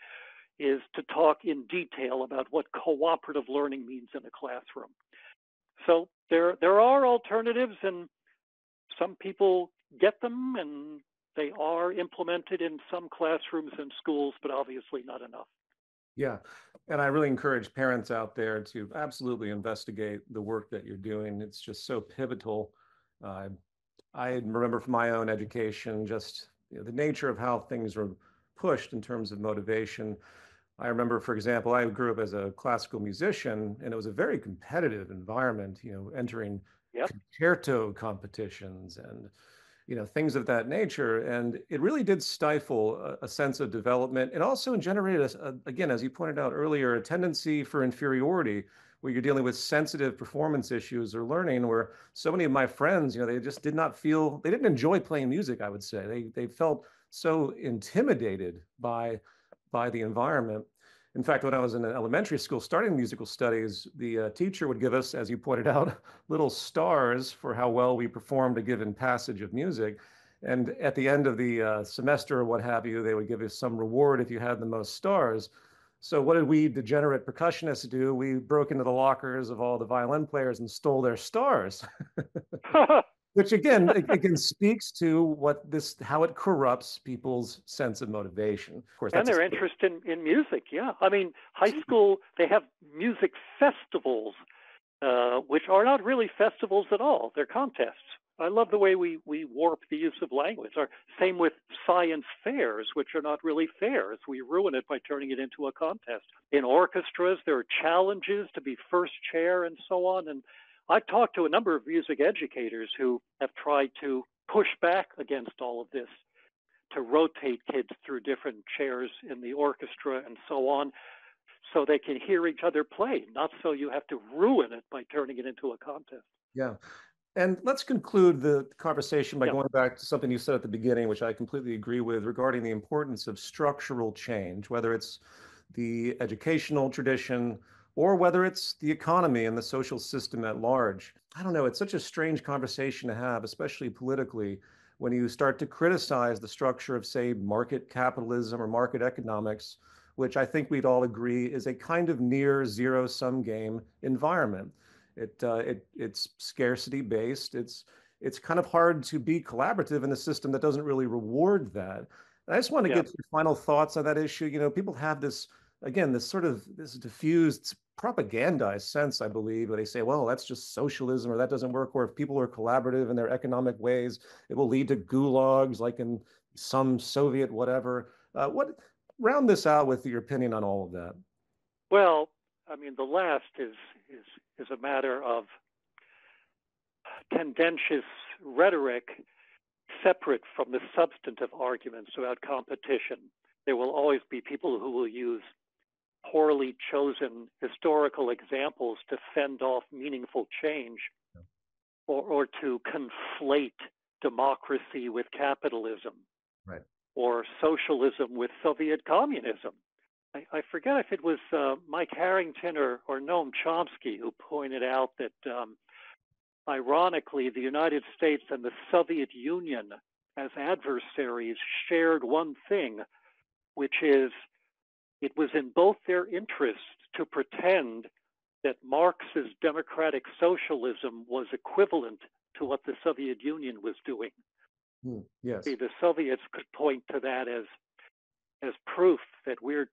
is to talk in detail about what cooperative learning means in a classroom. So there are alternatives, and some people get them, and they are implemented in some classrooms and schools, but obviously not enough. Yeah, and I really encourage parents out there to absolutely investigate the work that you're doing. It's just so pivotal. I remember from my own education, just the nature of how things were pushed in terms of motivation. I remember, for example, I grew up as a classical musician, and it was a very competitive environment, entering concerto competitions and, things of that nature. And it really did stifle a sense of development. It also generated, again, as you pointed out earlier, a tendency for inferiority, where you're dealing with sensitive performance issues or learning, where so many of my friends, they just did not feel, they didn't enjoy playing music, I would say. They felt so intimidated by the environment. In fact, when I was in elementary school studying musical studies, the teacher would give us, as you pointed out, little stars for how well we performed a given passage of music. And at the end of the semester or what have you, they would give us some reward if you had the most stars. So what did we degenerate percussionists do? We broke into the lockers of all the violin players and stole their stars. Which again speaks to how it corrupts people's sense of motivation. Of course, and their interest in music. Yeah, I mean, high school, they have music festivals, which are not really festivals at all. They're contests. I love the way we warp the use of language. Or same with science fairs, which are not really fairs. We ruin it by turning it into a contest. In orchestras, there are challenges to be first chair and so on. And I've talked to a number of music educators who have tried to push back against all of this. to rotate kids through different chairs in the orchestra and so on, so they can hear each other play, not so you have to ruin it by turning it into a contest. Yeah. And let's conclude the conversation by Yeah. going back to something you said at the beginning, which I completely agree with, regarding the importance of structural change, whether it's the educational tradition or whether it's the economy and the social system at large. I don't know, it's such a strange conversation to have, especially politically, when you start to criticize the structure of, say, market capitalism or market economics, which I think we'd all agree is a kind of near zero-sum game environment. It's scarcity based. It's kind of hard to be collaborative in a system that doesn't really reward that. And I just want to Yeah. get your final thoughts on that issue. You know, people have this, again, this sort of this diffused propagandized sense, I believe, where they say, well, that's just socialism, or that doesn't work, or if people are collaborative in their economic ways, it will lead to gulags like in some Soviet whatever. What round this out with your opinion on all of that? Well, I mean, the last is a matter of tendentious rhetoric separate from the substantive arguments about competition. There will always be people who will use poorly chosen historical examples to fend off meaningful change, or to conflate democracy with capitalism, Right. or socialism with Soviet communism. I forget if it was Mike Harrington or Noam Chomsky who pointed out that, ironically, the United States and the Soviet Union as adversaries shared one thing, which is it was in both their interests to pretend that Marx's democratic socialism was equivalent to what the Soviet Union was doing. Yes. See, the Soviets could point to that as proof that we're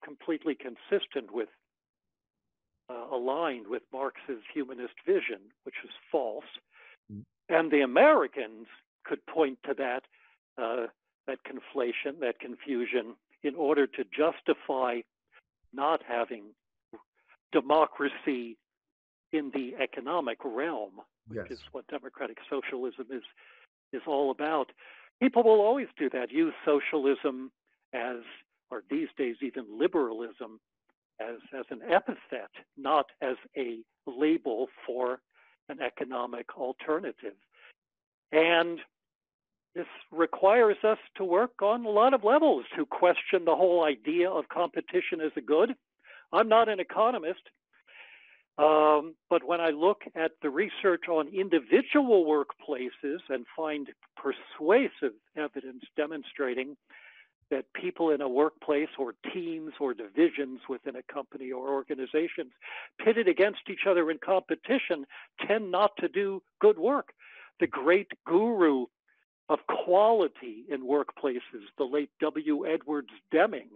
completely consistent with, aligned with Marx's humanist vision, which is false. And the Americans could point to that conflation, that confusion, in order to justify not having democracy in the economic realm, which Yes. is what democratic socialism is all about. People will always do that, use socialism as, or these days even liberalism, as an epithet, not as a label for an economic alternative. And this requires us to work on a lot of levels to question the whole idea of competition as a good. I'm not an economist, but when I look at the research on individual workplaces and find persuasive evidence demonstrating that people in a workplace or teams or divisions within a company or organizations pitted against each other in competition tend not to do good work. The great guru of quality in workplaces, the late W. Edwards Deming,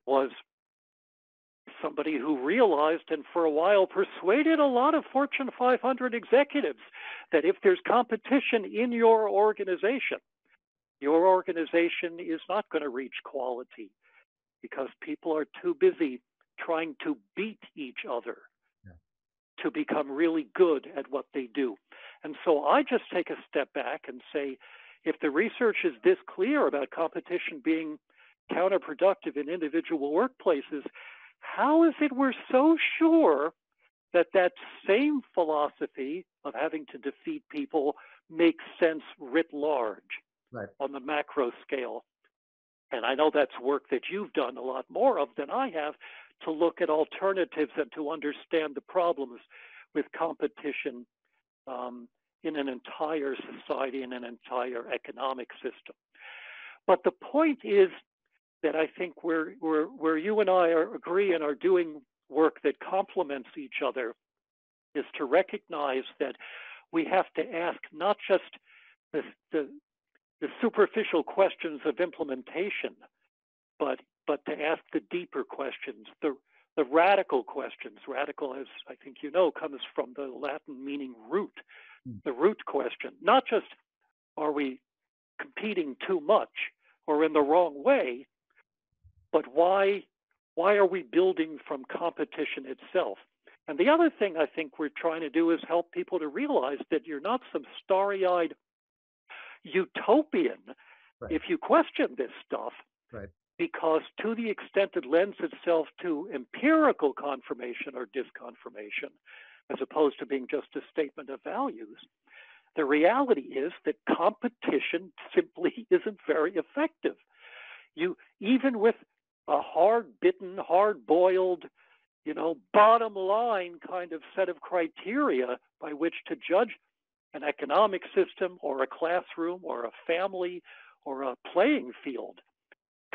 was somebody who realized and for a while persuaded a lot of Fortune 500 executives that if there's competition in your organization is not going to reach quality because people are too busy trying to beat each other to become really good at what they do. And so I just take a step back and say, if the research is this clear about competition being counterproductive in individual workplaces, how is it we're so sure that that same philosophy of having to defeat people makes sense writ large on the macro scale? And I know that's work that you've done a lot more of than I have, to look at alternatives and to understand the problems with competition in an entire society, in an entire economic system. But the point is that I think where you and I agree and are doing work that complements each other is to recognize that we have to ask not just the superficial questions of implementation, but to ask the deeper questions, the radical questions. Radical, as I think you know, comes from the Latin meaning root, the root question. Not just are we competing too much or in the wrong way, but why are we building from competition itself? And the other thing I think we're trying to do is help people to realize that you're not some starry-eyed utopian Right. if you question this stuff, Right. because to the extent it lends itself to empirical confirmation or disconfirmation, as opposed to being just a statement of values, the reality is that competition simply isn't very effective. Even with a hard-bitten, hard-boiled, bottom line kind of set of criteria by which to judge an economic system or a classroom or a family or a playing field,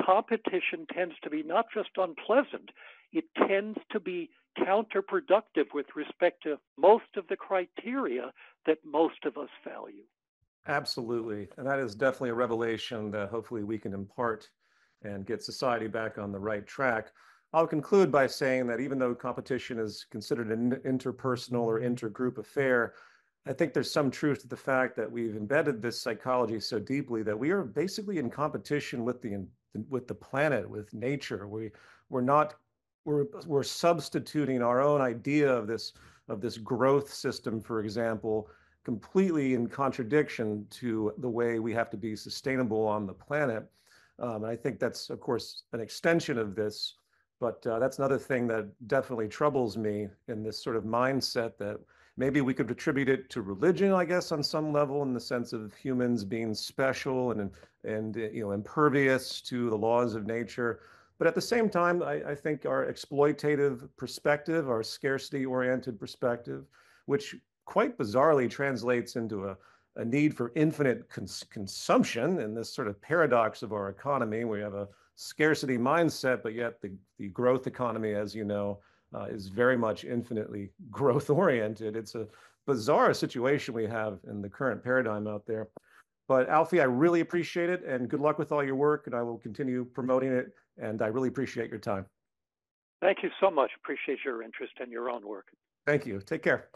competition tends to be not just unpleasant, it tends to be counterproductive with respect to most of the criteria that most of us value. Absolutely. And that is definitely a revelation that hopefully we can impart and get society back on the right track. I'll conclude by saying that even though competition is considered an interpersonal or intergroup affair, I think there's some truth to the fact that we've embedded this psychology so deeply that we are basically in competition with the planet, with nature. We're not we're substituting our own idea of this growth system, for example, completely in contradiction to the way we have to be sustainable on the planet. And I think that's, of course, an extension of this. But that's another thing that definitely troubles me in this sort of mindset that maybe we could attribute it to religion, I guess, on some level, in the sense of humans being special and impervious to the laws of nature. But at the same time, I think our exploitative perspective, our scarcity-oriented perspective, which quite bizarrely translates into a need for infinite consumption and this sort of paradox of our economy. We have a scarcity mindset, but yet the growth economy, as you know, is very much infinitely growth oriented. It's a bizarre situation we have in the current paradigm out there. But Alfie, I really appreciate it, and good luck with all your work, and I will continue promoting it, and I really appreciate your time. Thank you so much. Appreciate your interest in your own work. Thank you. Take care.